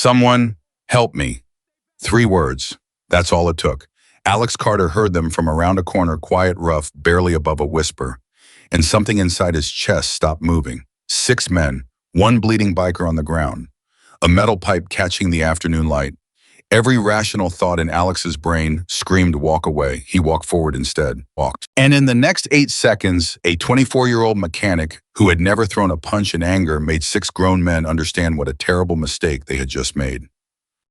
Someone, help me. 3 words. That's all it took. Alex Carter heard them from around a corner, quiet, rough, barely above a whisper. And something inside his chest stopped moving. 6 men, one bleeding biker on the ground, a metal pipe catching the afternoon light. Every rational thought in Alex's brain screamed, walk away. He walked forward instead, walked. And in the next 8 seconds, a 24-year-old mechanic who had never thrown a punch in anger made 6 grown men understand what a terrible mistake they had just made.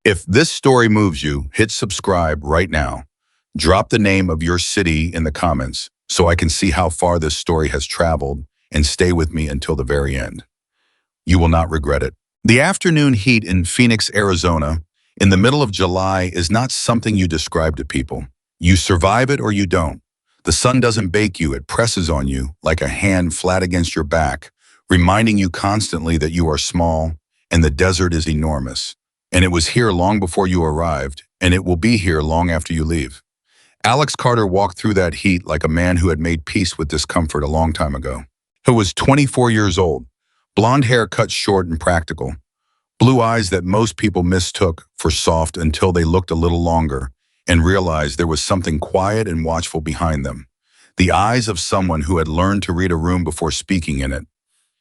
If this story moves you, hit subscribe right now. Drop the name of your city in the comments so I can see how far this story has traveled, and stay with me until the very end. You will not regret it. The afternoon heat in Phoenix, Arizona, in the middle of July is not something you describe to people. You survive it or you don't. The sun doesn't bake you, it presses on you like a hand flat against your back, reminding you constantly that you are small and the desert is enormous. And it was here long before you arrived, and it will be here long after you leave. Alex Carter walked through that heat like a man who had made peace with discomfort a long time ago. He was 24 years old, blonde hair cut short and practical, blue eyes that most people mistook for soft until they looked a little longer and realized there was something quiet and watchful behind them. The eyes of someone who had learned to read a room before speaking in it.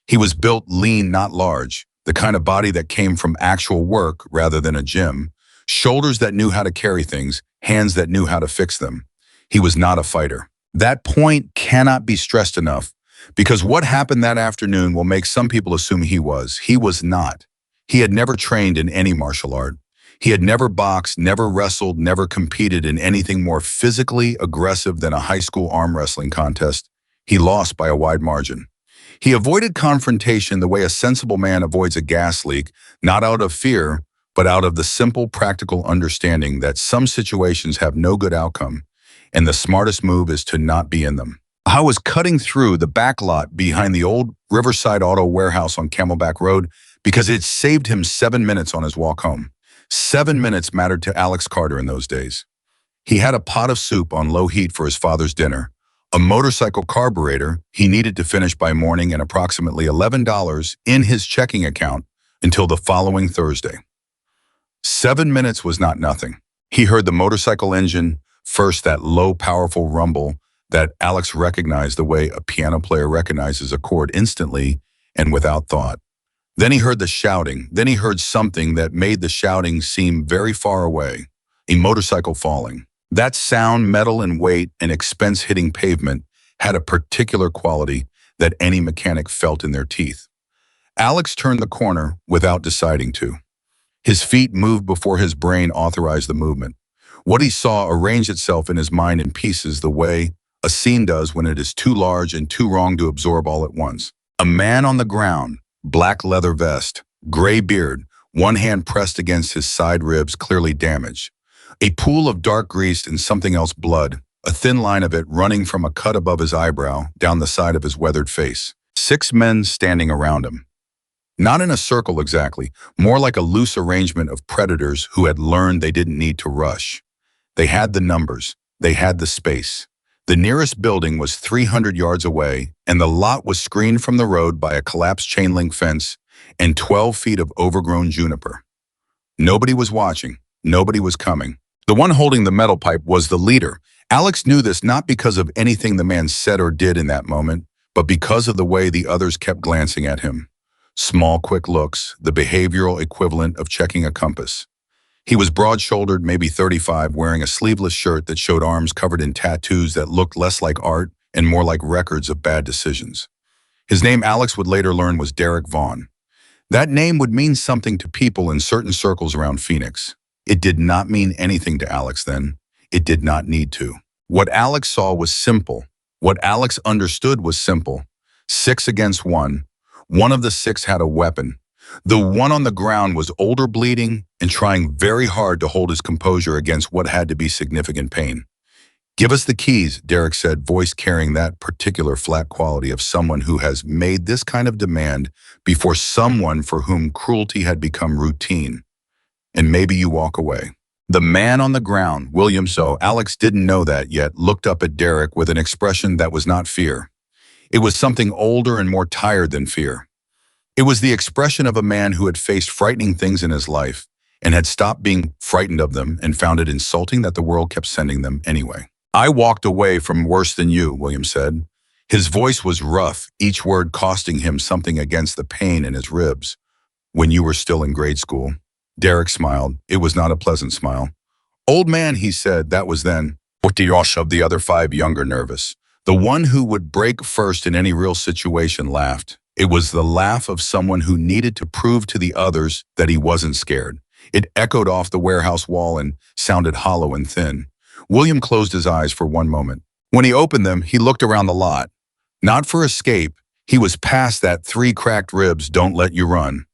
He was built lean, not large, the kind of body that came from actual work rather than a gym, shoulders that knew how to carry things, hands that knew how to fix them. He was not a fighter. That point cannot be stressed enough, because what happened that afternoon will make some people assume he was. He was not. He had never trained in any martial art. He had never boxed, never wrestled, never competed in anything more physically aggressive than a high school arm wrestling contest. He lost by a wide margin. He avoided confrontation the way a sensible man avoids a gas leak, not out of fear, but out of the simple, practical understanding that some situations have no good outcome, and the smartest move is to not be in them. I was cutting through the back lot behind the old Riverside Auto Warehouse on Camelback Road because it saved him 7 minutes on his walk home. 7 minutes mattered to Alex Carter in those days. He had a pot of soup on low heat for his father's dinner, a motorcycle carburetor he needed to finish by morning, and approximately $11 in his checking account until the following Thursday. 7 minutes was not nothing. He heard the motorcycle engine, first that low, powerful rumble that Alex recognized the way a piano player recognizes a chord instantly and without thought. Then he heard the shouting. Then he heard something that made the shouting seem very far away, a motorcycle falling. That sound, metal in weight and expense hitting pavement, had a particular quality that any mechanic felt in their teeth. Alex turned the corner without deciding to. His feet moved before his brain authorized the movement. What he saw arranged itself in his mind in pieces the way a scene does when it is too large and too wrong to absorb all at once. A man on the ground, black leather vest, gray beard, one hand pressed against his side ribs, clearly damaged. A pool of dark grease and something else, blood, a thin line of it running from a cut above his eyebrow down the side of his weathered face. 6 men standing around him. Not in a circle exactly, more like a loose arrangement of predators who had learned they didn't need to rush. They had the numbers. They had the space. The nearest building was 300 yards away, and the lot was screened from the road by a collapsed chain link fence and 12 feet of overgrown juniper. Nobody was watching. Nobody was coming. The one holding the metal pipe was the leader. Alex knew this not because of anything the man said or did in that moment, but because of the way the others kept glancing at him. Small, quick looks, the behavioral equivalent of checking a compass. He was broad-shouldered, maybe 35, wearing a sleeveless shirt that showed arms covered in tattoos that looked less like art and more like records of bad decisions. His name, Alex would later learn, was Derek Vaughn. That name would mean something to people in certain circles around Phoenix. It did not mean anything to Alex then. It did not need to. What Alex saw was simple. What Alex understood was simple. 6 against 1. One of the 6 had a weapon. The one on the ground was older, bleeding, and trying very hard to hold his composure against what had to be significant pain. "Give us the keys," Derek said, voice carrying that particular flat quality of someone who has made this kind of demand before someone for whom cruelty had become routine. "And maybe you walk away." The man on the ground, William, so Alex didn't know that yet, looked up at Derek with an expression that was not fear. It was something older and more tired than fear. It was the expression of a man who had faced frightening things in his life and had stopped being frightened of them and found it insulting that the world kept sending them anyway. I walked away from worse than you, William said. His voice was rough, each word costing him something against the pain in his ribs. When you were still in grade school. Derek smiled. It was not a pleasant smile. Old man, he said, that was then. Otiyosh of the other five younger nervous. The one who would break first in any real situation laughed. It was the laugh of someone who needed to prove to the others that he wasn't scared. It echoed off the warehouse wall and sounded hollow and thin. William closed his eyes for one moment. When he opened them, he looked around the lot. Not for escape. He was past that 3 cracked ribs don't let you run.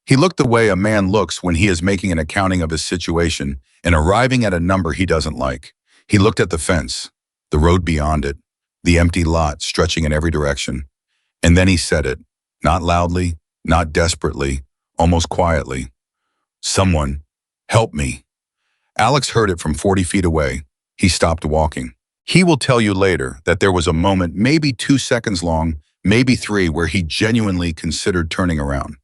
He looked the way a man looks when he is making an accounting of his situation and arriving at a number he doesn't like. He looked at the fence, the road beyond it, the empty lot stretching in every direction. And then he said it, not loudly, not desperately, almost quietly. Someone, help me. Alex heard it from 40 feet away. He stopped walking. He will tell you later that there was a moment, maybe 2 seconds long, maybe 3, where he genuinely considered turning around.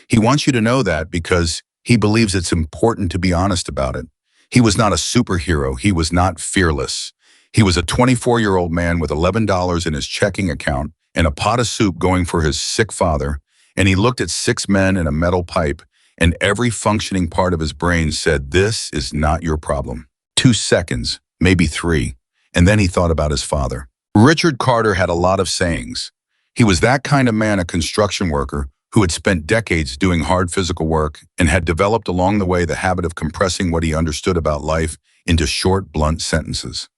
He wants you to know that because he believes it's important to be honest about it. He was not a superhero. He was not fearless. He was a 24-year-old man with $11 in his checking account and a pot of soup going for his sick father, and he looked at 6 men and a metal pipe, and every functioning part of his brain said, this is not your problem. 2 seconds, maybe 3, and then he thought about his father. Richard Carter had a lot of sayings. He was that kind of man, a construction worker, who had spent decades doing hard physical work and had developed along the way the habit of compressing what he understood about life into short, blunt sentences.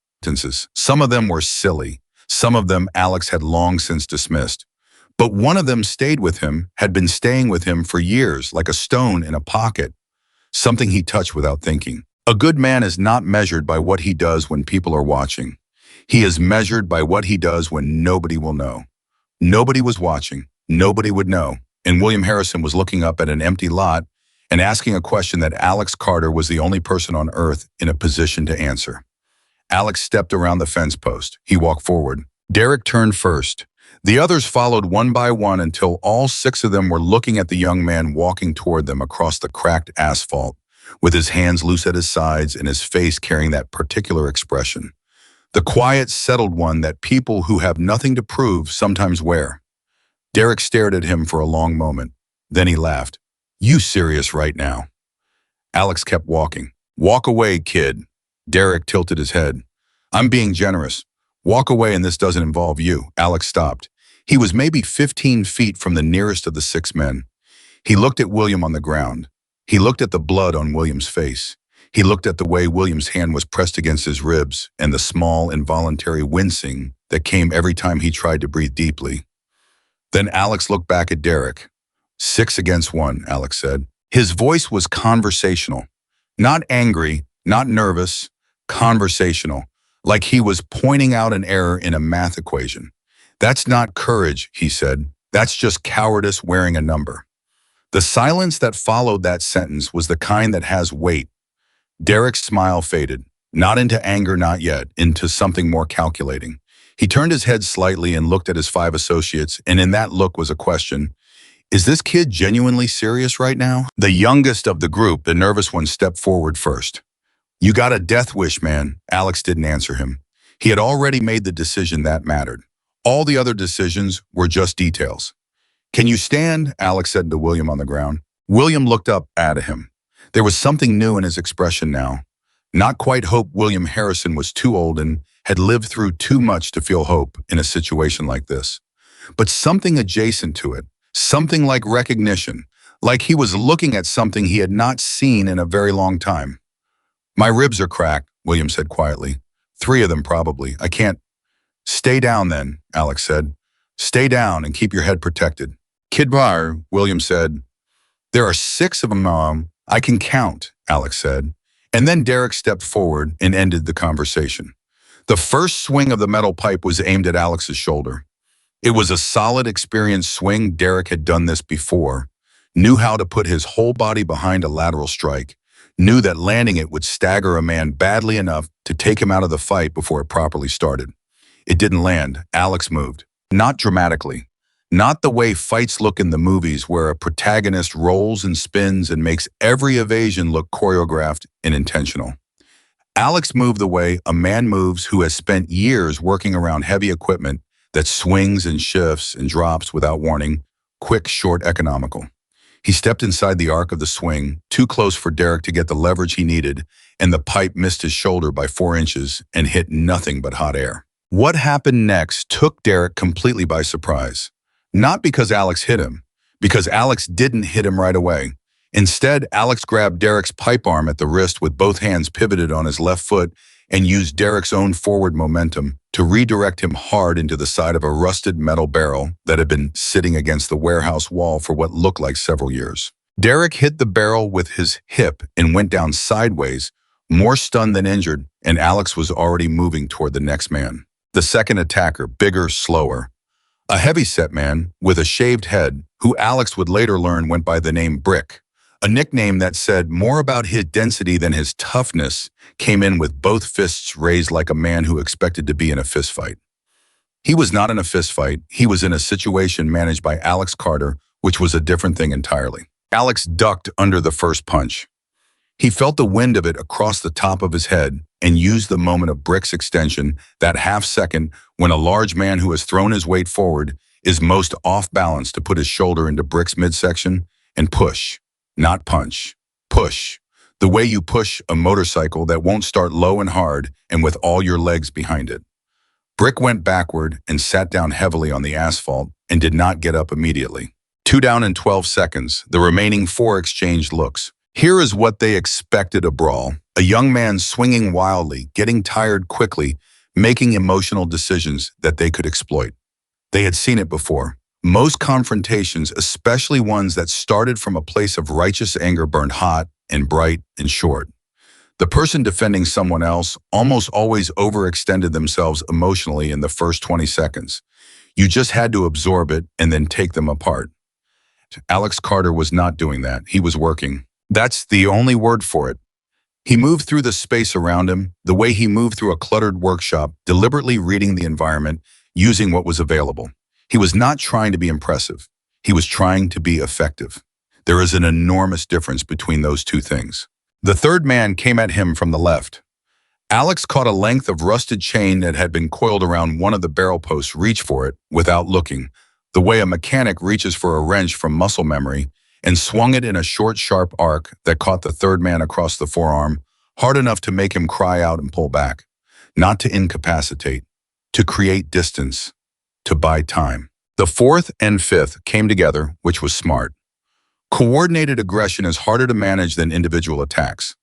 Some of them were silly. Some of them Alex had long since dismissed. But one of them stayed with him, had been staying with him for years, like a stone in a pocket, something he touched without thinking. A good man is not measured by what he does when people are watching. He is measured by what he does when nobody will know. Nobody was watching. Nobody would know. And William Harrison was looking up at an empty lot and asking a question that Alex Carter was the only person on earth in a position to answer. Alex stepped around the fence post. He walked forward. Derek turned first. The others followed one by one until all 6 of them were looking at the young man walking toward them across the cracked asphalt, with his hands loose at his sides and his face carrying that particular expression. The quiet, settled one that people who have nothing to prove sometimes wear. Derek stared at him for a long moment. Then he laughed. You serious right now? Alex kept walking. Walk away, kid. Derek tilted his head. I'm being generous. Walk away and this doesn't involve you. Alex stopped. He was maybe 15 feet from the nearest of the 6 men. He looked at William on the ground. He looked at the blood on William's face. He looked at the way William's hand was pressed against his ribs and the small, involuntary wincing that came every time he tried to breathe deeply. Then Alex looked back at Derek. 6 against 1, Alex said. His voice was conversational. Not angry, not nervous, conversational, like he was pointing out an error in a math equation. That's not courage, he said. That's just cowardice wearing a number. The silence that followed that sentence was the kind that has weight. Derek's smile faded, not into anger, not yet, into something more calculating. He turned his head slightly and looked at his 5 associates, and in that look was a question. Is this kid genuinely serious right now? The youngest of the group, the nervous one, stepped forward first. You got a death wish, man. Alex didn't answer him. He had already made the decision that mattered. All the other decisions were just details. Can you stand? Alex said to William on the ground. William looked up at him. There was something new in his expression now. Not quite hope. William Harrison was too old and had lived through too much to feel hope in a situation like this. But something adjacent to it, something like recognition, like he was looking at something he had not seen in a very long time. My ribs are cracked, William said quietly. 3 of them probably. I can't. Stay down then, Alex said. Stay down and keep your head protected. Kid Bar, William said. There are 6 of them, Mom. I can count, Alex said. And then Derek stepped forward and ended the conversation. The first swing of the metal pipe was aimed at Alex's shoulder. It was a solid, experienced swing. Derek had done this before, knew how to put his whole body behind a lateral strike, knew that landing it would stagger a man badly enough to take him out of the fight before it properly started. It didn't land. Alex moved. Not dramatically. Not the way fights look in the movies where a protagonist rolls and spins and makes every evasion look choreographed and intentional. Alex moved the way a man moves who has spent years working around heavy equipment that swings and shifts and drops without warning, quick, short, economical. He stepped inside the arc of the swing, too close for Derek to get the leverage he needed, and the pipe missed his shoulder by 4 inches and hit nothing but hot air. What happened next took Derek completely by surprise. Not because Alex hit him, because Alex didn't hit him right away. Instead, Alex grabbed Derek's pipe arm at the wrist with both hands pivoted on his left foot and used Derek's own forward momentum to redirect him hard into the side of a rusted metal barrel that had been sitting against the warehouse wall for what looked like several years. Derek hit the barrel with his hip and went down sideways, more stunned than injured, and Alex was already moving toward the next man. The second attacker, bigger, slower. A heavy-set man with a shaved head, who Alex would later learn went by the name Brick. A nickname that said more about his density than his toughness, came in with both fists raised like a man who expected to be in a fistfight. He was not in a fistfight, he was in a situation managed by Alex Carter, which was a different thing entirely. Alex ducked under the first punch. He felt the wind of it across the top of his head and used the moment of Brick's extension, that half second when a large man who has thrown his weight forward is most off balance, to put his shoulder into Brick's midsection and push. Not punch. Push. The way you push a motorcycle that won't start low and hard and with all your legs behind it. Brick went backward and sat down heavily on the asphalt and did not get up immediately. 2 down in 12 seconds, the remaining 4 exchanged looks. Here is what they expected: a brawl. A young man swinging wildly, getting tired quickly, making emotional decisions that they could exploit. They had seen it before. Most confrontations, especially ones that started from a place of righteous anger, burned hot and bright and short. The person defending someone else almost always overextended themselves emotionally in the first 20 seconds. You just had to absorb it and then take them apart. Alex Carter was not doing that. He was working. That's the only word for it. He moved through the space around him, the way he moved through a cluttered workshop, deliberately reading the environment, using what was available. He was not trying to be impressive. He was trying to be effective. There is an enormous difference between those two things. The third man came at him from the left. Alex caught a length of rusted chain that had been coiled around one of the barrel posts, reached for it without looking, the way a mechanic reaches for a wrench from muscle memory, and swung it in a short, sharp arc that caught the third man across the forearm, hard enough to make him cry out and pull back. Not to incapacitate, to create distance, to buy time. The fourth and fifth came together, which was smart. Coordinated aggression is harder to manage than individual attacks.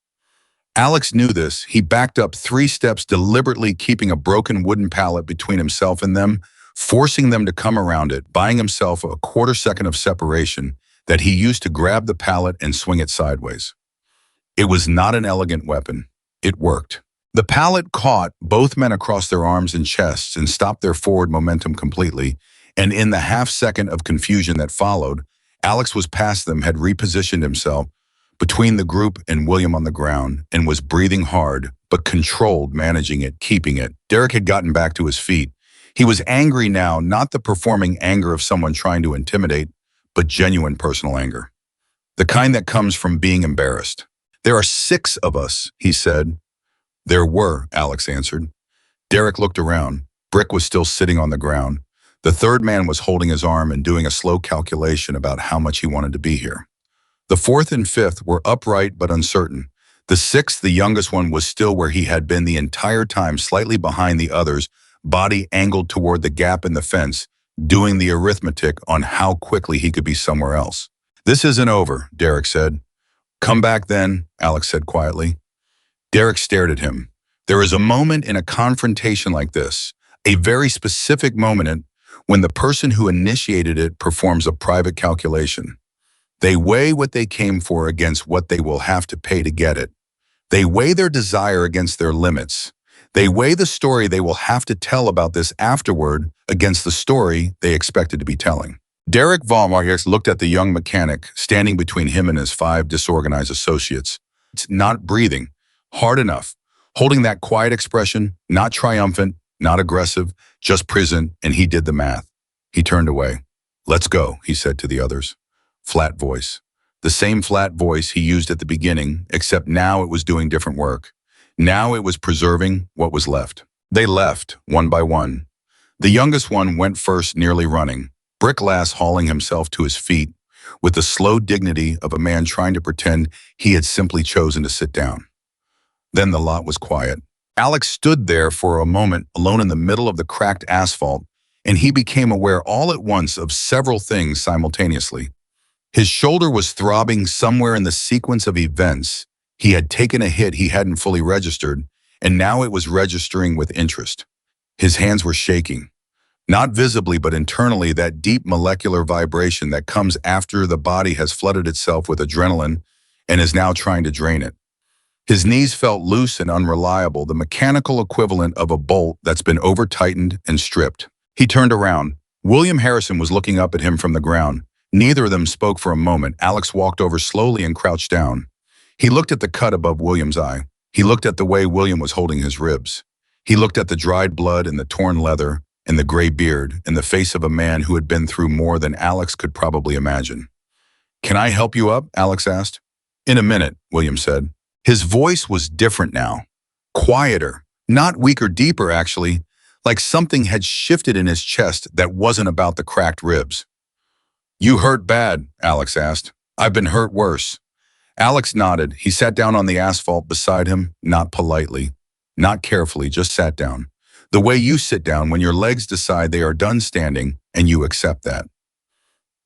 Alex knew this. He backed up 3 steps, deliberately keeping a broken wooden pallet between himself and them, forcing them to come around it, buying himself a quarter second of separation that he used to grab the pallet and swing it sideways. It was not an elegant weapon. It worked. The pallet caught both men across their arms and chests and stopped their forward momentum completely, and in the half second of confusion that followed, Alex was past them, had repositioned himself between the group and William on the ground, and was breathing hard, but controlled, managing it, keeping it. Derek had gotten back to his feet. He was angry now, not the performing anger of someone trying to intimidate, but genuine personal anger. The kind that comes from being embarrassed. "There are 6 of us," he said. "There were," Alex answered. Derek looked around. Brick was still sitting on the ground. The third man was holding his arm and doing a slow calculation about how much he wanted to be here. The fourth and fifth were upright but uncertain. The sixth, the youngest one, was still where he had been the entire time, slightly behind the others, body angled toward the gap in the fence, doing the arithmetic on how quickly he could be somewhere else. "This isn't over," Derek said. "Come back then," Alex said quietly. Derek stared at him. There is a moment in a confrontation like this, a very specific moment when the person who initiated it performs a private calculation. They weigh what they came for against what they will have to pay to get it. They weigh their desire against their limits. They weigh the story they will have to tell about this afterward against the story they expected to be telling. Derek Vollmarks looked at the young mechanic standing between him and his 5 disorganized associates. Not breathing, hard enough, holding that quiet expression, not triumphant, not aggressive, just present, and he did the math. He turned away. Let's go, he said to the others. Flat voice. The same flat voice he used at the beginning, except now it was doing different work. Now it was preserving what was left. They left, one by one. The youngest one went first, nearly running, Bricklass hauling himself to his feet with the slow dignity of a man trying to pretend he had simply chosen to sit down. Then the lot was quiet. Alex stood there for a moment alone in the middle of the cracked asphalt, and he became aware all at once of several things simultaneously. His shoulder was throbbing somewhere in the sequence of events. He had taken a hit he hadn't fully registered, and now it was registering with interest. His hands were shaking. Not visibly, but internally, that deep molecular vibration that comes after the body has flooded itself with adrenaline and is now trying to drain it. His knees felt loose and unreliable, the mechanical equivalent of a bolt that's been over-tightened and stripped. He turned around. William Harrison was looking up at him from the ground. Neither of them spoke for a moment. Alex walked over slowly and crouched down. He looked at the cut above William's eye. He looked at the way William was holding his ribs. He looked at the dried blood and the torn leather and the gray beard and the face of a man who had been through more than Alex could probably imagine. "Can I help you up?" Alex asked. "In a minute," William said. His voice was different now. Quieter. Not weaker, deeper, actually. Like something had shifted in his chest that wasn't about the cracked ribs. "You hurt bad?" Alex asked. "I've been hurt worse." Alex nodded. He sat down on the asphalt beside him, not politely, not carefully, just sat down. The way you sit down when your legs decide they are done standing and you accept that.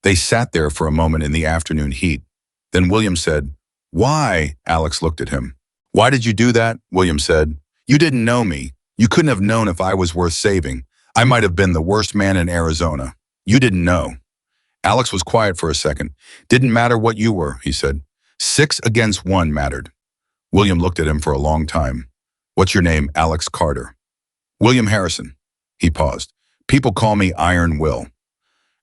They sat there for a moment in the afternoon heat. Then William said, "Why?" Alex looked at him. "Why did you do that?" William said. "You didn't know me. You couldn't have known if I was worth saving. I might have been the worst man in Arizona. You didn't know." Alex was quiet for a second. "Didn't matter what you were," he said. 6 against 1 mattered. William looked at him for a long time. "What's your name?" "Alex Carter." "William Harrison." He paused. "People call me Iron Will."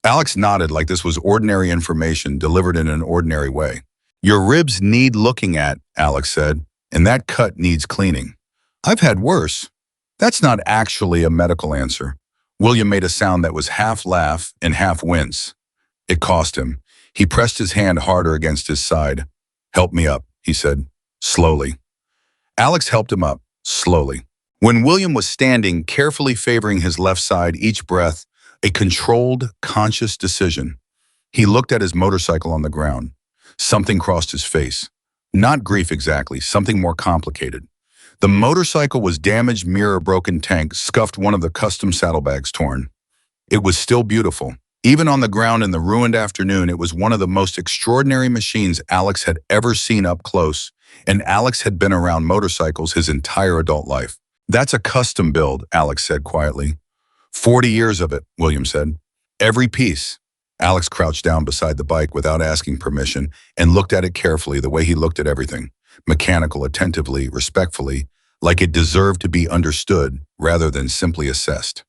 Alex nodded like this was ordinary information delivered in an ordinary way. "Your ribs need looking at," Alex said, "and that cut needs cleaning." "I've had worse." "That's not actually a medical answer." William made a sound that was half laugh and half wince. It cost him. He pressed his hand harder against his side. "Help me up," he said, slowly. Alex helped him up, slowly. When William was standing, carefully favoring his left side each breath, a controlled, conscious decision, he looked at his motorcycle on the ground. Something crossed his face. Not grief exactly, something more complicated. The motorcycle was damaged, mirror broken, tank scuffed, one of the custom saddlebags torn. It was still beautiful. Even on the ground in the ruined afternoon, it was one of the most extraordinary machines Alex had ever seen up close, and Alex had been around motorcycles his entire adult life. "That's a custom build," Alex said quietly. 40 years of it, William said. "Every piece." Alex crouched down beside the bike without asking permission and looked at it carefully, the way he looked at everything. Mechanical, attentively, respectfully, like it deserved to be understood rather than simply assessed.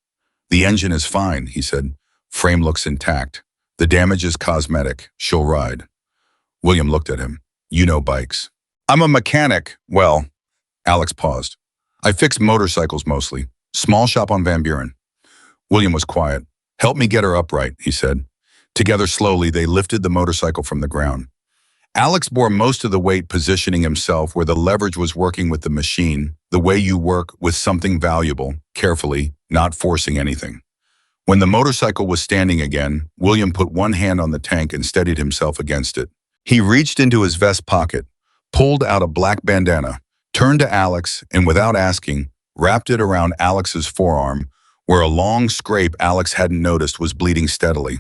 "The engine is fine," he said. "Frame looks intact. The damage is cosmetic. She'll ride." William looked at him. "You know bikes." "I'm a mechanic." "Well," Alex paused. "I fix motorcycles mostly. Small shop on Van Buren." William was quiet. "Help me get her upright," he said. Together slowly, they lifted the motorcycle from the ground. Alex bore most of the weight, positioning himself where the leverage was working with the machine, the way you work with something valuable, carefully, not forcing anything. When the motorcycle was standing again, William put one hand on the tank and steadied himself against it. He reached into his vest pocket, pulled out a black bandana, turned to Alex, and without asking, wrapped it around Alex's forearm, where a long scrape Alex hadn't noticed was bleeding steadily.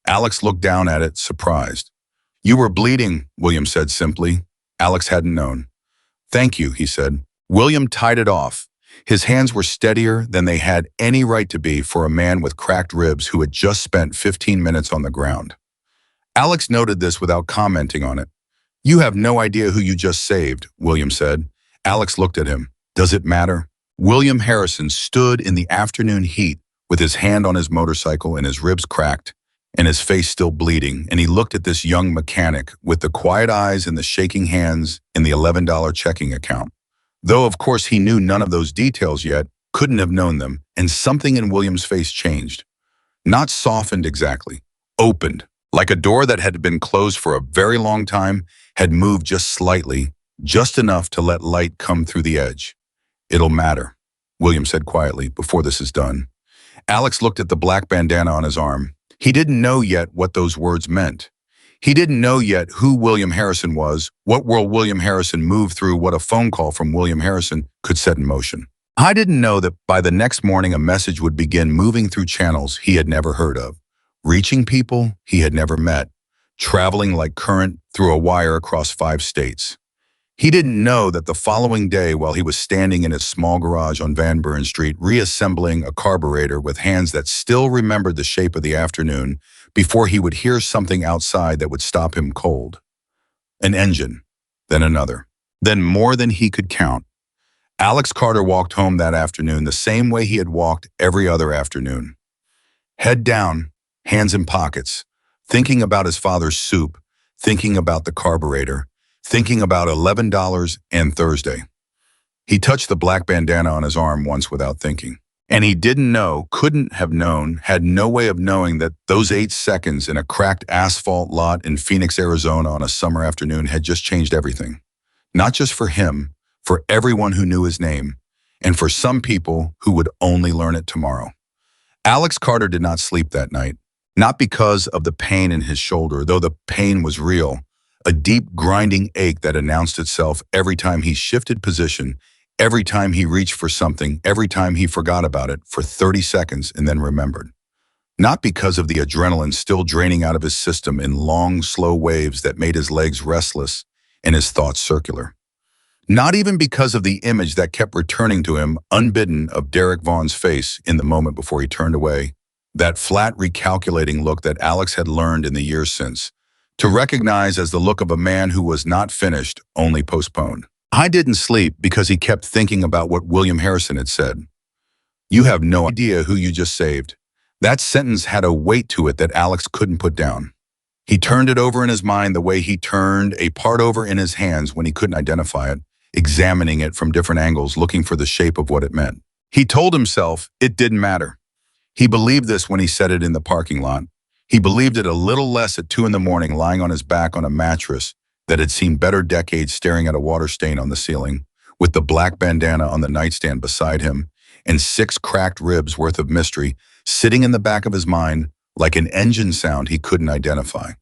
Alex looked down at it, surprised. "You were bleeding," William said simply. Alex hadn't known. "Thank you," he said. William tied it off. His hands were steadier than they had any right to be for a man with cracked ribs who had just spent 15 minutes on the ground. Alex noted this without commenting on it. "You have no idea who you just saved," William said. Alex looked at him. "Does it matter?" William Harrison stood in the afternoon heat with his hand on his motorcycle and his ribs cracked and his face still bleeding, and he looked at this young mechanic with the quiet eyes and the shaking hands and the $11 checking account. Though, of course, he knew none of those details yet, couldn't have known them, and something in William's face changed. Not softened exactly, opened, like a door that had been closed for a very long time, had moved just slightly, just enough to let light come through the edge. "It'll matter," William said quietly, "before this is done." Alex looked at the black bandana on his arm. He didn't know yet what those words meant. He didn't know yet who William Harrison was, what world William Harrison moved through, what a phone call from William Harrison could set in motion. I didn't know that by the next morning a message would begin moving through channels he had never heard of, reaching people he had never met, traveling like current through a wire across 5 states. He didn't know that the following day, while he was standing in his small garage on Van Buren Street, reassembling a carburetor with hands that still remembered the shape of the afternoon, before he would hear something outside that would stop him cold. An engine, then another, then more than he could count. Alex Carter walked home that afternoon the same way he had walked every other afternoon. Head down, hands in pockets, thinking about his father's soup, thinking about the carburetor, thinking about $11 and Thursday. He touched the black bandana on his arm once without thinking. And he didn't know, couldn't have known, had no way of knowing that those 8 seconds in a cracked asphalt lot in Phoenix, Arizona on a summer afternoon had just changed everything. Not just for him, for everyone who knew his name, and for some people who would only learn it tomorrow. Alex Carter did not sleep that night, not because of the pain in his shoulder, though the pain was real, a deep grinding ache that announced itself every time he shifted position, every time he reached for something, every time he forgot about it for 30 seconds and then remembered. Not because of the adrenaline still draining out of his system in long, slow waves that made his legs restless and his thoughts circular. Not even because of the image that kept returning to him unbidden of Derek Vaughn's face in the moment before he turned away, that flat, recalculating look that Alex had learned in the years since to recognize as the look of a man who was not finished, only postponed. I didn't sleep because he kept thinking about what William Harrison had said. "You have no idea who you just saved." That sentence had a weight to it that Alex couldn't put down. He turned it over in his mind the way he turned a part over in his hands when he couldn't identify it, examining it from different angles, looking for the shape of what it meant. He told himself it didn't matter. He believed this when he said it in the parking lot. He believed it a little less at 2 in the morning, lying on his back on a mattress that had seen better decades, staring at a water stain on the ceiling, with the black bandana on the nightstand beside him, and 6 cracked ribs worth of mystery sitting in the back of his mind like an engine sound he couldn't identify.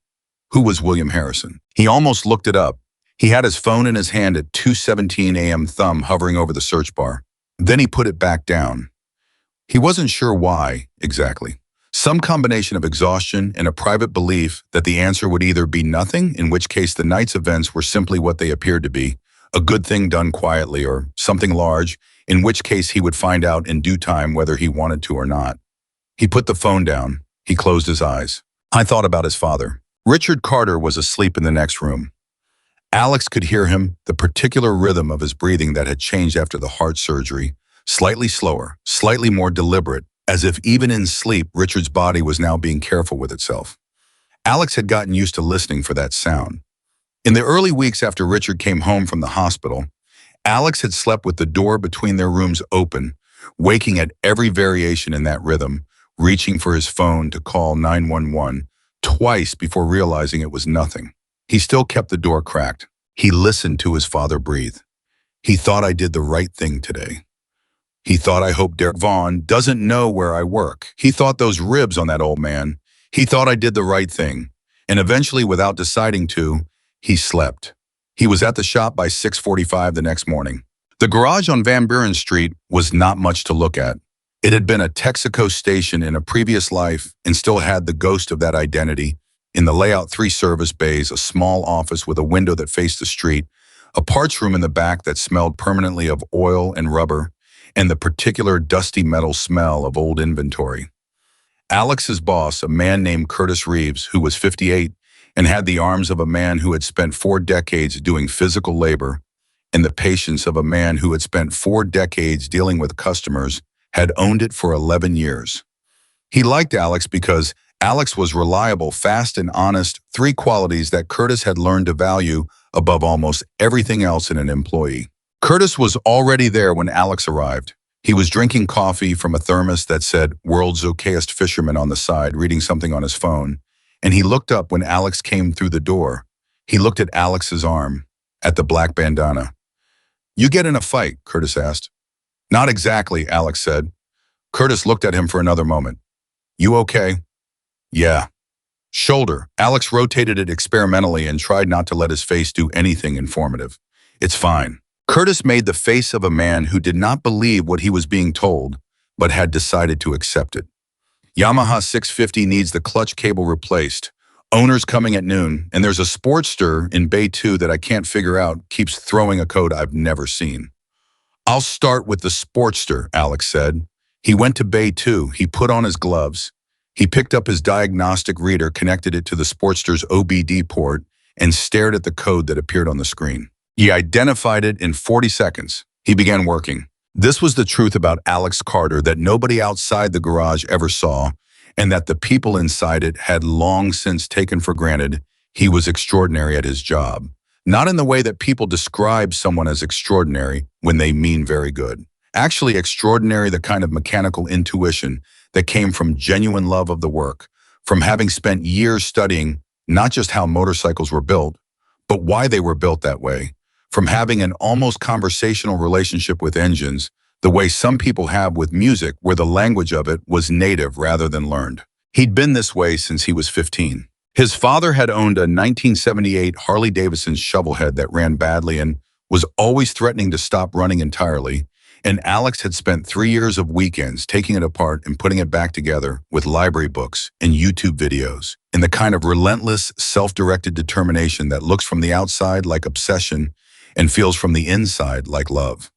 Who was William Harrison? He almost looked it up. He had his phone in his hand at 2:17 a.m., thumb hovering over the search bar. Then he put it back down. He wasn't sure why, exactly. Some combination of exhaustion and a private belief that the answer would either be nothing, in which case the night's events were simply what they appeared to be, a good thing done quietly, or something large, in which case he would find out in due time whether he wanted to or not. He put the phone down. He closed his eyes. I thought about his father. Richard Carter was asleep in the next room. Alex could hear him, the particular rhythm of his breathing that had changed after the heart surgery, slightly slower, slightly more deliberate, as if even in sleep, Richard's body was now being careful with itself. Alex had gotten used to listening for that sound. In the early weeks after Richard came home from the hospital, Alex had slept with the door between their rooms open, waking at every variation in that rhythm, reaching for his phone to call 911 twice before realizing it was nothing. He still kept the door cracked. He listened to his father breathe. He thought I did the right thing today. He thought I hope Derek Vaughn doesn't know where I work. He thought those ribs on that old man. He thought I did the right thing. And eventually, without deciding to, he slept. He was at the shop by 6:45 the next morning. The garage on Van Buren Street was not much to look at. It had been a Texaco station in a previous life and still had the ghost of that identity. In the layout, 3 service bays, a small office with a window that faced the street, a parts room in the back that smelled permanently of oil and rubber, and the particular dusty metal smell of old inventory. Alex's boss, a man named Curtis Reeves, who was 58 and had the arms of a man who had spent 4 decades doing physical labor, and the patience of a man who had spent 4 decades dealing with customers, had owned it for 11 years. He liked Alex because Alex was reliable, fast, and honest, 3 qualities that Curtis had learned to value above almost everything else in an employee. Curtis was already there when Alex arrived. He was drinking coffee from a thermos that said "World's Okayest Fisherman" on the side, reading something on his phone, and he looked up when Alex came through the door. He looked at Alex's arm, at the black bandana. "You get in a fight?" Curtis asked. "Not exactly," Alex said. Curtis looked at him for another moment. "You okay?" "Yeah." "Shoulder." Alex rotated it experimentally and tried not to let his face do anything informative. "It's fine." Curtis made the face of a man who did not believe what he was being told, but had decided to accept it. "Yamaha 650 needs the clutch cable replaced. Owner's coming at noon, and there's a Sportster in Bay 2 that I can't figure out, keeps throwing a code I've never seen." "I'll start with the Sportster," Alex said. He went to Bay 2. He put on his gloves. He picked up his diagnostic reader, connected it to the Sportster's OBD port, and stared at the code that appeared on the screen. He identified it in 40 seconds. He began working. This was the truth about Alex Carter that nobody outside the garage ever saw, and that the people inside it had long since taken for granted. He was extraordinary at his job. Not in the way that people describe someone as extraordinary when they mean very good. Actually extraordinary, the kind of mechanical intuition that came from genuine love of the work, from having spent years studying not just how motorcycles were built, but why they were built that way, from having an almost conversational relationship with engines, the way some people have with music, where the language of it was native rather than learned. He'd been this way since he was 15. His father had owned a 1978 Harley-Davidson shovelhead that ran badly and was always threatening to stop running entirely, and Alex had spent 3 years of weekends taking it apart and putting it back together with library books and YouTube videos, in the kind of relentless, self-directed determination that looks from the outside like obsession and feels from the inside like love.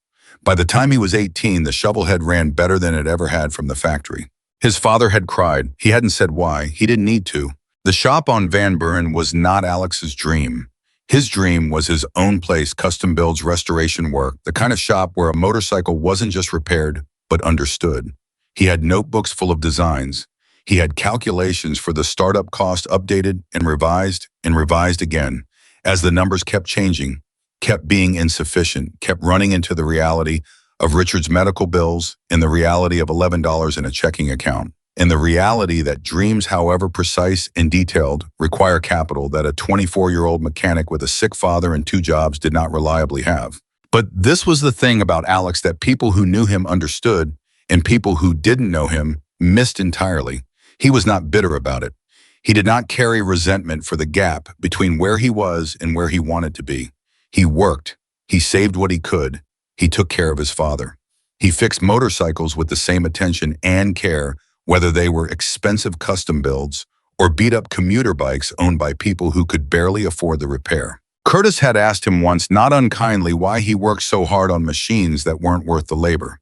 By the time he was 18, the shovelhead ran better than it ever had from the factory. His father had cried. He hadn't said why. He didn't need to. The shop on Van Buren was not Alex's dream. His dream was his own place, custom builds, restoration work, the kind of shop where a motorcycle wasn't just repaired, but understood. He had notebooks full of designs. He had calculations for the startup cost, updated and revised again, as the numbers kept changing, kept being insufficient, kept running into the reality of Richard's medical bills and the reality of $11 in a checking account, and the reality that dreams, however precise and detailed, require capital that a 24-year-old mechanic with a sick father and 2 jobs did not reliably have. But this was the thing about Alex that people who knew him understood, and people who didn't know him missed entirely. He was not bitter about it. He did not carry resentment for the gap between where he was and where he wanted to be. He worked. He saved what he could. He took care of his father. He fixed motorcycles with the same attention and care, whether they were expensive custom builds or beat-up commuter bikes owned by people who could barely afford the repair. Curtis had asked him once, not unkindly, why he worked so hard on machines that weren't worth the labor.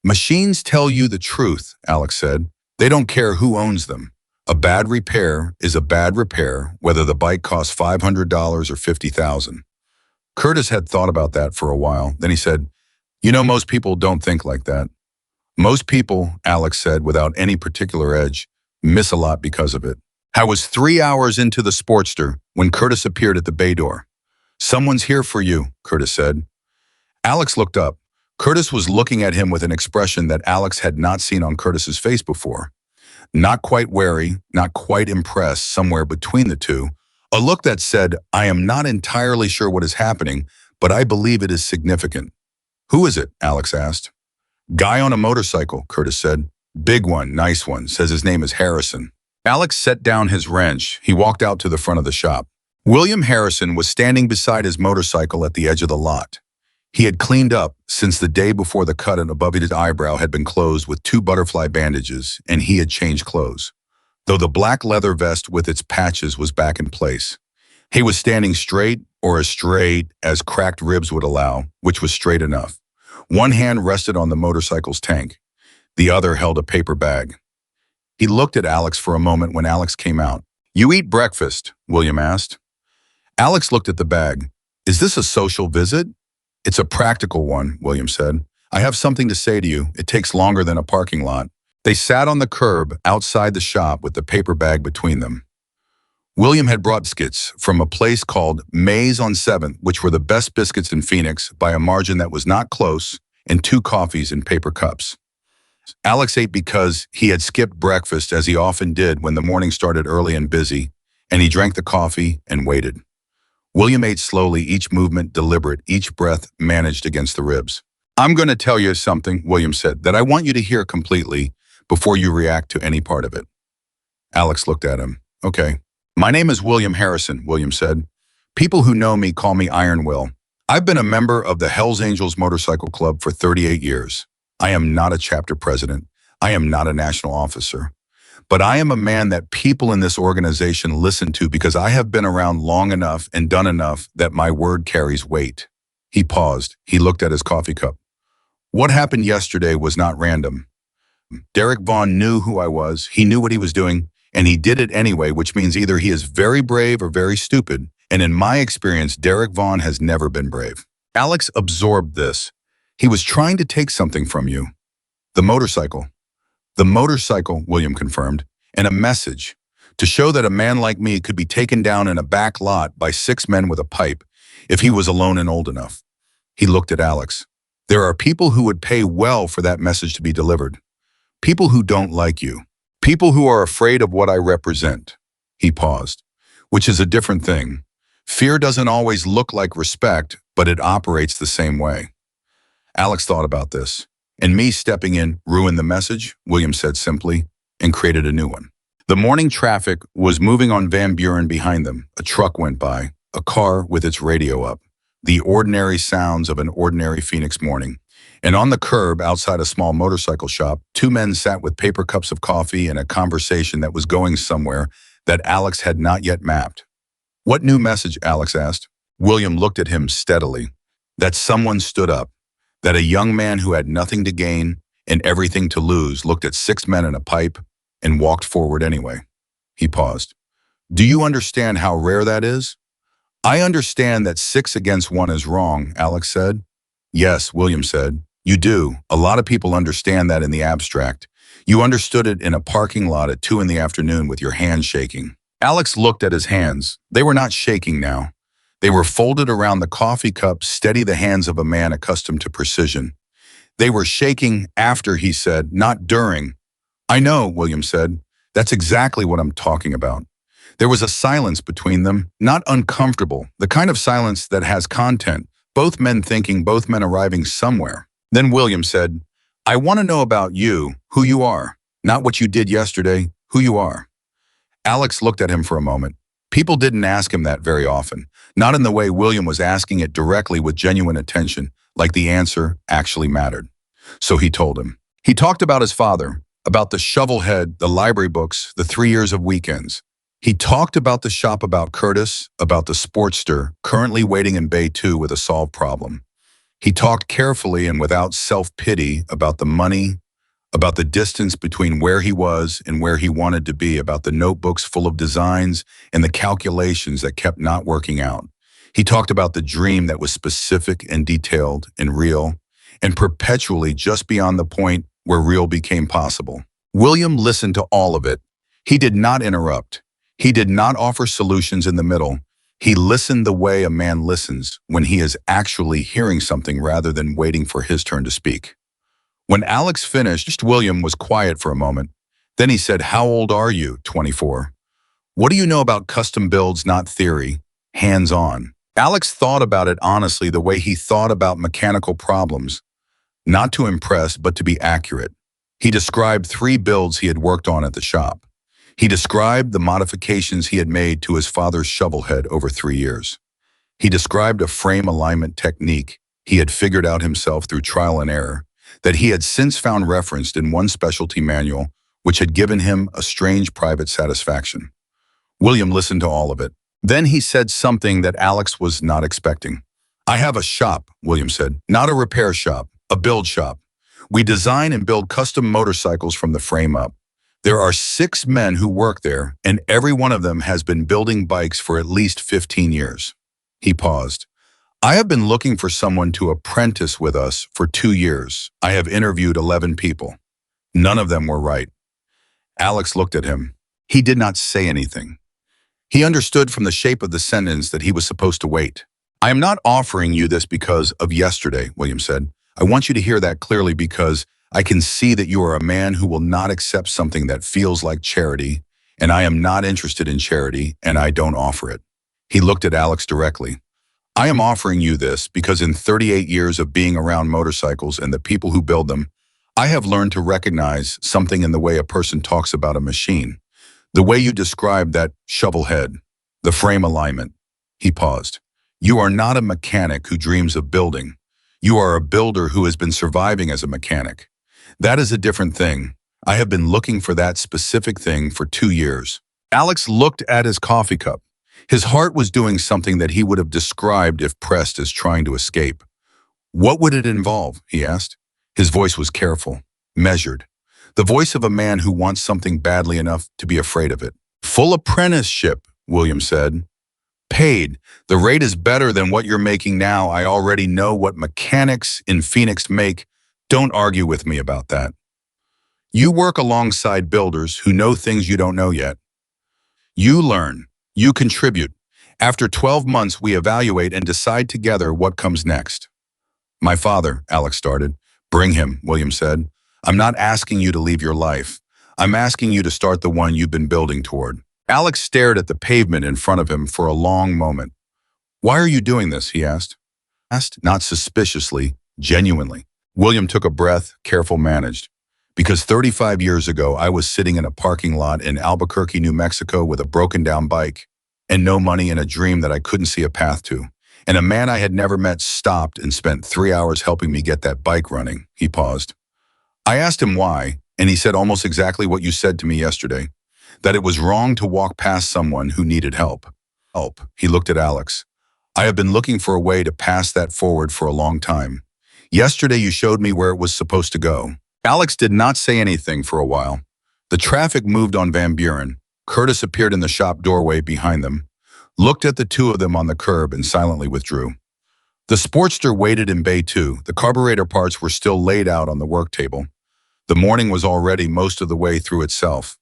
"Machines tell you the truth," Alex said. "They don't care who owns them. A bad repair is a bad repair, whether the bike costs $500 or $50,000. Curtis had thought about that for a while. Then he said, "You know, most people don't think like that." "Most people," Alex said without any particular edge, "miss a lot because of it." I was 3 hours into the Sportster when Curtis appeared at the bay door. "Someone's here for you," Curtis said. Alex looked up. Curtis was looking at him with an expression that Alex had not seen on Curtis's face before. Not quite wary, not quite impressed, somewhere between the two. A look that said, "I am not entirely sure what is happening, but I believe it is significant." "Who is it?" Alex asked. "Guy on a motorcycle," Curtis said. "Big one, nice one, says his name is Harrison." Alex set down his wrench. He walked out to the front of the shop. William Harrison was standing beside his motorcycle at the edge of the lot. He had cleaned up since the day before the cut and above his eyebrow had been closed with 2 butterfly bandages, and he had changed clothes, though the black leather vest with its patches was back in place. He was standing straight, or as straight as cracked ribs would allow, which was straight enough. One hand rested on the motorcycle's tank. The other held a paper bag. He looked at Alex for a moment when Alex came out. "You eat breakfast?" William asked. Alex looked at the bag. "Is this a social visit?" "It's a practical one," William said. "I have something to say to you. It takes longer than a parking lot." They sat on the curb outside the shop with the paper bag between them. William had brought biscuits from a place called Maze on 7th, which were the best biscuits in Phoenix by a margin that was not close, and 2 coffees in paper cups. Alex ate because he had skipped breakfast, as he often did when the morning started early and busy, And he drank the coffee and waited. William ate slowly, each movement deliberate, each breath managed against the ribs. I'm going to tell you something, William said, that I want you to hear completely before you react to any part of it. Alex looked at him. Okay. My name is William Harrison, William said. People who know me call me Iron Will. I've been a member of the Hells Angels Motorcycle Club for 38 years. I am not a chapter president. I am not a national officer. But I am a man that people in this organization listen to because I have been around long enough and done enough that my word carries weight. He paused. He looked at his coffee cup. What happened yesterday was not random. Derek Vaughn knew who I was, he knew what he was doing, and he did it anyway, which means either he is very brave or very stupid, and in my experience, Derek Vaughn has never been brave. Alex absorbed this. He was trying to take something from you. The motorcycle. The motorcycle, William confirmed, and a message, to show that a man like me could be taken down in a back lot by 6 men with a pipe if he was alone and old enough. He looked at Alex. There are people who would pay well for that message to be delivered. People who don't like you. People who are afraid of what I represent. He paused, which is a different thing. Fear doesn't always look like respect, but it operates the same way. Alex thought about this. And me stepping in ruined the message, William said simply, and created a new one. The morning traffic was moving on Van Buren behind them. A truck went by, a car with its radio up. The ordinary sounds of an ordinary Phoenix morning. And on the curb outside a small motorcycle shop, 2 men sat with paper cups of coffee and a conversation that was going somewhere that Alex had not yet mapped. What new message, Alex asked. William looked at him steadily. That someone stood up. That a young man who had nothing to gain and everything to lose looked at 6 men in a pipe and walked forward anyway. He paused. Do you understand how rare that is? I understand that 6 against 1 is wrong, Alex said. Yes, William said. You do. A lot of people understand that in the abstract. You understood it in a parking lot at 2 in the afternoon with your hands shaking. Alex looked at his hands. They were not shaking now. They were folded around the coffee cup, steady the hands of a man accustomed to precision. They were shaking after, he said, not during. I know, William said. That's exactly what I'm talking about. There was a silence between them, not uncomfortable, the kind of silence that has content, both men thinking, both men arriving somewhere. Then William said, I want to know about you, who you are, not what you did yesterday, who you are. Alex looked at him for a moment. People didn't ask him that very often, not in the way William was asking it directly with genuine attention, like the answer actually mattered. So he told him. He talked about his father, about the shovel head, the library books, the 3 years of weekends. He talked about the shop, about Curtis, about the Sportster, currently waiting in Bay 2 with a solved problem. He talked carefully and without self-pity about the money, about the distance between where he was and where he wanted to be, about the notebooks full of designs and the calculations that kept not working out. He talked about the dream that was specific and detailed and real, and perpetually just beyond the point where real became possible. William listened to all of it. He did not interrupt. He did not offer solutions in the middle. He listened the way a man listens when he is actually hearing something rather than waiting for his turn to speak. When Alex finished, William was quiet for a moment. Then he said, How old are you? 24. What do you know about custom builds, not theory? Hands-on. Alex thought about it honestly the way he thought about mechanical problems. Not to impress, but to be accurate. He described 3 builds he had worked on at the shop. He described the modifications he had made to his father's shovel head over 3 years. He described a frame alignment technique he had figured out himself through trial and error, that he had since found referenced in one specialty manual, which had given him a strange private satisfaction. William listened to all of it. Then he said something that Alex was not expecting. I have a shop, William said, not a repair shop, a build shop. We design and build custom motorcycles from the frame up. There are 6 men who work there, and every one of them has been building bikes for at least 15 years. He paused. I have been looking for someone to apprentice with us for 2 years. I have interviewed 11 people. None of them were right. Alex looked at him. He did not say anything. He understood from the shape of the sentence that he was supposed to wait. I am not offering you this because of yesterday, William said. I want you to hear that clearly because I can see that you are a man who will not accept something that feels like charity and I am not interested in charity, and I don't offer it. He looked at Alex directly. I am offering you this because in 38 years of being around motorcycles and the people who build them, I have learned to recognize something in the way a person talks about a machine. The way you describe that shovel head, the frame alignment. He paused. You are not a mechanic who dreams of building. You are a builder who has been surviving as a mechanic. That is a different thing. I have been looking for that specific thing for 2 years. Alex looked at his coffee cup. His heart was doing something that he would have described if pressed as trying to escape. What would it involve? He asked. His voice was careful, measured. The voice of a man who wants something badly enough to be afraid of it. Full apprenticeship, William said. Paid. The rate is better than what you're making now. I already know what mechanics in Phoenix make. Don't argue with me about that. You work alongside builders who know things you don't know yet. You learn. You contribute. After 12 months, we evaluate and decide together what comes next. My father, Alex started. Bring him, William said. I'm not asking you to leave your life. I'm asking you to start the one you've been building toward. Alex stared at the pavement in front of him for a long moment. Why are you doing this? He asked. Not suspiciously, genuinely. William took a breath, careful managed. Because 35 years ago, I was sitting in a parking lot in Albuquerque, New Mexico with a broken down bike and no money and a dream that I couldn't see a path to. And a man I had never met stopped and spent 3 hours helping me get that bike running. He paused. I asked him why, and he said almost exactly what you said to me yesterday, that it was wrong to walk past someone who needed help. He looked at Alex. I have been looking for a way to pass that forward for a long time. Yesterday you showed me where it was supposed to go. Alex did not say anything for a while. The traffic moved on Van Buren. Curtis appeared in the shop doorway behind them, looked at the two of them on the curb and silently withdrew. The Sportster waited in Bay 2. The carburetor parts were still laid out on the work table. The morning was already most of the way through itself.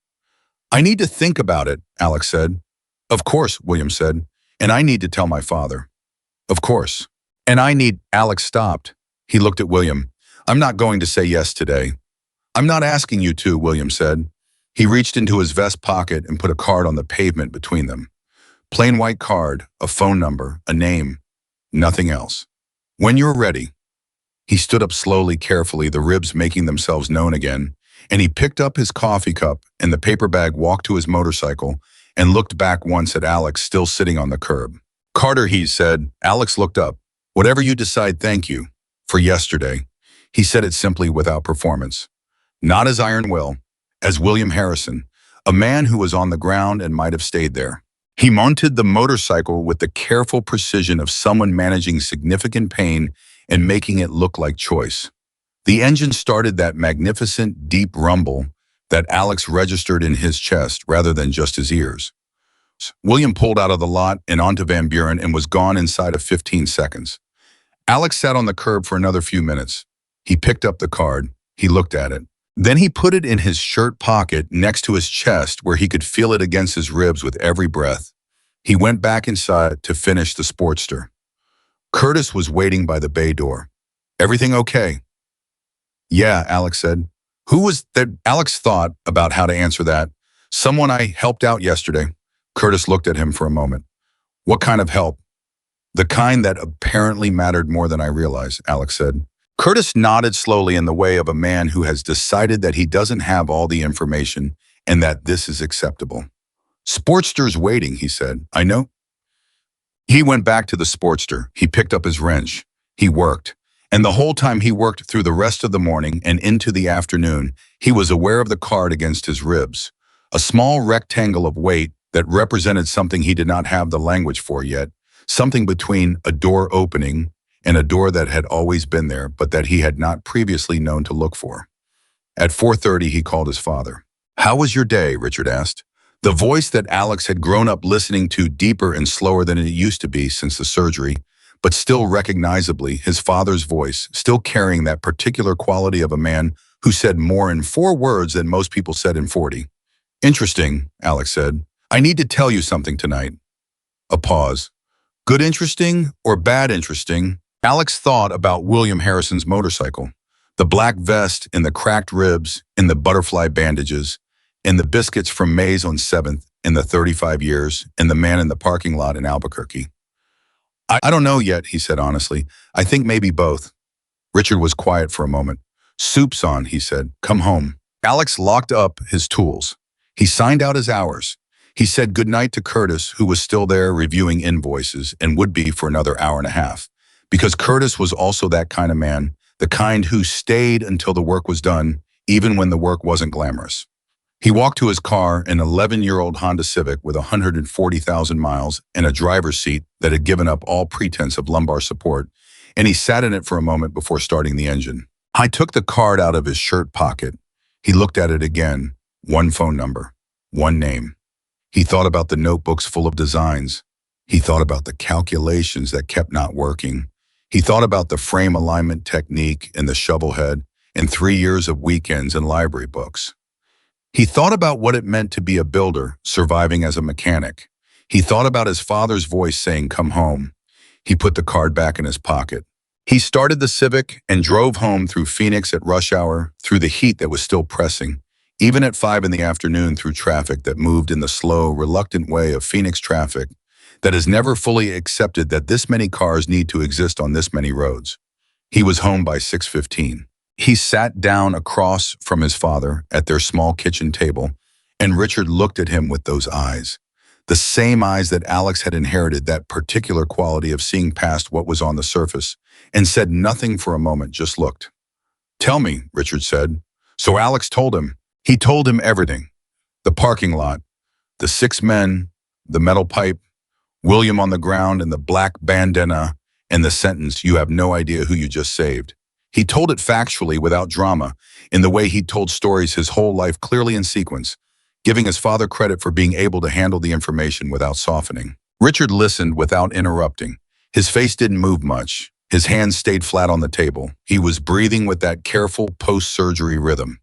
I need to think about it, Alex said. Of course, William said. And I need to tell my father. Of course. And Alex stopped. He looked at William. I'm not going to say yes today. I'm not asking you to, William said. He reached into his vest pocket and put a card on the pavement between them. Plain white card, a phone number, a name, nothing else. When you're ready. He stood up slowly, carefully, the ribs making themselves known again, and he picked up his coffee cup and the paper bag, walked to his motorcycle, and looked back once at Alex still sitting on the curb. Carter, he said. Alex looked up. Whatever you decide, thank you. For yesterday. He said it simply without performance. Not as iron will, as William Harrison, a man who was on the ground and might have stayed there. He mounted the motorcycle with the careful precision of someone managing significant pain and making it look like choice. The engine started that magnificent, deep rumble that Alex registered in his chest rather than just his ears. William pulled out of the lot and onto Van Buren and was gone inside of 15 seconds. Alex sat on the curb for another few minutes. He picked up the card. He looked at it. Then he put it in his shirt pocket next to his chest where he could feel it against his ribs with every breath. He went back inside to finish the Sportster. Curtis was waiting by the bay door. Everything okay? Yeah, Alex said. Who was that? Alex thought about how to answer that. Someone I helped out yesterday. Curtis looked at him for a moment. What kind of help? The kind that apparently mattered more than I realized, Alex said. Curtis nodded slowly in the way of a man who has decided that he doesn't have all the information and that this is acceptable. Sportster's waiting, he said. I know. He went back to the Sportster. He picked up his wrench. He worked. And the whole time he worked through the rest of the morning and into the afternoon, he was aware of the card against his ribs. A small rectangle of weight that represented something he did not have the language for yet, something between a door opening and a door that had always been there, but that he had not previously known to look for. At 4:30, he called his father. How was your day? Richard asked. The voice that Alex had grown up listening to deeper and slower than it used to be since the surgery, but still recognizably his father's voice, still carrying that particular quality of a man who said more in 4 words than most people said in 40. Interesting, Alex said. I need to tell you something tonight. A pause. Good interesting or bad interesting? Alex thought about William Harrison's motorcycle. The black vest and the cracked ribs and the butterfly bandages. and the biscuits from Mays on 7th in the 35 years, and the man in the parking lot in Albuquerque. I don't know yet, he said honestly. I think maybe both. Richard was quiet for a moment. Soup's on, he said. Come home. Alex locked up his tools. He signed out his hours. He said goodnight to Curtis, who was still there reviewing invoices and would be for another hour and a half. Because Curtis was also that kind of man, the kind who stayed until the work was done, even when the work wasn't glamorous. He walked to his car, an 11-year-old Honda Civic with 140,000 miles and a driver's seat that had given up all pretense of lumbar support, and he sat in it for a moment before starting the engine. I took the card out of his shirt pocket. He looked at it again. One phone number. One name. He thought about the notebooks full of designs. He thought about the calculations that kept not working. He thought about the frame alignment technique and the shovel head and 3 years of weekends and library books. He thought about what it meant to be a builder, surviving as a mechanic. He thought about his father's voice saying, come home. He put the card back in his pocket. He started the Civic and drove home through Phoenix at rush hour, through the heat that was still pressing, even at 5 in the afternoon through traffic that moved in the slow, reluctant way of Phoenix traffic that has never fully accepted that this many cars need to exist on this many roads. He was home by 6:15. He sat down across from his father at their small kitchen table, and Richard looked at him with those eyes. The same eyes that Alex had inherited, that particular quality of seeing past what was on the surface, and said nothing for a moment, just looked. Tell me, Richard said. So Alex told him. He told him everything. The parking lot, the 6 men, the metal pipe, William on the ground and the black bandana, and the sentence, you have no idea who you just saved. He told it factually, without drama, in the way he'd told stories his whole life, clearly in sequence, giving his father credit for being able to handle the information without softening. Richard listened without interrupting. His face didn't move much. His hands stayed flat on the table. He was breathing with that careful post-surgery rhythm.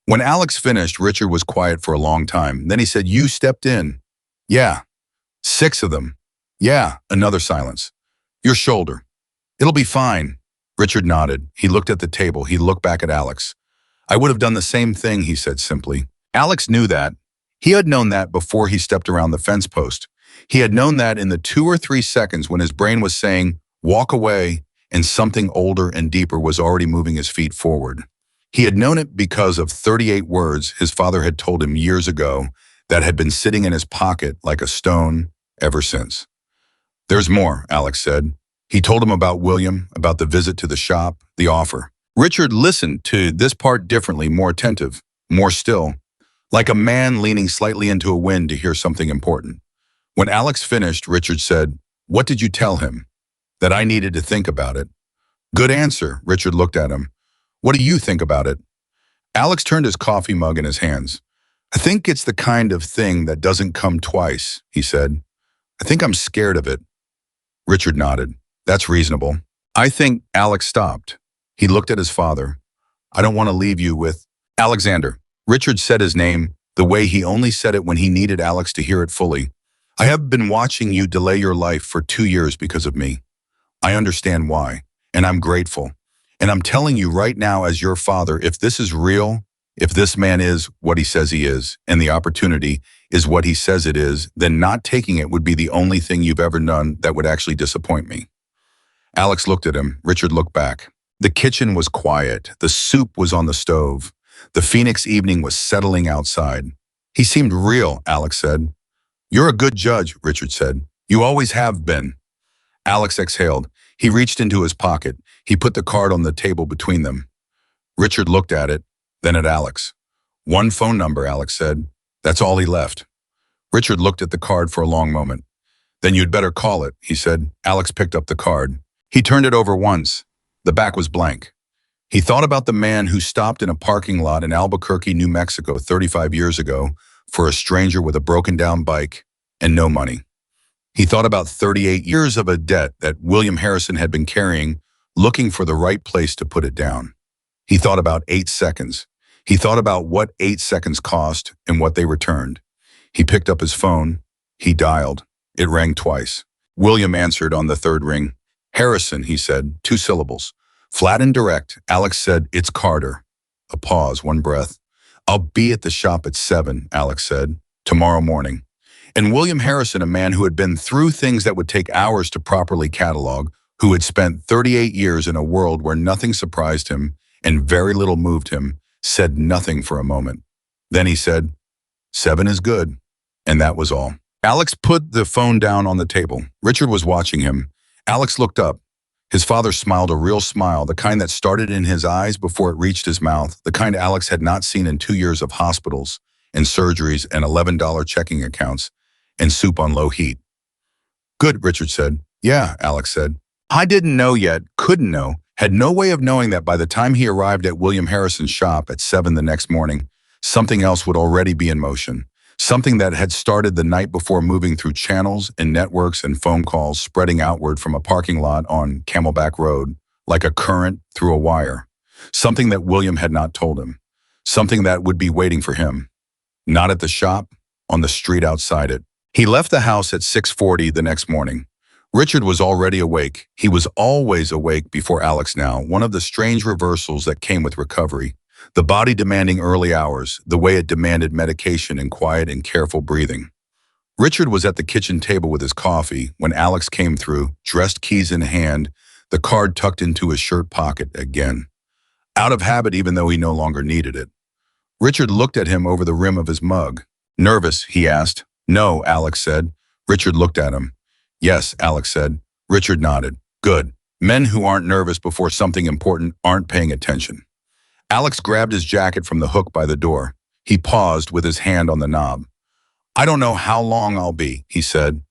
When Alex finished, Richard was quiet for a long time. Then he said, you stepped in. Yeah. 6 of them. Yeah. Another silence. Your shoulder. It'll be fine. Richard nodded. He looked at the table. He looked back at Alex. I would have done the same thing, he said simply. Alex knew that. He had known that before he stepped around the fence post. He had known that in the 2 or 3 seconds when his brain was saying, walk away, and something older and deeper was already moving his feet forward. He had known it because of 38 words his father had told him years ago that had been sitting in his pocket like a stone ever since. There's more, Alex said. He told him about William, about the visit to the shop, the offer. Richard listened to this part differently, more attentive, more still, like a man leaning slightly into a wind to hear something important. When Alex finished, Richard said, what did you tell him? That I needed to think about it. Good answer, Richard looked at him. What do you think about it? Alex turned his coffee mug in his hands. I think it's the kind of thing that doesn't come twice, he said. I think I'm scared of it. Richard nodded. That's reasonable. I think Alex stopped. He looked at his father. I don't want to leave you with Alexander. Richard said his name the way he only said it when he needed Alex to hear it fully. I have been watching you delay your life for 2 years because of me. I understand why, and I'm grateful. And I'm telling you right now as your father, if this is real, if this man is what he says he is, and the opportunity is what he says it is, then not taking it would be the only thing you've ever done that would actually disappoint me. Alex looked at him. Richard looked back. The kitchen was quiet. The soup was on the stove. The Phoenix evening was settling outside. He seemed real, Alex said. You're a good judge, Richard said. You always have been. Alex exhaled. He reached into his pocket. He put the card on the table between them. Richard looked at it, then at Alex. One phone number, Alex said. That's all he left. Richard looked at the card for a long moment. Then you'd better call it, he said. Alex picked up the card. He turned it over once. The back was blank. He thought about the man who stopped in a parking lot in Albuquerque, New Mexico 35 years ago for a stranger with a broken-down bike and no money. He thought about 38 years of a debt that William Harrison had been carrying, looking for the right place to put it down. He thought about 8 seconds. He thought about what 8 seconds cost and what they returned. He picked up his phone. He dialed. It rang twice. William answered on the 3rd ring. Harrison, he said, 2 syllables. Flat and direct, Alex said, it's Carter. A pause, one breath. I'll be at the shop at 7, Alex said, tomorrow morning. And William Harrison, a man who had been through things that would take hours to properly catalog, who had spent 38 years in a world where nothing surprised him and very little moved him, said nothing for a moment. Then he said, 7 is good. And that was all. Alex put the phone down on the table. Richard was watching him. Alex looked up. His father smiled a real smile, the kind that started in his eyes before it reached his mouth, the kind Alex had not seen in 2 years of hospitals and surgeries and $11 checking accounts and soup on low heat. Good, Richard said. Yeah, Alex said. I didn't know yet, couldn't know, had no way of knowing that by the time he arrived at William Harrison's shop at 7 the next morning, something else would already be in motion. Something that had started the night before, moving through channels and networks and phone calls spreading outward from a parking lot on Camelback Road, like a current through a wire. Something that William had not told him. Something that would be waiting for him. Not at the shop, on the street outside it. He left the house at 6:40 the next morning. Richard was already awake. He was always awake before Alex now, one of the strange reversals that came with recovery. The body demanding early hours, the way it demanded medication and quiet and careful breathing. Richard was at the kitchen table with his coffee when Alex came through, dressed keys in hand, the card tucked into his shirt pocket again. Out of habit, even though he no longer needed it. Richard looked at him over the rim of his mug. Nervous, he asked. No, Alex said. Richard looked at him. Yes, Alex said. Richard nodded. Good. Men who aren't nervous before something important aren't paying attention. Alex grabbed his jacket from the hook by the door. He paused with his hand on the knob. I don't know how long I'll be, he said.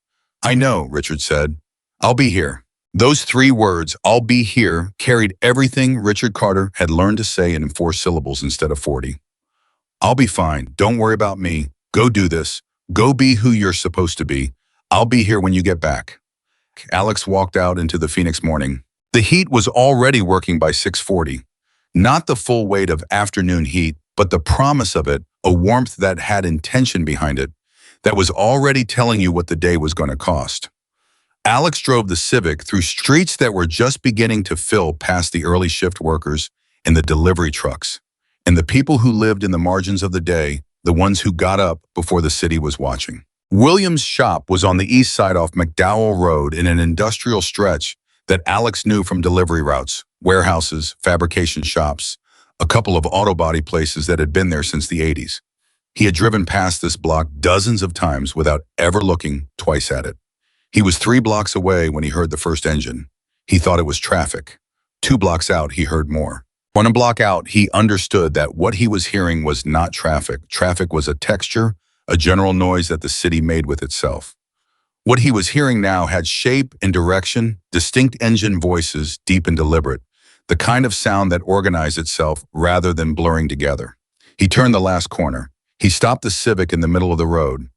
I know, Richard said. I'll be here. Those 3 words, I'll be here, carried everything Richard Carter had learned to say in 4 syllables instead of 40. I'll be fine. Don't worry about me. Go do this. Go be who you're supposed to be. I'll be here when you get back. Alex walked out into the Phoenix morning. The heat was already working by 6:40. Not the full weight of afternoon heat, but the promise of it, a warmth that had intention behind it, that was already telling you what the day was going to cost. Alex drove the Civic through streets that were just beginning to fill past the early shift workers and the delivery trucks, and the people who lived in the margins of the day, the ones who got up before the city was watching. William's shop was on the east side off McDowell Road in an industrial stretch that Alex knew from delivery routes, warehouses, fabrication shops, a couple of auto body places that had been there since the 80s. He had driven past this block dozens of times without ever looking twice at it. He was 3 blocks away when he heard the first engine. He thought it was traffic. 2 blocks out, he heard more. 1 block out, he understood that what he was hearing was not traffic. Traffic was a texture, a general noise that the city made with itself. What he was hearing now had shape and direction, distinct engine voices, deep and deliberate, the kind of sound that organized itself rather than blurring together. He turned the last corner. He stopped the Civic in the middle of the road.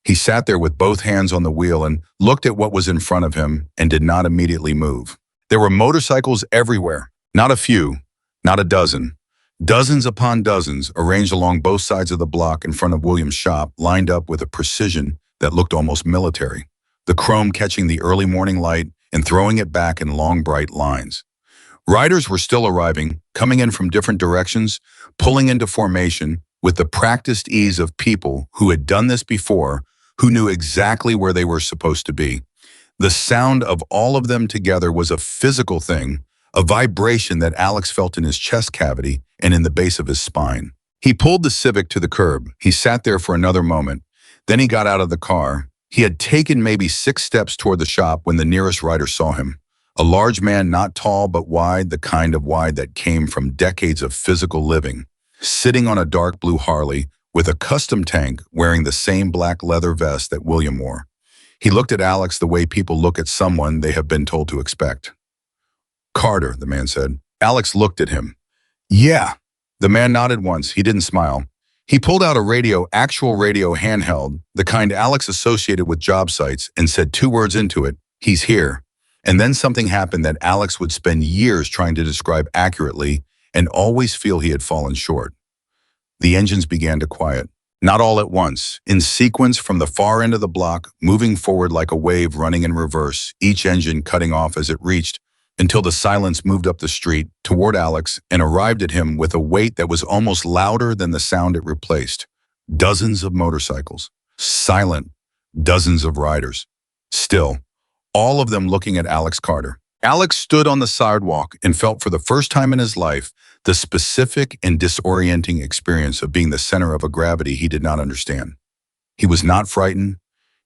He sat there with both hands on the wheel and looked at what was in front of him and did not immediately move. There were motorcycles everywhere, not a few, not a dozen. Dozens upon dozens arranged along both sides of the block in front of William's shop, lined up with a precision that looked almost military. The chrome catching the early morning light and throwing it back in long, bright lines. Riders were still arriving, coming in from different directions, pulling into formation with the practiced ease of people who had done this before, who knew exactly where they were supposed to be. The sound of all of them together was a physical thing, a vibration that Alex felt in his chest cavity and in the base of his spine. He pulled the Civic to the curb. He sat there for another moment. Then he got out of the car. He had taken maybe 6 steps toward the shop when the nearest rider saw him. A large man, not tall but wide, the kind of wide that came from decades of physical living, sitting on a dark blue Harley with a custom tank, wearing the same black leather vest that William wore. He looked at Alex the way people look at someone they have been told to expect. Carter, the man said. Alex looked at him. Yeah. The man nodded once. He didn't smile. He pulled out a radio, actual radio handheld, the kind Alex associated with job sites, and said 2 words into it, "He's here." And then something happened that Alex would spend years trying to describe accurately and always feel he had fallen short. The engines began to quiet. Not all at once, in sequence from the far end of the block, moving forward like a wave running in reverse, each engine cutting off as it reached until the silence moved up the street toward Alex and arrived at him with a weight that was almost louder than the sound it replaced. Dozens of motorcycles. Silent. Dozens of riders. Still, all of them looking at Alex Carter. Alex stood on the sidewalk and felt for the first time in his life the specific and disorienting experience of being the center of a gravity he did not understand. He was not frightened.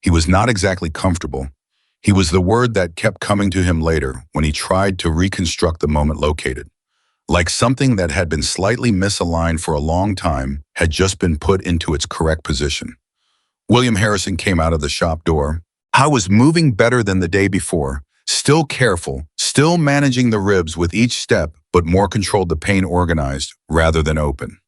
He was not exactly comfortable. He was the word that kept coming to him later when he tried to reconstruct the moment located. Like something that had been slightly misaligned for a long time had just been put into its correct position. William Harrison came out of the shop door. I was moving better than the day before, still careful, still managing the ribs with each step, but more controlled, the pain organized rather than open.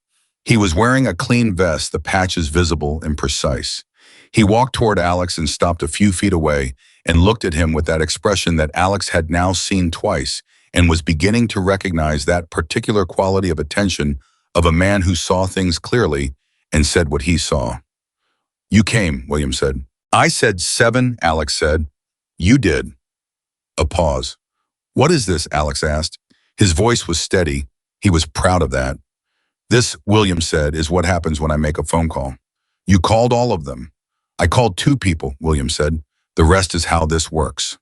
He was wearing a clean vest, the patches visible and precise. He walked toward Alex and stopped a few feet away and looked at him with that expression that Alex had now seen twice and was beginning to recognize that particular quality of attention of a man who saw things clearly and said what he saw. You came, William said. I said 7, Alex said. You did. A pause. What is this? Alex asked. His voice was steady. He was proud of that. This, William said, is what happens when I make a phone call. You called all of them. I called 2 people, William said. The rest is how this works.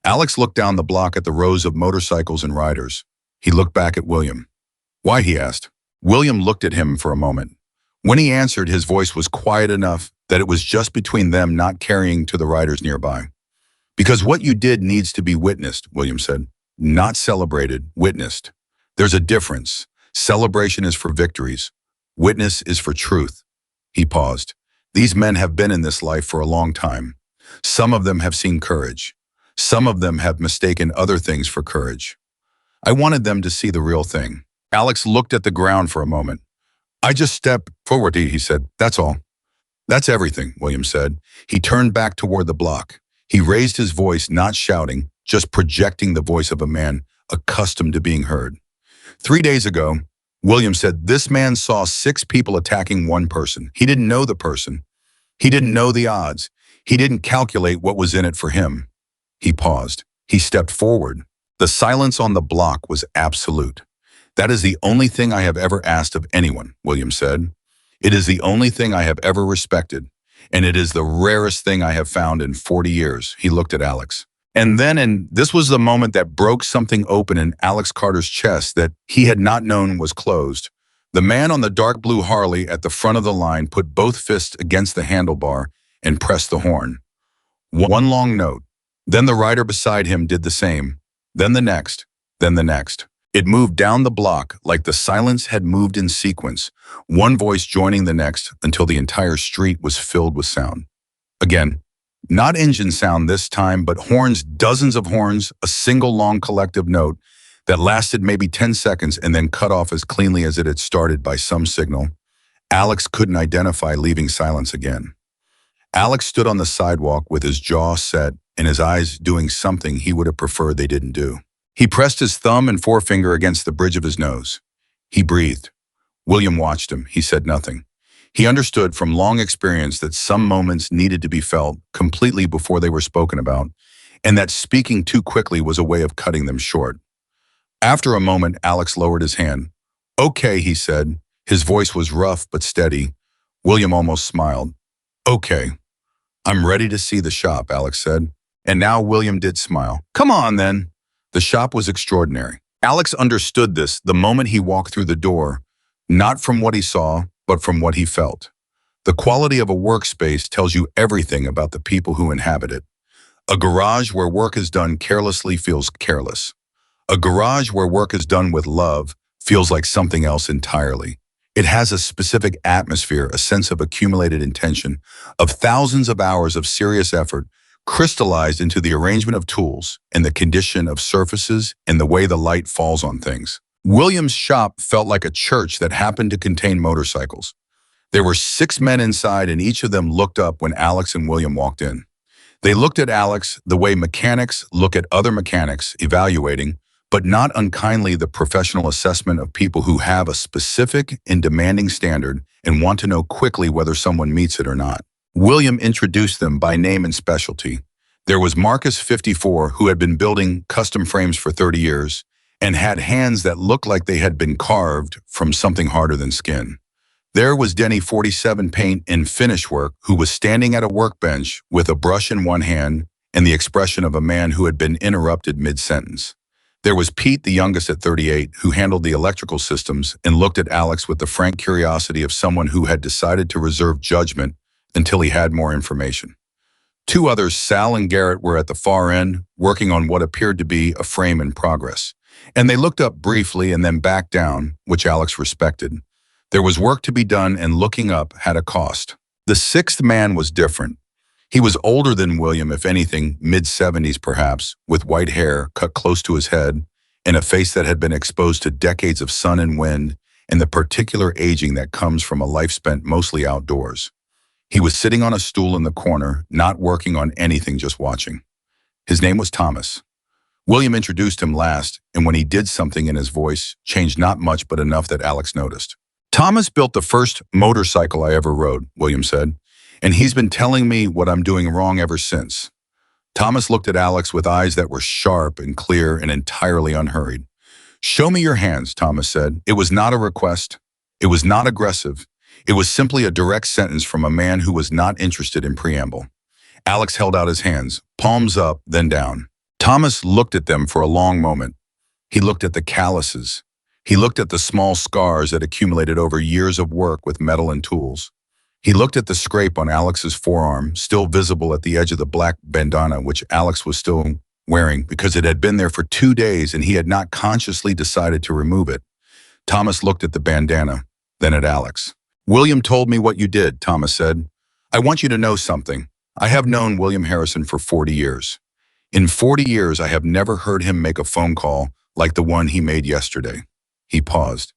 Alex looked down the block at the rows of motorcycles and riders. He looked back at William. Why? He asked. William looked at him for a moment. When he answered, his voice was quiet enough that it was just between them, not carrying to the riders nearby. Because what you did needs to be witnessed, William said. Not celebrated, witnessed. There's a difference. Celebration is for victories. Witness is for truth. He paused. These men have been in this life for a long time. Some of them have seen courage. Some of them have mistaken other things for courage. I wanted them to see the real thing. Alex looked at the ground for a moment. I just stepped forward, he said. That's all. That's everything, William said. He turned back toward the block. He raised his voice, not shouting, just projecting the voice of a man accustomed to being heard. 3 days ago, William said, this man saw 6 people attacking one person. He didn't know the person. He didn't know the odds. He didn't calculate what was in it for him. He paused. He stepped forward. The silence on the block was absolute. That is the only thing I have ever asked of anyone, William said. It is the only thing I have ever respected, and it is the rarest thing I have found in 40 years. He looked at Alex. And this was the moment that broke something open in Alex Carter's chest that he had not known was closed. The man on the dark blue Harley at the front of the line put both fists against the handlebar and pressed the horn. One long note. Then the rider beside him did the same. Then the next. Then the next. It moved down the block like the silence had moved in sequence, one voice joining the next until the entire street was filled with sound. Again, not engine sound this time, but horns, dozens of horns, a single long collective note that lasted maybe 10 seconds and then cut off as cleanly as it had started by some signal. Alex couldn't identify, leaving silence again. Alex stood on the sidewalk with his jaw set and his eyes doing something he would have preferred they didn't do. He pressed his thumb and forefinger against the bridge of his nose. He breathed. William watched him. He said nothing. He understood from long experience that some moments needed to be felt completely before they were spoken about, and that speaking too quickly was a way of cutting them short. After a moment, Alex lowered his hand. Okay, he said. His voice was rough but steady. William almost smiled. Okay. I'm ready to see the shop, Alex said. And now William did smile. Come on, then. The shop was extraordinary. Alex understood this the moment he walked through the door, not from what he saw, but from what he felt. The quality of a workspace tells you everything about the people who inhabit it. A garage where work is done carelessly feels careless. A garage where work is done with love feels like something else entirely. It has a specific atmosphere, a sense of accumulated intention, of thousands of hours of serious effort, crystallized into the arrangement of tools and the condition of surfaces and the way the light falls on things. William's shop felt like a church that happened to contain motorcycles. There were 6 men inside, and each of them looked up when Alex and William walked in. They looked at Alex the way mechanics look at other mechanics, evaluating, but not unkindly, the professional assessment of people who have a specific and demanding standard and want to know quickly whether someone meets it or not. William introduced them by name and specialty. There was Marcus, 54, who had been building custom frames for 30 years and had hands that looked like they had been carved from something harder than skin. There was Denny, 47, paint and finish work, who was standing at a workbench with a brush in one hand and the expression of a man who had been interrupted mid-sentence. There was Pete, the youngest at 38, who handled the electrical systems and looked at Alex with the frank curiosity of someone who had decided to reserve judgment until he had more information. Two others, Sal and Garrett, were at the far end, working on what appeared to be a frame in progress. And they looked up briefly and then back down, which Alex respected. There was work to be done, and looking up had a cost. The sixth man was different. He was older than William, if anything, mid-70s perhaps, with white hair cut close to his head and a face that had been exposed to decades of sun and wind and the particular aging that comes from a life spent mostly outdoors. He was sitting on a stool in the corner, not working on anything, just watching. His name was Thomas. William introduced him last, and when he did, something in his voice changed, not much but enough that Alex noticed. Thomas built the first motorcycle I ever rode, William said, and he's been telling me what I'm doing wrong ever since. Thomas looked at Alex with eyes that were sharp and clear and entirely unhurried. "Show me your hands," Thomas said. It was not a request. It was not aggressive. It was simply a direct sentence from a man who was not interested in preamble. Alex held out his hands, palms up, then down. Thomas looked at them for a long moment. He looked at the calluses. He looked at the small scars that accumulated over years of work with metal and tools. He looked at the scrape on Alex's forearm, still visible at the edge of the black bandana which Alex was still wearing because it had been there for 2 days and he had not consciously decided to remove it. Thomas looked at the bandana, then at Alex. "William told me what you did," Thomas said. "I want you to know something. I have known William Harrison for 40 years. In 40 years, I have never heard him make a phone call like the one he made yesterday." He paused.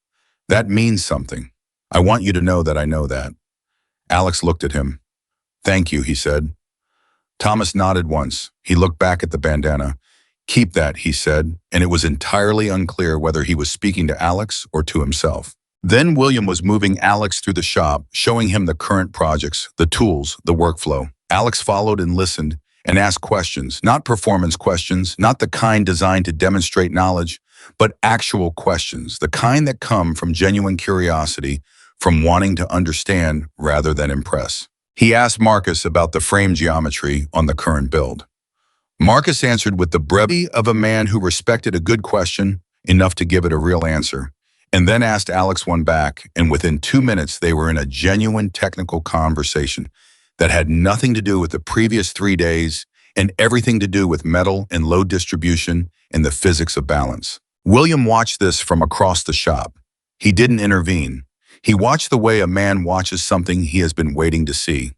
"That means something. I want you to know that I know that." Alex looked at him. "Thank you," he said. Thomas nodded once. He looked back at the bandana. "Keep that," he said, and it was entirely unclear whether he was speaking to Alex or to himself. Then William was moving Alex through the shop, showing him the current projects, the tools, the workflow. Alex followed and listened and asked questions, not performance questions, not the kind designed to demonstrate knowledge, but actual questions, the kind that come from genuine curiosity, from wanting to understand rather than impress. He asked Marcus about the frame geometry on the current build. Marcus answered with the brevity of a man who respected a good question enough to give it a real answer, and then asked Alex one back, and within 2 minutes they were in a genuine technical conversation that had nothing to do with the previous 3 days and everything to do with metal and load distribution and the physics of balance. William watched this from across the shop. He didn't intervene. He watched the way a man watches something he has been waiting to see.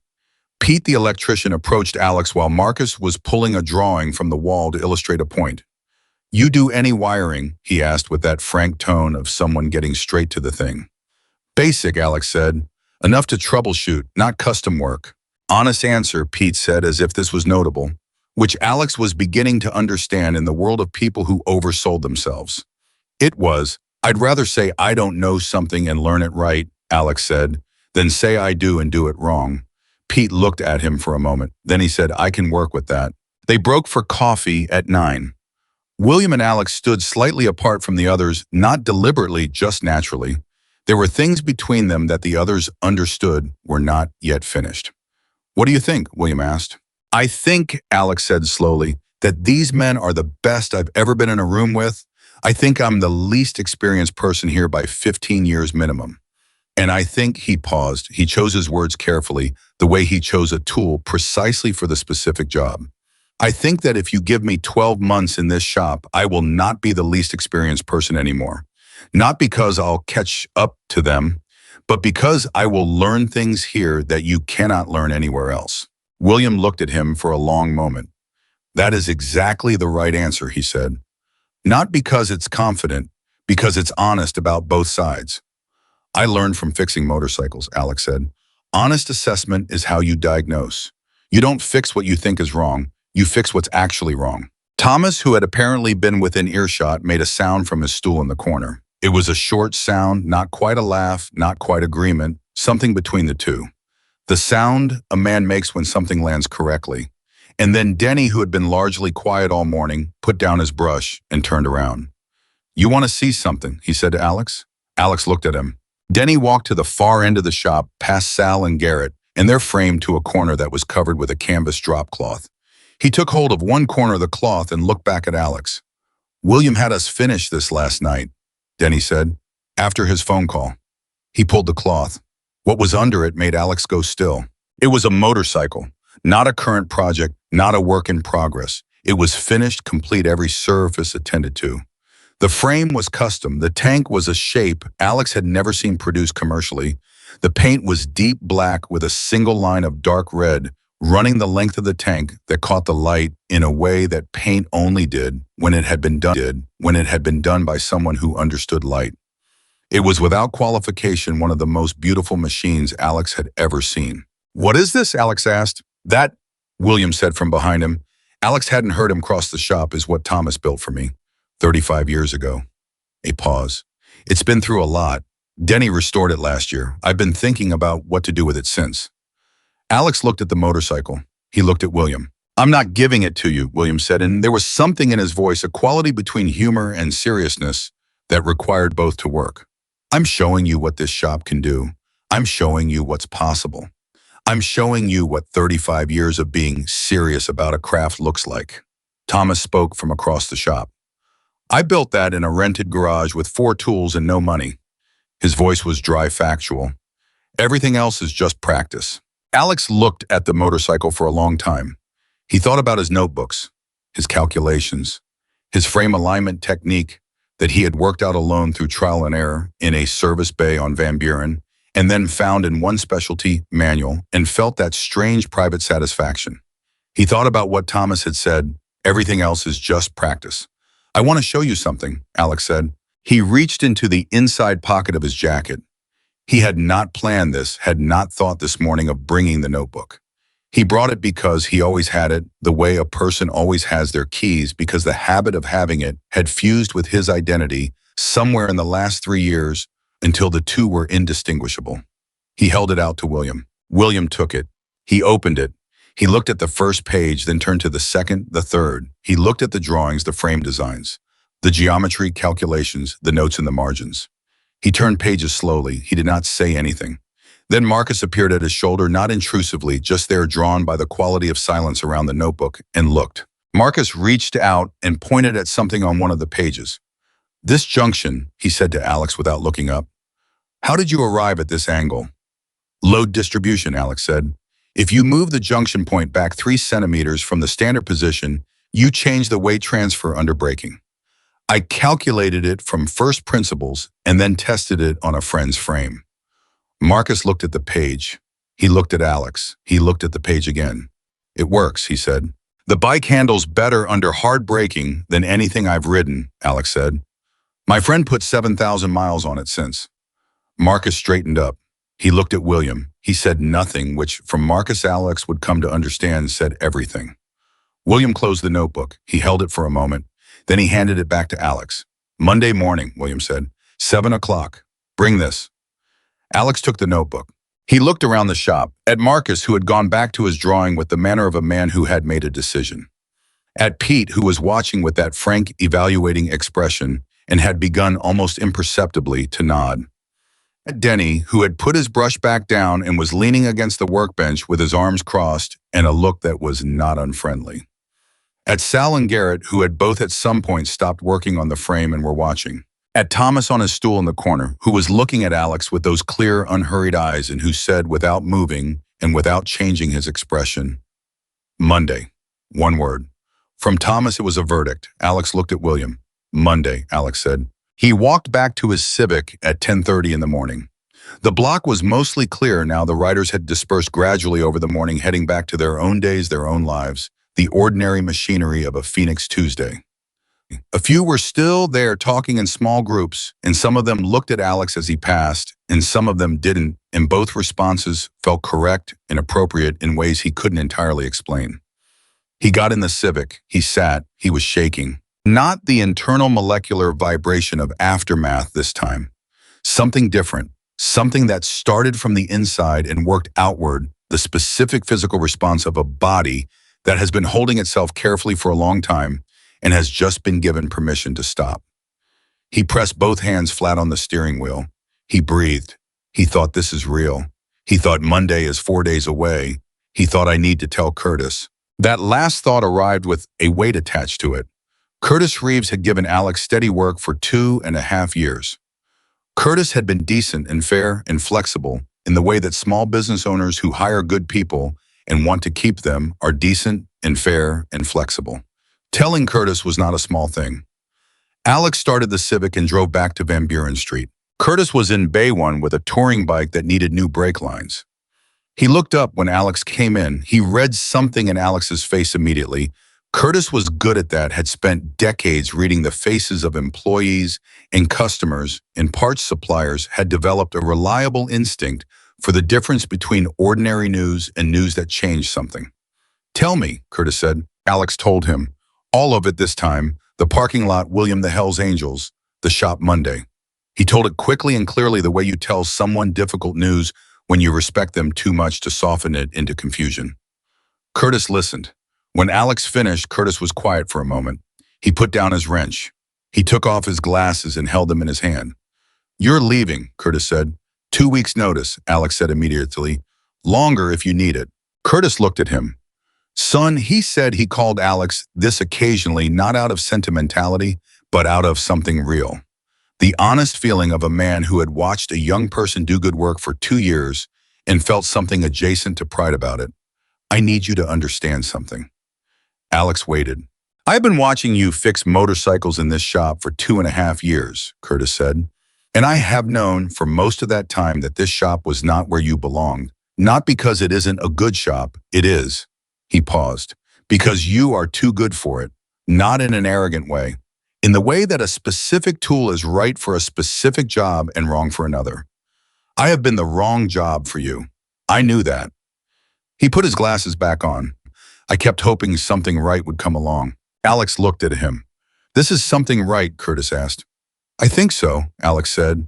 Pete, the electrician, approached Alex while Marcus was pulling a drawing from the wall to illustrate a point. "You do any wiring?" he asked with that frank tone of someone getting straight to the thing. "Basic," Alex said. "Enough to troubleshoot, not custom work." "Honest answer," Pete said, as if this was notable, which Alex was beginning to understand in the world of people who oversold themselves. It was, "I'd rather say I don't know something and learn it right," Alex said, "than say I do and do it wrong." Pete looked at him for a moment. Then he said, "I can work with that." They broke for coffee at 9. William and Alex stood slightly apart from the others, not deliberately, just naturally. There were things between them that the others understood were not yet finished. "What do you think?" William asked. "I think," Alex said slowly, "that these men are the best I've ever been in a room with. I think I'm the least experienced person here by 15 years minimum. And I think," he paused, he chose his words carefully, the way he chose a tool precisely for the specific job. "I think that if you give me 12 months in this shop, I will not be the least experienced person anymore. Not because I'll catch up to them, but because I will learn things here that you cannot learn anywhere else." William looked at him for a long moment. "That is exactly the right answer," he said. "Not because it's confident, because it's honest about both sides." "I learned from fixing motorcycles," Alex said. "Honest assessment is how you diagnose. You don't fix what you think is wrong, you fix what's actually wrong." Thomas, who had apparently been within earshot, made a sound from his stool in the corner. It was a short sound, not quite a laugh, not quite agreement, something between the two. The sound a man makes when something lands correctly. And then Denny, who had been largely quiet all morning, put down his brush and turned around. "You want to see something?" he said to Alex. Alex looked at him. Denny walked to the far end of the shop, past Sal and Garrett, and their frame to a corner that was covered with a canvas drop cloth. He took hold of one corner of the cloth and looked back at Alex. "William had us finish this last night," Denny said, after his phone call. He pulled the cloth. What was under it made Alex go still. It was a motorcycle, not a current project, not a work in progress. It was finished, complete, every surface attended to. The frame was custom. The tank was a shape Alex had never seen produced commercially. The paint was deep black with a single line of dark red running the length of the tank that caught the light in a way that paint only did when it had been done by someone who understood light. It was without qualification one of the most beautiful machines Alex had ever seen. "What is this?" Alex asked. "That," William said from behind him. Alex hadn't heard him cross the shop, "is what Thomas built for me 35 years ago." A pause. "It's been through a lot. Denny restored it last year. I've been thinking about what to do with it since." Alex looked at the motorcycle. He looked at William. "I'm not giving it to you," William said, and there was something in his voice, a quality between humor and seriousness that required both to work. "I'm showing you what this shop can do. I'm showing you what's possible. I'm showing you what 35 years of being serious about a craft looks like." Thomas spoke from across the shop. "I built that in a rented garage with 4 tools and no money." His voice was dry, factual. "Everything else is just practice." Alex looked at the motorcycle for a long time. He thought about his notebooks, his calculations, his frame alignment technique that he had worked out alone through trial and error in a service bay on Van Buren, and then found in one specialty manual, and felt that strange private satisfaction. He thought about what Thomas had said, "Everything else is just practice." "I want to show you something," Alex said. He reached into the inside pocket of his jacket. He had not planned this, had not thought this morning of bringing the notebook. He brought it because he always had it, the way a person always has their keys, because the habit of having it had fused with his identity somewhere in the last 3 years until the two were indistinguishable. He held it out to William. William took it. He opened it. He looked at the first page, then turned to the second, the third. He looked at the drawings, the frame designs, the geometry, calculations, the notes in the margins. He turned pages slowly. He did not say anything. Then Marcus appeared at his shoulder, not intrusively, just there, drawn by the quality of silence around the notebook, and looked. Marcus reached out and pointed at something on one of the pages. "This junction," he said to Alex without looking up. "How did you arrive at this angle?" "Load distribution," Alex said. "If you move the junction point back 3 centimeters from the standard position, you change the weight transfer under braking. I calculated it from first principles and then tested it on a friend's frame." Marcus looked at the page. He looked at Alex. He looked at the page again. "It works," he said. "The bike handles better under hard braking than anything I've ridden," Alex said. "My friend put 7,000 miles on it since." Marcus straightened up. He looked at William. He said nothing, which from Marcus Alex would come to understand said everything. William closed the notebook. He held it for a moment. Then he handed it back to Alex. "Monday morning," William said. 7 o'clock. Bring this." Alex took the notebook. He looked around the shop, at Marcus, who had gone back to his drawing with the manner of a man who had made a decision. At Pete, who was watching with that frank, evaluating expression and had begun almost imperceptibly to nod. At Denny, who had put his brush back down and was leaning against the workbench with his arms crossed and a look that was not unfriendly. At Sal and Garrett, who had both at some point stopped working on the frame and were watching. At Thomas on his stool in the corner, who was looking at Alex with those clear, unhurried eyes and who said without moving and without changing his expression, "Monday." One word. From Thomas it was a verdict. Alex looked at William. "Monday," Alex said. He walked back to his Civic at 10:30 in the morning. The block was mostly clear now. The riders had dispersed gradually over the morning, heading back to their own days, their own lives, the ordinary machinery of a Phoenix Tuesday. A few were still there talking in small groups, and some of them looked at Alex as he passed, and some of them didn't, and both responses felt correct and appropriate in ways he couldn't entirely explain. He got in the Civic. He sat. He was shaking. Not the internal molecular vibration of aftermath this time. Something different. Something that started from the inside and worked outward, the specific physical response of a body that has been holding itself carefully for a long time and has just been given permission to stop. He pressed both hands flat on the steering wheel. He breathed. He thought, this is real. He thought, Monday is 4 days away. He thought, I need to tell Curtis. That last thought arrived with a weight attached to it. Curtis Reeves had given Alex steady work for 2.5 years. Curtis had been decent and fair and flexible in the way that small business owners who hire good people and want to keep them are decent and fair and flexible. Telling Curtis was not a small thing. Alex started the Civic and drove back to Van Buren Street. Curtis was in Bay 1 with a touring bike that needed new brake lines. He looked up when Alex came in. He read something in Alex's face immediately. Curtis was good at that, had spent decades reading the faces of employees and customers, and parts suppliers, had developed a reliable instinct for the difference between ordinary news and news that changed something. Tell me, Curtis said. Alex told him. All of it this time. The parking lot, William the Hells Angels, the shop Monday. He told it quickly and clearly, the way you tell someone difficult news when you respect them too much to soften it into confusion. Curtis listened. When Alex finished, Curtis was quiet for a moment. He put down his wrench. He took off his glasses and held them in his hand. You're leaving, Curtis said. 2 weeks' notice, Alex said immediately. Longer if you need it. Curtis looked at him. Son, he said. He called Alex this occasionally, not out of sentimentality, but out of something real. The honest feeling of a man who had watched a young person do good work for 2 years and felt something adjacent to pride about it. I need you to understand something. Alex waited. I've been watching you fix motorcycles in this shop for 2.5 years, Curtis said. And I have known for most of that time that this shop was not where you belonged. Not because it isn't a good shop, it is. He paused. Because you are too good for it. Not in an arrogant way. In the way that a specific tool is right for a specific job and wrong for another. I have been the wrong job for you. I knew that. He put his glasses back on. I kept hoping something right would come along. Alex looked at him. This is something right, Curtis asked. I think so, Alex said.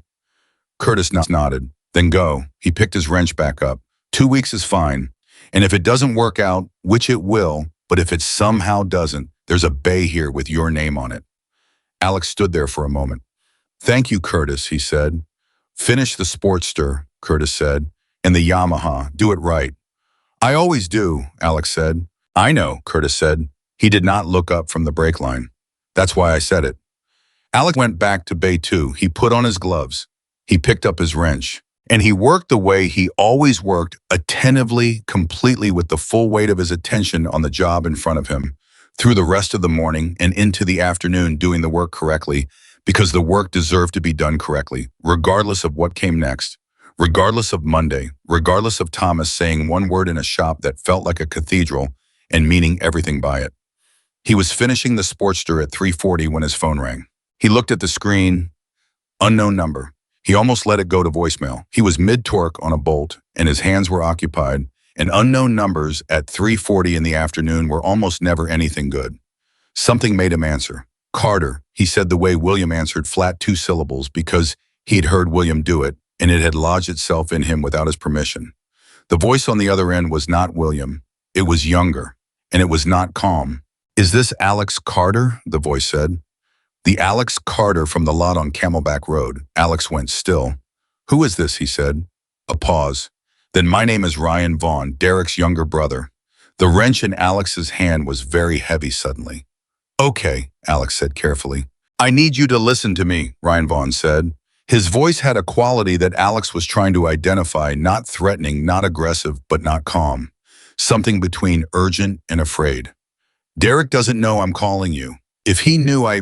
Curtis nodded. Then go. He picked his wrench back up. 2 weeks is fine. And if it doesn't work out, which it will, but if it somehow doesn't, there's a bay here with your name on it. Alex stood there for a moment. Thank you, Curtis, he said. Finish the Sportster, Curtis said, and the Yamaha. Do it right. I always do, Alex said. I know, Curtis said. He did not look up from the brake line. That's why I said it. Alex went back to Bay 2. He put on his gloves. He picked up his wrench. And he worked the way he always worked, attentively, completely, with the full weight of his attention on the job in front of him, through the rest of the morning and into the afternoon, doing the work correctly, because the work deserved to be done correctly, regardless of what came next, regardless of Monday, regardless of Thomas saying one word in a shop that felt like a cathedral and meaning everything by it. He was finishing the Sportster at 3:40 when his phone rang. He looked at the screen. Unknown number. He almost let it go to voicemail. He was mid-torque on a bolt, and his hands were occupied, and unknown numbers at 3:40 in the afternoon were almost never anything good. Something made him answer. Carter, he said the way William answered, flat 2 syllables, because he'd heard William do it, and it had lodged itself in him without his permission. The voice on the other end was not William. It was younger, and it was not calm. Is this Alex Carter? The voice said. The Alex Carter from the lot on Camelback Road. Alex went still. Who is this? He said. A pause. Then my name is Ryan Vaughn, Derek's younger brother. The wrench in Alex's hand was very heavy suddenly. Okay, Alex said carefully. I need you to listen to me, Ryan Vaughn said. His voice had a quality that Alex was trying to identify, not threatening, not aggressive, but not calm. Something between urgent and afraid. Derek doesn't know I'm calling you. If he knew A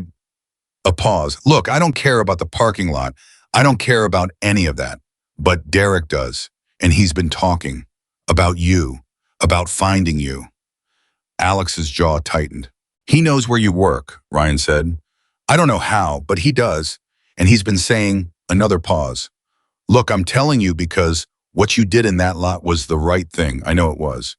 pause. Look, I don't care about the parking lot. I don't care about any of that. But Derek does. And he's been talking. About you. About finding you. Alex's jaw tightened. He knows where you work, Ryan said. I don't know how, but he does. And he's been saying, another pause. Look, I'm telling you because what you did in that lot was the right thing. I know it was.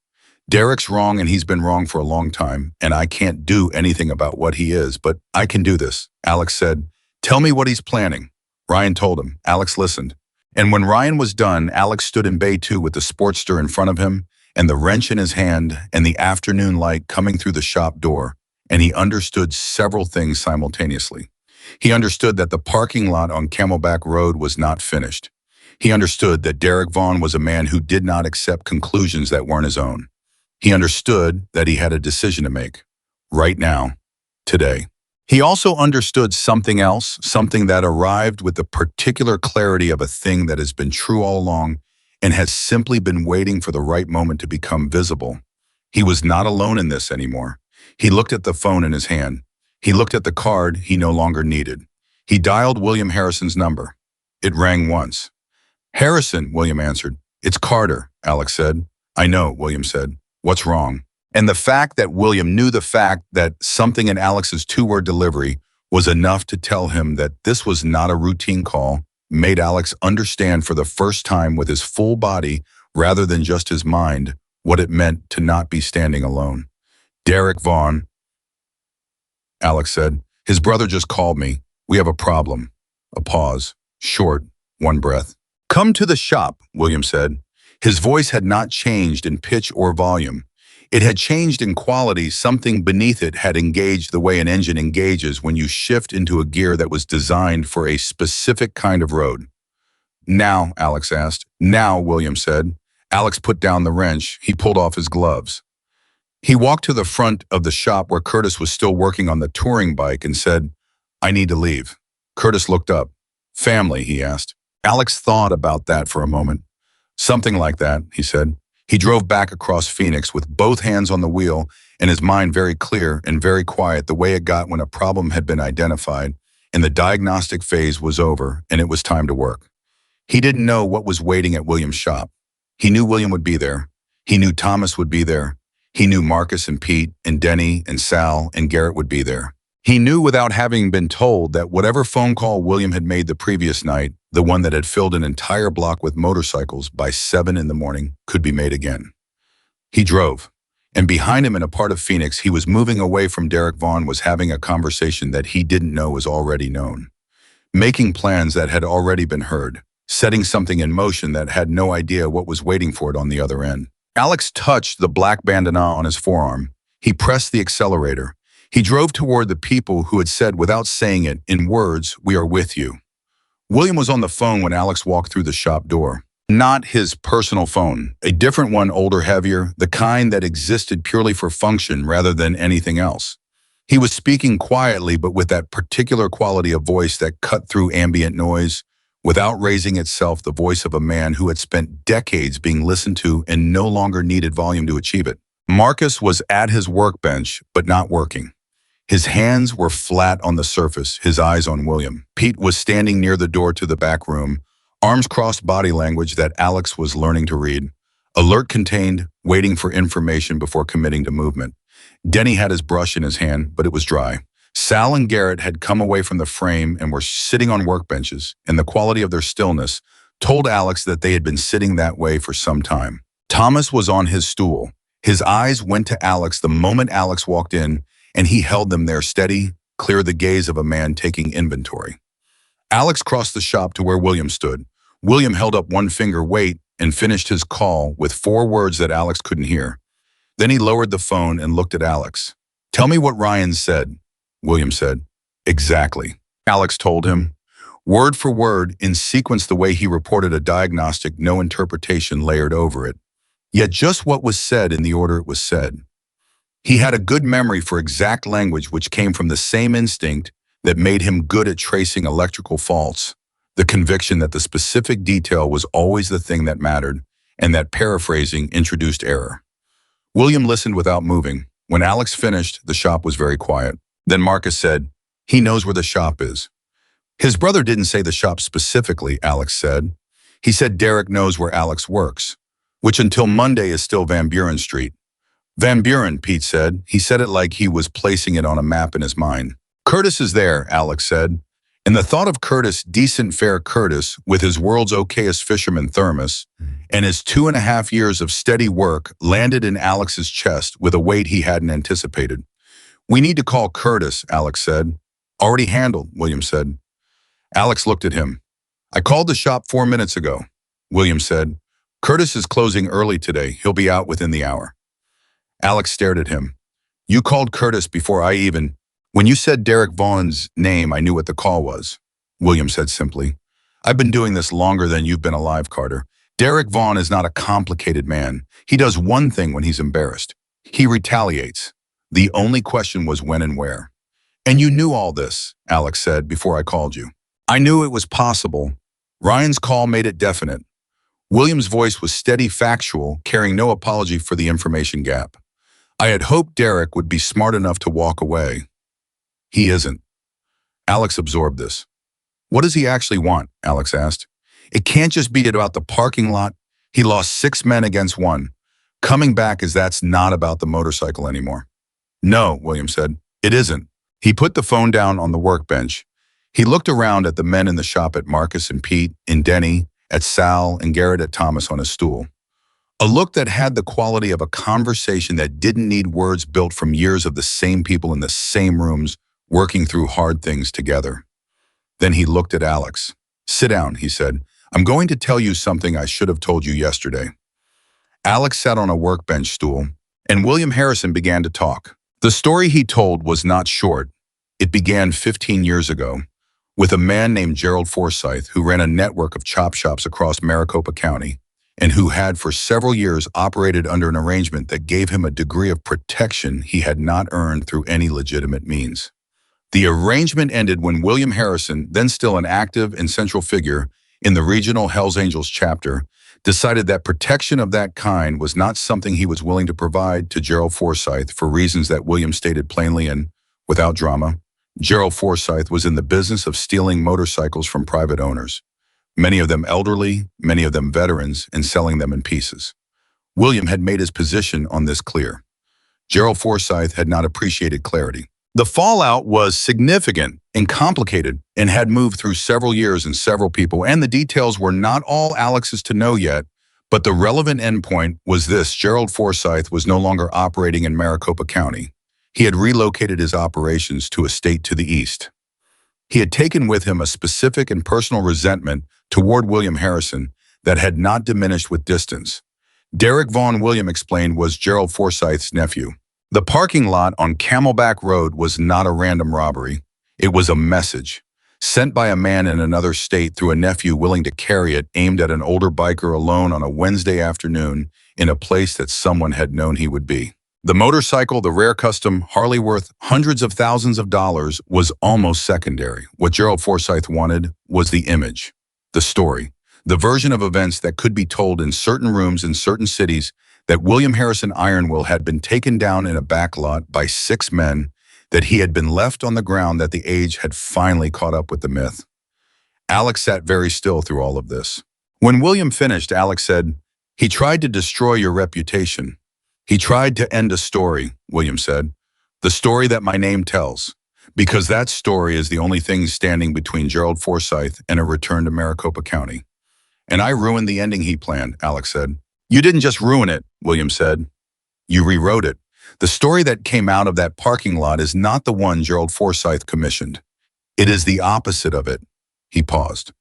Derek's wrong, and he's been wrong for a long time, and I can't do anything about what he is, but I can do this. Alex said, tell me what he's planning. Ryan told him. Alex listened. And when Ryan was done, Alex stood in Bay 2 with the Sportster in front of him, and the wrench in his hand and the afternoon light coming through the shop door, and he understood several things simultaneously. He understood that the parking lot on Camelback Road was not finished. He understood that Derek Vaughn was a man who did not accept conclusions that weren't his own. He understood that he had a decision to make. Right now. Today. He also understood something else, something that arrived with the particular clarity of a thing that has been true all along and has simply been waiting for the right moment to become visible. He was not alone in this anymore. He looked at the phone in his hand. He looked at the card he no longer needed. He dialed William Harrison's number. It rang once. "Harrison," William answered. "It's Carter," Alex said. "I know," William said. "What's wrong?" And the fact that William knew the fact that something in Alex's two-word delivery was enough to tell him that this was not a routine call made Alex understand for the first time with his full body, rather than just his mind, what it meant to not be standing alone. "Derek Vaughn," Alex said. "His brother just called me. We have a problem." A pause. Short. One breath. "Come to the shop," William said. His voice had not changed in pitch or volume. It had changed in quality. Something beneath it had engaged the way an engine engages when you shift into a gear that was designed for a specific kind of road. "Now," Alex asked. "Now," William said. Alex put down the wrench. He pulled off his gloves. He walked to the front of the shop where Curtis was still working on the touring bike and said, "I need to leave." Curtis looked up. "Family?" he asked. Alex thought about that for a moment. "Something like that," he said. He drove back across Phoenix with both hands on the wheel and his mind very clear and very quiet, the way it got when a problem had been identified and the diagnostic phase was over and it was time to work. He didn't know what was waiting at William's shop. He knew William would be there. He knew Thomas would be there. He knew Marcus and Pete and Denny and Sal and Garrett would be there. He knew without having been told that whatever phone call William had made the previous night, the one that had filled an entire block with motorcycles by 7 in the morning, could be made again. He drove. And behind him in a part of Phoenix, he was moving away from Derek Vaughn, was having a conversation that he didn't know was already known. Making plans that had already been heard. Setting something in motion that had no idea what was waiting for it on the other end. Alex touched the black bandana on his forearm. He pressed the accelerator. He drove toward the people who had said without saying it in words, "We are with you." William was on the phone when Alex walked through the shop door. Not his personal phone, a different one, older, heavier, the kind that existed purely for function rather than anything else. He was speaking quietly, but with that particular quality of voice that cut through ambient noise, without raising itself, the voice of a man who had spent decades being listened to and no longer needed volume to achieve it. Marcus was at his workbench, but not working. His hands were flat on the surface, his eyes on William. Pete was standing near the door to the back room, arms crossed, body language that Alex was learning to read. Alert, contained, waiting for information before committing to movement. Denny had his brush in his hand, but it was dry. Sal and Garrett had come away from the frame and were sitting on workbenches, and the quality of their stillness told Alex that they had been sitting that way for some time. Thomas was on his stool. His eyes went to Alex the moment Alex walked in, and he held them there steady, clear, the gaze of a man taking inventory. Alex crossed the shop to where William stood. William held up one finger, "Wait," and finished his call with 4 words that Alex couldn't hear. Then he lowered the phone and looked at Alex. "Tell me what Ryan said," William said. "Exactly," Alex told him. Word for word, in sequence, the way he reported a diagnostic, no interpretation layered over it. Yet just what was said in the order it was said. He had a good memory for exact language, which came from the same instinct that made him good at tracing electrical faults, the conviction that the specific detail was always the thing that mattered, and that paraphrasing introduced error. William listened without moving. When Alex finished, the shop was very quiet. Then Marcus said, "He knows where the shop is." His brother didn't say the shop specifically, Alex said. He said Derek knows where Alex works, which until Monday is still Van Buren Street. "Van Buren," Pete said. He said it like he was placing it on a map in his mind. "Curtis is there," Alex said. And the thought of Curtis, decent fair Curtis, with his world's okayest fisherman thermos, and his 2.5 years of steady work landed in Alex's chest with a weight he hadn't anticipated. "We need to call Curtis," Alex said. "Already handled," William said. Alex looked at him. "I called the shop 4 minutes ago," William said. Curtis is closing early today. He'll be out within the hour. Alex stared at him. You called Curtis before I even... When you said Derek Vaughn's name, I knew what the call was, William said simply. I've been doing this longer than you've been alive, Carter. Derek Vaughn is not a complicated man. He does one thing when he's embarrassed. He retaliates. The only question was when and where. And you knew all this, Alex said, before I called you. I knew it was possible. Ryan's call made it definite. William's voice was steady, factual, carrying no apology for the information gap. I had hoped Derek would be smart enough to walk away. He isn't. Alex absorbed this. What does he actually want? Alex asked. It can't just be about the parking lot. He lost 6 men against 1. Coming back as that's not about the motorcycle anymore. No, William said. It isn't. He put the phone down on the workbench. He looked around at the men in the shop, at Marcus and Pete, and Denny, at Sal and Garrett, at Thomas on his stool. A look that had the quality of a conversation that didn't need words, built from years of the same people in the same rooms, working through hard things together. Then he looked at Alex. Sit down, he said. I'm going to tell you something I should have told you yesterday. Alex sat on a workbench stool, and William Harrison began to talk. The story he told was not short. It began 15 years ago, with a man named Gerald Forsyth, who ran a network of chop shops across Maricopa County, and who had for several years operated under an arrangement that gave him a degree of protection he had not earned through any legitimate means. The arrangement ended when William Harrison, then still an active and central figure in the regional Hells Angels chapter, decided that protection of that kind was not something he was willing to provide to Gerald Forsyth for reasons that William stated plainly and without drama. Gerald Forsyth was in the business of stealing motorcycles from private owners, many of them elderly, many of them veterans, and selling them in pieces. William had made his position on this clear. Gerald Forsyth had not appreciated clarity. The fallout was significant and complicated and had moved through several years and several people, and the details were not all Alex's to know yet, but the relevant endpoint was this: Gerald Forsyth was no longer operating in Maricopa County. He had relocated his operations to a state to the east. He had taken with him a specific and personal resentment toward William Harrison that had not diminished with distance. Derek Vaughn, William explained, was Gerald Forsyth's nephew. The parking lot on Camelback Road was not a random robbery. It was a message, sent by a man in another state through a nephew willing to carry it, aimed at an older biker alone on a Wednesday afternoon in a place that someone had known he would be. The motorcycle, the rare custom Harley worth hundreds of thousands of dollars, was almost secondary. What Gerald Forsyth wanted was the image, the story, the version of events that could be told in certain rooms in certain cities, that William Harrison Ironwill had been taken down in a backlot by 6 men, that he had been left on the ground, that the age had finally caught up with the myth. Alex sat very still through all of this. When William finished, Alex said, "He tried to destroy your reputation. He tried to end a story," William said, "the story that my name tells, because that story is the only thing standing between Gerald Forsyth and a return to Maricopa County. And I ruined the ending he planned," Alex said. "You didn't just ruin it," William said. "You rewrote it. The story that came out of that parking lot is not the one Gerald Forsyth commissioned. It is the opposite of it." He paused.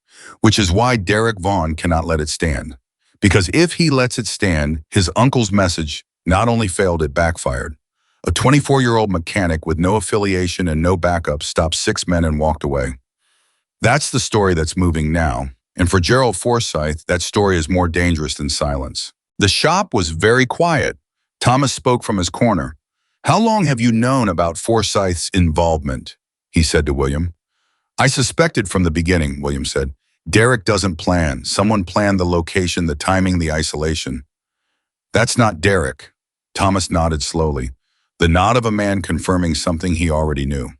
"Which is why Derek Vaughn cannot let it stand. Because if he lets it stand, his uncle's message not only failed, it backfired. A 24-year-old mechanic with no affiliation and no backup stopped 6 men and walked away. That's the story that's moving now. And for Gerald Forsyth, that story is more dangerous than silence." The shop was very quiet. Thomas spoke from his corner. "How long have you known about Forsyth's involvement?" he said to William. "I suspected from the beginning," William said. "Derek doesn't plan. Someone planned the location, the timing, the isolation." "That's not Derek." Thomas nodded slowly, the nod of a man confirming something he already knew.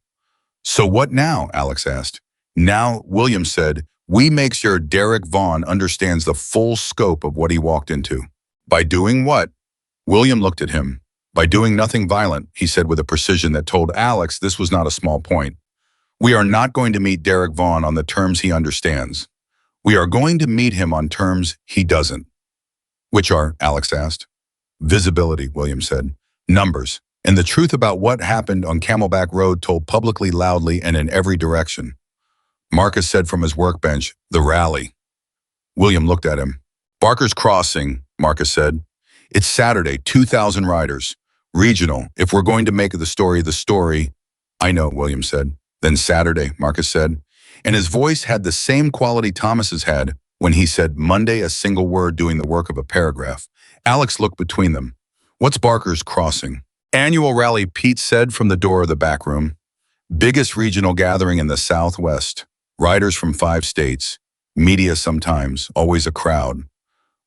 "So what now?" Alex asked. "Now," William said, "we make sure Derek Vaughn understands the full scope of what he walked into." "By doing what?" William looked at him. "By doing nothing violent," he said with a precision that told Alex this was not a small point. "We are not going to meet Derek Vaughn on the terms he understands. We are going to meet him on terms he doesn't." "Which are?" Alex asked. "Visibility," William said. "Numbers. And the truth about what happened on Camelback Road told publicly, loudly, and in every direction." Marcus said from his workbench, "The rally." William looked at him. Barker's Crossing, Marcus said. It's Saturday, 2,000 riders. Regional, if we're going to make the story the story. I know, William said. Then Saturday, Marcus said. And his voice had the same quality Thomas's had when he said Monday, a single word doing the work of a paragraph. Alex looked between them. What's Barker's Crossing? Annual rally, Pete said from the door of the back room. Biggest regional gathering in the Southwest. Riders from 5 states. Media sometimes, always a crowd.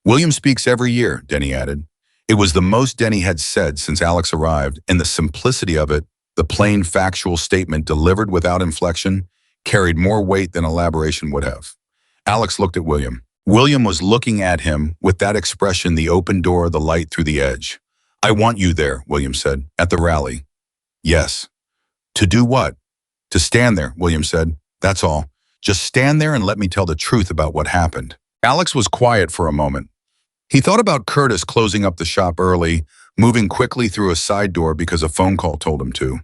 William speaks every year, Denny added. It was the most Denny had said since Alex arrived, and the simplicity of it, the plain factual statement delivered without inflection, carried more weight than elaboration would have. Alex looked at William. William was looking at him with that expression, the open door, the light through the edge. I want you there, William said, at the rally. Yes. To do what? To stand there, William said. That's all. Just stand there and let me tell the truth about what happened. Alex was quiet for a moment. He thought about Curtis closing up the shop early, moving quickly through a side door because a phone call told him to.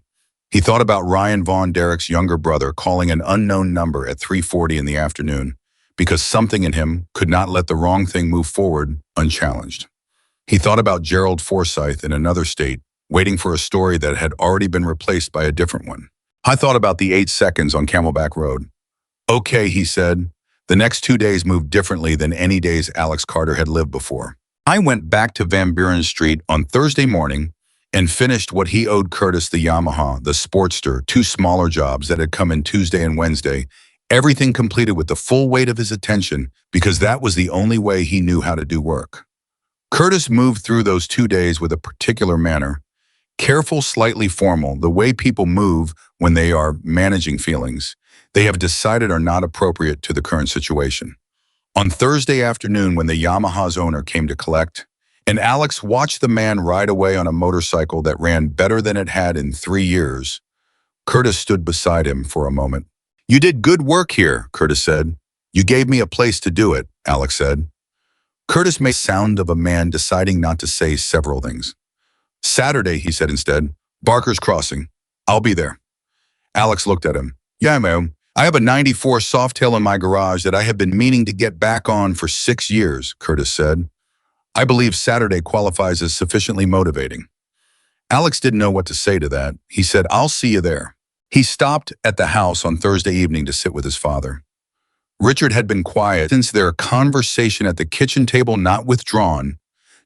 He thought about Ryan Vaughn, Derek's younger brother, calling an unknown number at 3:40 in the afternoon because something in him could not let the wrong thing move forward unchallenged. He thought about Gerald Forsyth in another state, waiting for a story that had already been replaced by a different one. I thought about the 8 seconds on Camelback Road. Okay, he said. The next 2 days moved differently than any days Alex Carter had lived before. I went back to Van Buren Street on Thursday morning and finished what he owed Curtis, the Yamaha, the Sportster, 2 smaller jobs that had come in Tuesday and Wednesday, everything completed with the full weight of his attention because that was the only way he knew how to do work. Curtis moved through those 2 days with a particular manner, careful, slightly formal, the way people move when they are managing feelings they have decided are not appropriate to the current situation. On Thursday afternoon, when the Yamaha's owner came to collect, and Alex watched the man ride away on a motorcycle that ran better than it had in 3 years, Curtis stood beside him for a moment. You did good work here, Curtis said. You gave me a place to do it, Alex said. Curtis made the sound of a man deciding not to say several things. Saturday, he said instead. Barker's Crossing. I'll be there. Alex looked at him. Yeah, man. I have a 94 Softail in my garage that I have been meaning to get back on for 6 years, Curtis said. I believe Saturday qualifies as sufficiently motivating. Alex didn't know what to say to that. He said, I'll see you there. He stopped at the house on Thursday evening to sit with his father. Richard had been quiet since their conversation at the kitchen table, not withdrawn,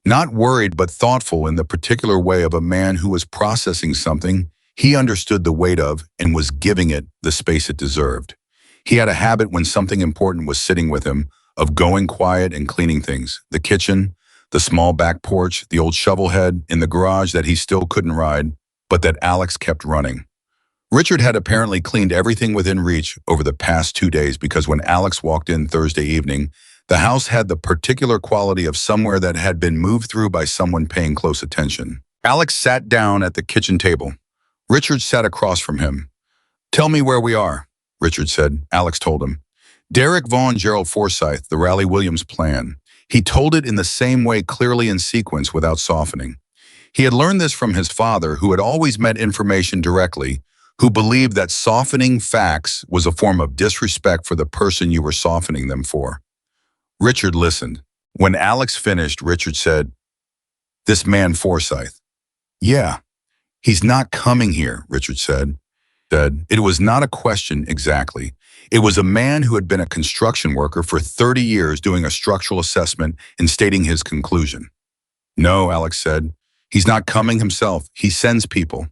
not worried but thoughtful in the particular way of a man who was processing something he understood the weight of and was giving it the space it deserved. He had a habit when something important was sitting with him of going quiet and cleaning things, the kitchen, the small back porch, the old shovel head in the garage that he still couldn't ride, but that Alex kept running. Richard had apparently cleaned everything within reach over the past 2 days because when Alex walked in Thursday evening, the house had the particular quality of somewhere that had been moved through by someone paying close attention. Alex sat down at the kitchen table. Richard sat across from him. Tell me where we are, Richard said. Alex told him. Derek Vaughn, Gerald Forsyth, the Rally Williams plan. He told it in the same way, clearly in sequence, without softening. He had learned this from his father, who had always met information directly, who believed that softening facts was a form of disrespect for the person you were softening them for. Richard listened. When Alex finished, Richard said, This man Forsyth. Yeah. He's not coming here, Richard said. It was not a question exactly. It was a man who had been a construction worker for 30 years doing a structural assessment and stating his conclusion. No, Alex said. He's not coming himself. He sends people.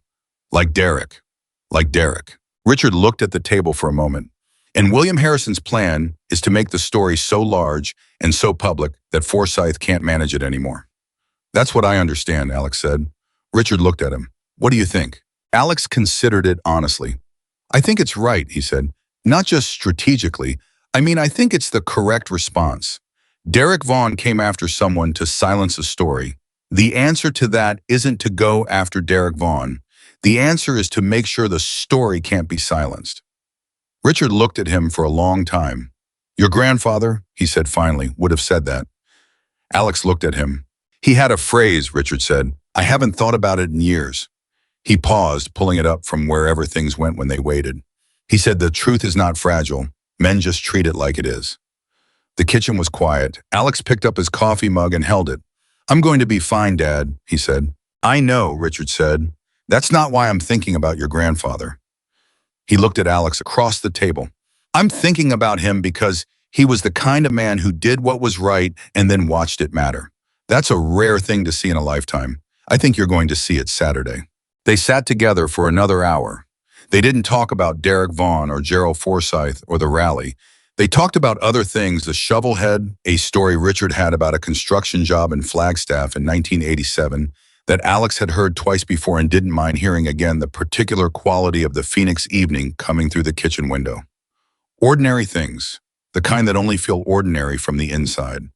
Like Derek. Like Derek. Richard looked at the table for a moment. And William Harrison's plan is to make the story so large and so public that Forsyth can't manage it anymore. That's what I understand, Alex said. Richard looked at him. What do you think? Alex considered it honestly. I think it's right, he said. Not just strategically. I think it's the correct response. Derek Vaughn came after someone to silence a story. The answer to that isn't to go after Derek Vaughn. The answer is to make sure the story can't be silenced. Richard looked at him for a long time. Your grandfather, he said finally, would have said that. Alex looked at him. He had a phrase, Richard said. I haven't thought about it in years. He paused, pulling it up from wherever things went when they waited. He said, the truth is not fragile. Men just treat it like it is. The kitchen was quiet. Alex picked up his coffee mug and held it. "I'm going to be fine, Dad," he said. "I know," Richard said. "That's not why I'm thinking about your grandfather." He looked at Alex across the table. "I'm thinking about him because he was the kind of man who did what was right and then watched it matter. That's a rare thing to see in a lifetime. I think you're going to see it Saturday." They sat together for another hour. They didn't talk about Derek Vaughan or Gerald Forsyth or the rally. They talked about other things: the shovelhead, a story Richard had about a construction job in Flagstaff in 1987 that Alex had heard twice before and didn't mind hearing again, the particular quality of the Phoenix evening coming through the kitchen window. Ordinary things, the kind that only feel ordinary from the inside.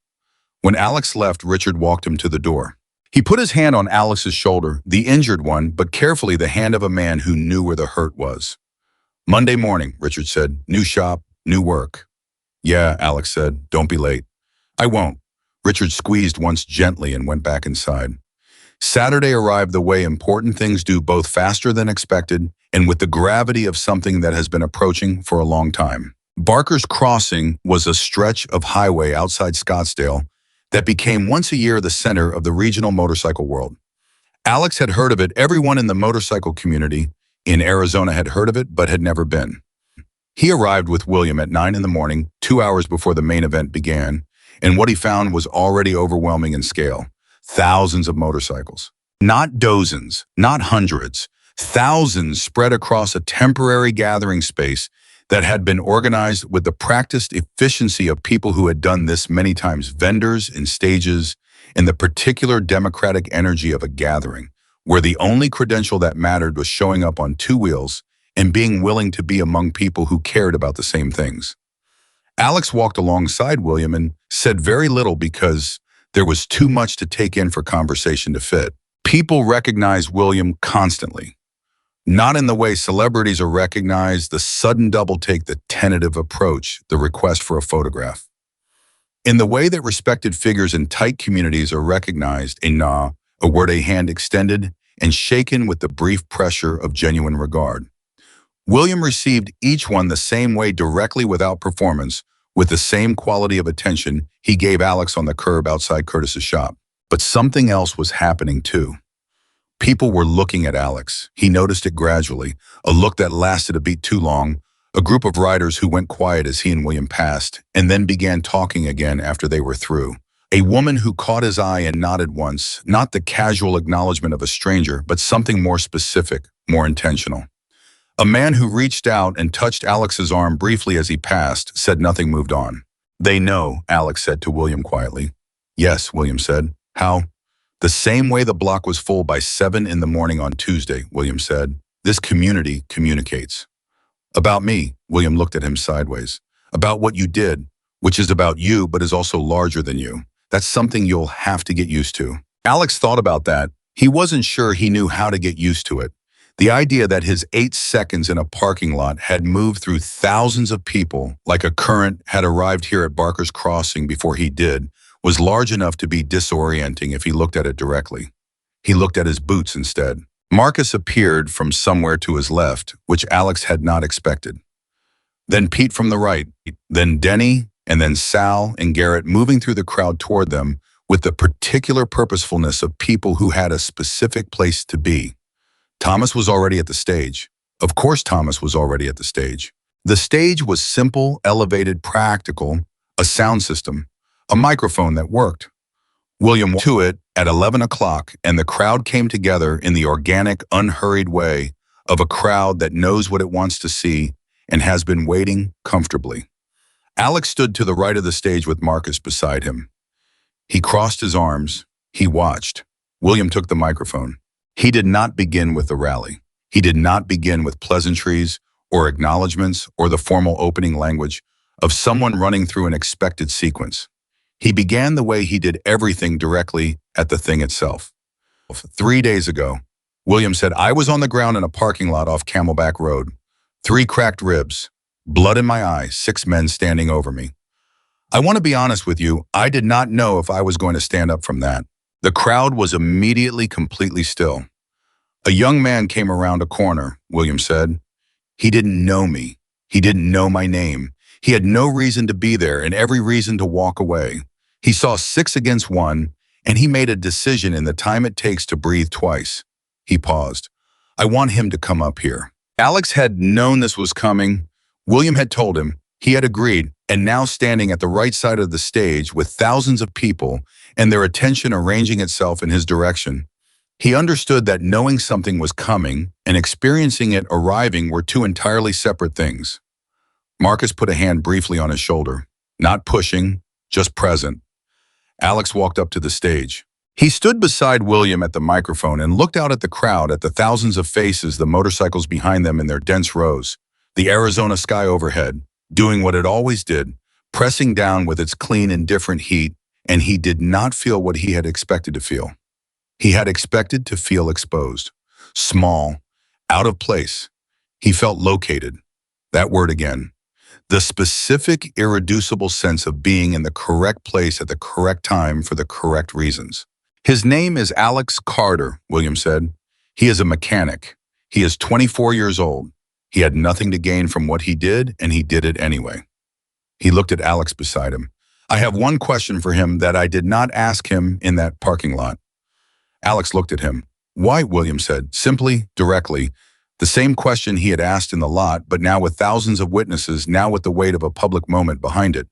When Alex left, Richard walked him to the door. He put his hand on Alex's shoulder, the injured one, but carefully the hand of a man who knew where the hurt was. "Monday morning," Richard said. "New shop, new work." "Yeah," Alex said. "Don't be late." "I won't." Richard squeezed once gently and went back inside. Saturday arrived the way important things do, both faster than expected and with the gravity of something that has been approaching for a long time. Barker's Crossing was a stretch of highway outside Scottsdale that became once a year the center of the regional motorcycle world. Alex had heard of it. Everyone in the motorcycle community in Arizona had heard of it but had never been. He arrived with William at 9 in the morning, 2 hours before the main event began, and what he found was already overwhelming in scale. Thousands of motorcycles. Not dozens, not hundreds. Thousands spread across a temporary gathering space that had been organized with the practiced efficiency of people who had done this many times: vendors and stages, and the particular democratic energy of a gathering, where the only credential that mattered was showing up on two wheels and being willing to be among people who cared about the same things. Alex walked alongside William and said very little because there was too much to take in for conversation to fit. People recognized William constantly. Not in the way celebrities are recognized: the sudden double take, the tentative approach, the request for a photograph. In the way that respected figures in tight communities are recognized: a nod, a word, a hand extended and shaken with the brief pressure of genuine regard. William received each one the same way, directly, without performance, with the same quality of attention he gave Alex on the curb outside Curtis's shop. But something else was happening too. People were looking at Alex. He noticed it gradually, a look that lasted a beat too long, a group of riders who went quiet as he and William passed, and then began talking again after they were through. A woman who caught his eye and nodded once, not the casual acknowledgement of a stranger, but something more specific, more intentional. A man who reached out and touched Alex's arm briefly as he passed, said nothing, moved on. "They know," Alex said to William quietly. "Yes," William said. "How?" "The same way the block was full by 7 in the morning on Tuesday," William said. "This community communicates." "About me," William looked at him sideways. "About what you did, which is about you but is also larger than you. That's something you'll have to get used to." Alex thought about that. He wasn't sure he knew how to get used to it. The idea that his 8 seconds in a parking lot had moved through thousands of people, like a current had arrived here at Barker's Crossing before he did, was large enough to be disorienting if he looked at it directly. He looked at his boots instead. Marcus appeared from somewhere to his left, which Alex had not expected. Then Pete from the right, then Denny, and then Sal and Garrett moving through the crowd toward them with the particular purposefulness of people who had a specific place to be. Thomas was already at the stage. Of course Thomas was already at the stage. The stage was simple, elevated, practical, a sound system, a microphone that worked. William went to it at 11 o'clock, and the crowd came together in the organic, unhurried way of a crowd that knows what it wants to see and has been waiting comfortably. Alex stood to the right of the stage with Marcus beside him. He crossed his arms. He watched. William took the microphone. He did not begin with the rally. He did not begin with pleasantries or acknowledgments or the formal opening language of someone running through an expected sequence. He began the way he did everything, directly at the thing itself. 3 days ago, William said, "I was on the ground in a parking lot off Camelback Road. 3 cracked ribs, blood in my eye, 6 men standing over me. I want to be honest with you, I did not know if I was going to stand up from that." The crowd was immediately completely still. "A young man came around a corner," William said. "He didn't know me. He didn't know my name. He had no reason to be there and every reason to walk away. He saw 6 against 1, and he made a decision in the time it takes to breathe twice. He paused. I want him to come up here. Alex had known this was coming. William had told him. He had agreed, and now standing at the right side of the stage with thousands of people and their attention arranging itself in his direction, he understood that knowing something was coming and experiencing it arriving were two entirely separate things. Marcus put a hand briefly on his shoulder, not pushing, just present. Alex walked up to the stage. He stood beside William at the microphone and looked out at the crowd, at the thousands of faces, the motorcycles behind them in their dense rows, the Arizona sky overhead, doing what it always did, pressing down with its clean, indifferent heat, and he did not feel what he had expected to feel. He had expected to feel exposed, small, out of place. He felt located. That word again. The specific, irreducible sense of being in the correct place at the correct time for the correct reasons. His name is Alex Carter, William said. He is a mechanic. He is 24 years old. He had nothing to gain from what he did, and he did it anyway. He looked at Alex beside him. I have one question for him that I did not ask him in that parking lot. Alex looked at him. Why? William said, simply, directly. The same question he had asked in the lot, but now with thousands of witnesses, now with the weight of a public moment behind it.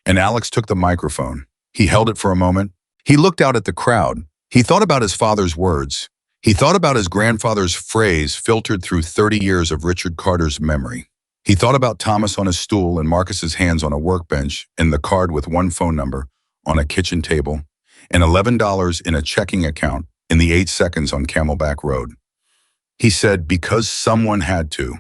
And Alex took the microphone. He held it for a moment. He looked out at the crowd. He thought about his father's words. He thought about his grandfather's phrase filtered through 30 years of Richard Carter's memory. He thought about Thomas on a stool and Marcus's hands on a workbench and the card with one phone number on a kitchen table and $11 in a checking account in the 8 seconds on Camelback Road. He said, because someone had to.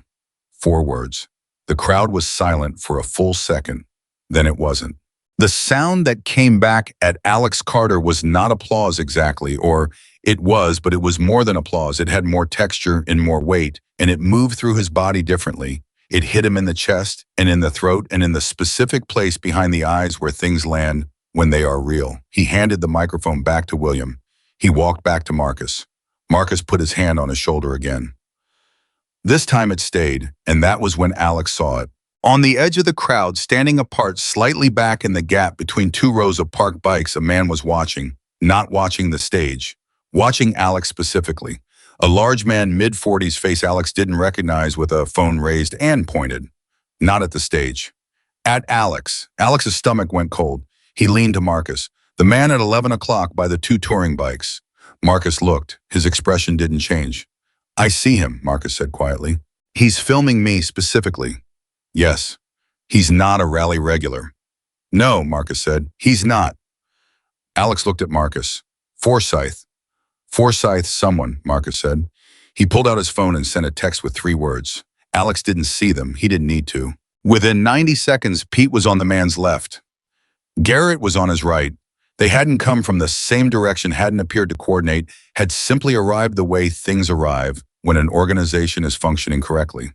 4 words. The crowd was silent for a full second. Then it wasn't. The sound that came back at Alex Carter was not applause exactly, or it was, but it was more than applause. It had more texture and more weight, and it moved through his body differently. It hit him in the chest and in the throat and in the specific place behind the eyes where things land when they are real. He handed the microphone back to William. He walked back to Marcus. Marcus put his hand on his shoulder again. This time it stayed, and that was when Alex saw it. On the edge of the crowd, standing apart slightly back in the gap between 2 rows of parked bikes, a man was watching, not watching the stage, watching Alex specifically. A large man, mid-40s, face Alex didn't recognize, with a phone raised and pointed. Not at the stage. At Alex. Alex's stomach went cold. He leaned to Marcus, the man at 11 o'clock by the 2 touring bikes. Marcus looked. His expression didn't change. I see him, Marcus said quietly. He's filming me specifically. Yes. He's not a rally regular. No, Marcus said. He's not. Alex looked at Marcus. Forsyth. Forsyth someone, Marcus said. He pulled out his phone and sent a text with 3 words. Alex didn't see them. He didn't need to. Within 90 seconds, Pete was on the man's left. Garrett was on his right. They hadn't come from the same direction, hadn't appeared to coordinate, had simply arrived the way things arrive when an organization is functioning correctly.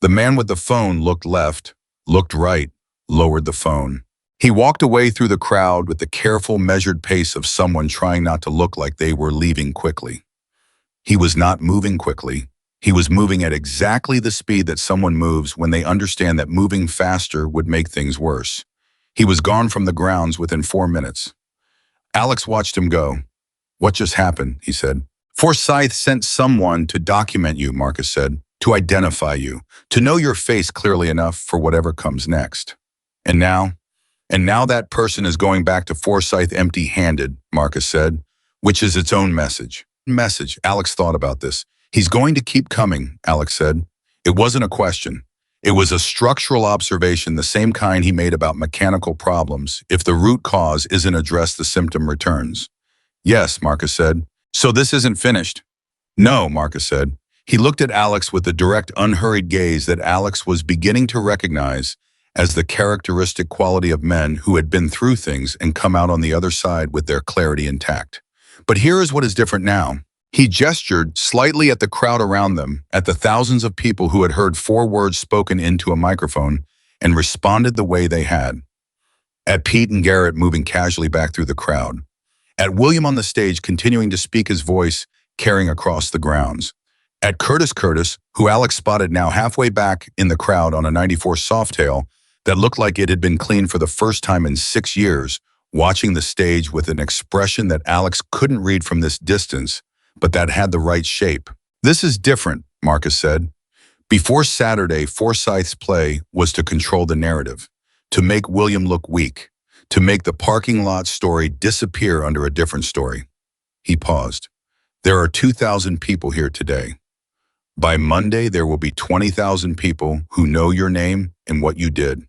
The man with the phone looked left, looked right, lowered the phone. He walked away through the crowd with the careful, measured pace of someone trying not to look like they were leaving quickly. He was not moving quickly. He was moving at exactly the speed that someone moves when they understand that moving faster would make things worse. He was gone from the grounds within 4 minutes. Alex watched him go. What just happened? He said. Forsyth sent someone to document you, Marcus said, to identify you, to know your face clearly enough for whatever comes next. And now that person is going back to Forsyth empty-handed, Marcus said, which is its own message. Alex thought about this. He's going to keep coming, Alex said. It wasn't a question. It was a structural observation, the same kind he made about mechanical problems. If the root cause isn't addressed, the symptom returns. Yes, Marcus said. So this isn't finished? No, Marcus said. He looked at Alex with the direct, unhurried gaze that Alex was beginning to recognize as the characteristic quality of men who had been through things and come out on the other side with their clarity intact. But here is what is different now. He gestured slightly at the crowd around them, at the thousands of people who had heard 4 words spoken into a microphone and responded the way they had. At Pete and Garrett moving casually back through the crowd. At William on the stage continuing to speak, his voice carrying across the grounds. At Curtis, who Alex spotted now halfway back in the crowd on a 94 Softail, that looked like it had been cleaned for the first time in 6 years, watching the stage with an expression that Alex couldn't read from this distance, but that had the right shape. "This is different," Marcus said. Before Saturday, Forsyth's play was to control the narrative, to make William look weak, to make the parking lot story disappear under a different story. He paused. "There are 2,000 people here today. By Monday, there will be 20,000 people who know your name and what you did.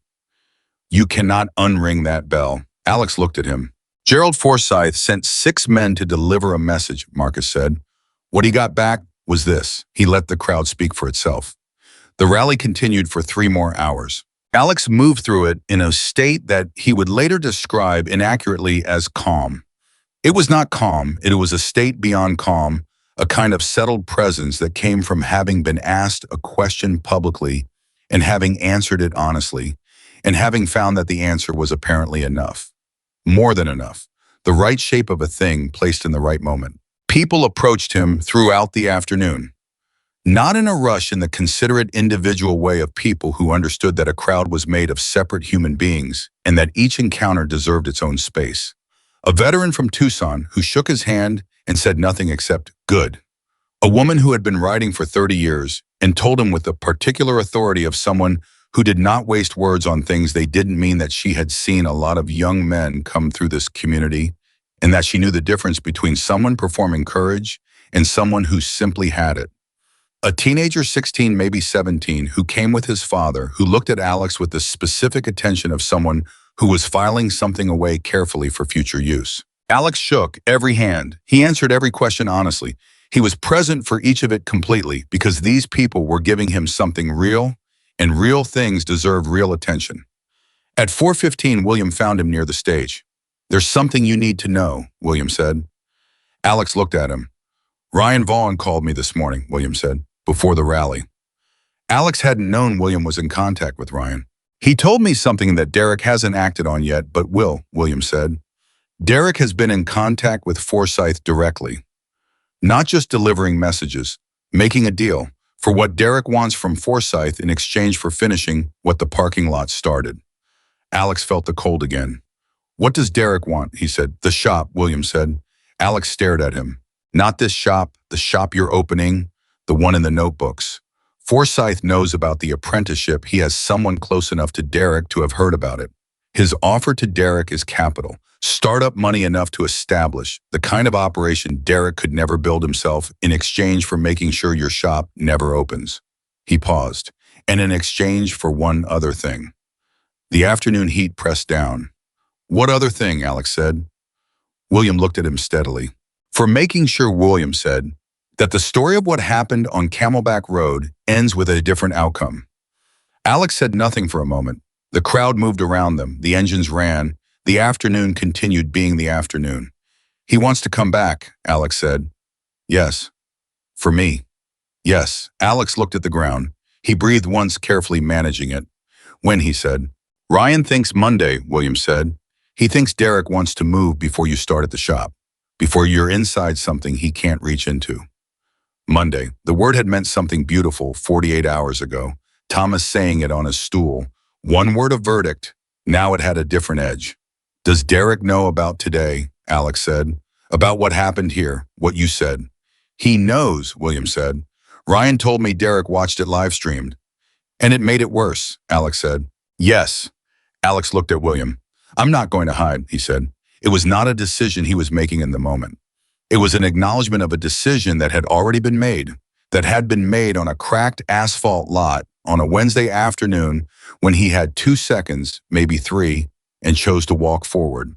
You cannot unring that bell." Alex looked at him. "Gerald Forsyth sent 6 men to deliver a message," Marcus said. "What he got back was this." He let the crowd speak for itself. The rally continued for 3 more hours. Alex moved through it in a state that he would later describe inaccurately as calm. It was not calm, it was a state beyond calm, a kind of settled presence that came from having been asked a question publicly and having answered it honestly, and having found that the answer was apparently enough. More than enough. The right shape of a thing placed in the right moment. People approached him throughout the afternoon. Not in a rush, in the considerate individual way of people who understood that a crowd was made of separate human beings and that each encounter deserved its own space. A veteran from Tucson who shook his hand and said nothing except "good." A woman who had been writing for 30 years and told him with the particular authority of someone who did not waste words on things they didn't mean that she had seen a lot of young men come through this community and that she knew the difference between someone performing courage and someone who simply had it. A teenager, 16, maybe 17, who came with his father, who looked at Alex with the specific attention of someone who was filing something away carefully for future use. Alex shook every hand. He answered every question honestly. He was present for each of it completely because these people were giving him something real, and real things deserve real attention. At 4:15, William found him near the stage. "There's something you need to know," William said. Alex looked at him. "Ryan Vaughn called me this morning," William said, "before the rally." Alex hadn't known William was in contact with Ryan. "He told me something that Derek hasn't acted on yet, but will," William said. "Derek has been in contact with Forsyth directly. Not just delivering messages, making a deal for what Derek wants from Forsyth in exchange for finishing what the parking lot started." Alex felt the cold again. "What does Derek want?" he said. "The shop," William said. Alex stared at him. "Not this shop, the shop you're opening, the one in the notebooks. Forsyth knows about the apprenticeship. He has someone close enough to Derek to have heard about it. His offer to Derek is capital. Startup money enough to establish the kind of operation Derek could never build himself in exchange for making sure your shop never opens." He paused. "And in exchange for one other thing." The afternoon heat pressed down. "What other thing?" Alex said. William looked at him steadily. "For making sure," William said, "that the story of what happened on Camelback Road ends with a different outcome." Alex said nothing for a moment. The crowd moved around them. The engines ran. The afternoon continued being the afternoon. "He wants to come back," Alex said. "Yes. For me." "Yes." Alex looked at the ground. He breathed once, carefully managing it. "When?" he said. "Ryan thinks Monday," William said. "He thinks Derek wants to move before you start at the shop, before you're inside something he can't reach into." Monday. The word had meant something beautiful 48 hours ago. Thomas saying it on his stool. One word of verdict. Now it had a different edge. "Does Derek know about today?" Alex said. "About what happened here, what you said?" "He knows," William said. "Ryan told me Derek watched it live streamed." "And it made it worse," Alex said. "Yes." Alex looked at William. "I'm not going to hide," he said. It was not a decision he was making in the moment. It was an acknowledgement of a decision that had already been made, that had been made on a cracked asphalt lot on a Wednesday afternoon when he had 2 seconds, maybe 3, and chose to walk forward.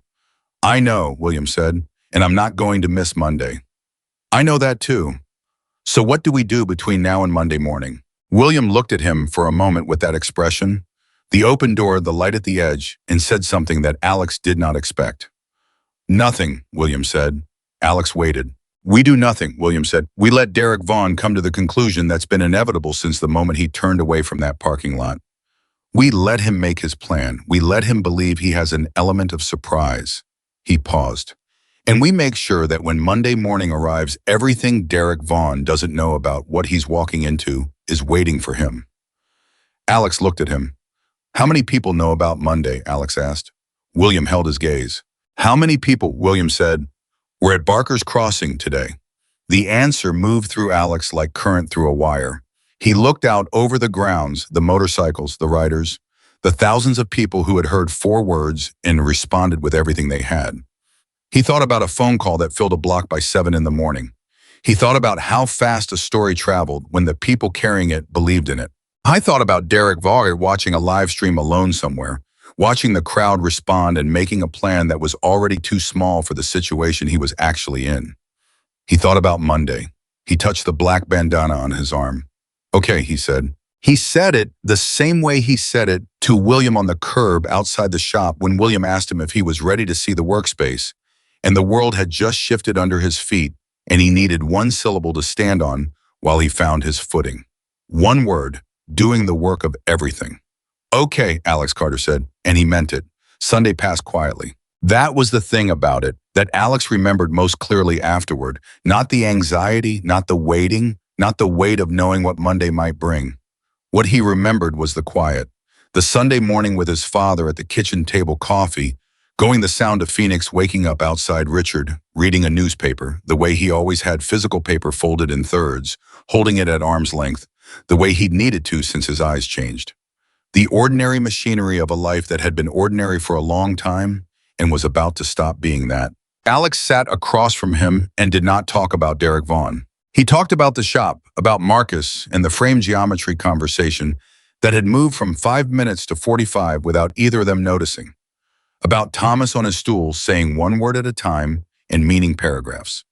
"I know," William said, "and I'm not going to miss Monday." "I know that too. So what do we do between now and Monday morning?" William looked at him for a moment with that expression, the open door, the light at the edge, and said something that Alex did not expect. "Nothing," William said. Alex waited. "We do nothing," William said. "We let Derek Vaughn come to the conclusion that's been inevitable since the moment he turned away from that parking lot. We let him make his plan. We let him believe he has an element of surprise." He paused. "And we make sure that when Monday morning arrives, everything Derek Vaughn doesn't know about what he's walking into is waiting for him." Alex looked at him. How many people know about Monday? Alex asked. William held his gaze. How many people? William said. We're at Barker's Crossing today. The answer moved through Alex like current through a wire. He looked out over the grounds, the motorcycles, the riders, the thousands of people who had heard 4 words and responded with everything they had. He thought about a phone call that filled a block by 7 in the morning. He thought about how fast a story traveled when the people carrying it believed in it. I thought about Derek Vaughan watching a live stream alone somewhere, watching the crowd respond and making a plan that was already too small for the situation he was actually in. He thought about Monday. He touched the black bandana on his arm. Okay, he said. He said it the same way he said it to William on the curb outside the shop when William asked him if he was ready to see the workspace, and the world had just shifted under his feet, and he needed 1 syllable to stand on while he found his footing. 1 word, doing the work of everything. Okay, Alex Carter said, and he meant it. Sunday passed quietly. That was the thing about it that Alex remembered most clearly afterward, not the anxiety, not the waiting, not the weight of knowing what Monday might bring. What he remembered was the quiet. The Sunday morning with his father at the kitchen table coffee, going the sound of Phoenix waking up outside Richard, reading a newspaper, the way he always had physical paper folded in thirds, holding it at arm's length, the way he'd needed to since his eyes changed. The ordinary machinery of a life that had been ordinary for a long time and was about to stop being that. Alex sat across from him and did not talk about Derek Vaughan. He talked about the shop, about Marcus and the frame geometry conversation that had moved from 5 minutes to 45 without either of them noticing. About Thomas on his stool saying 1 word at a time and meaning paragraphs.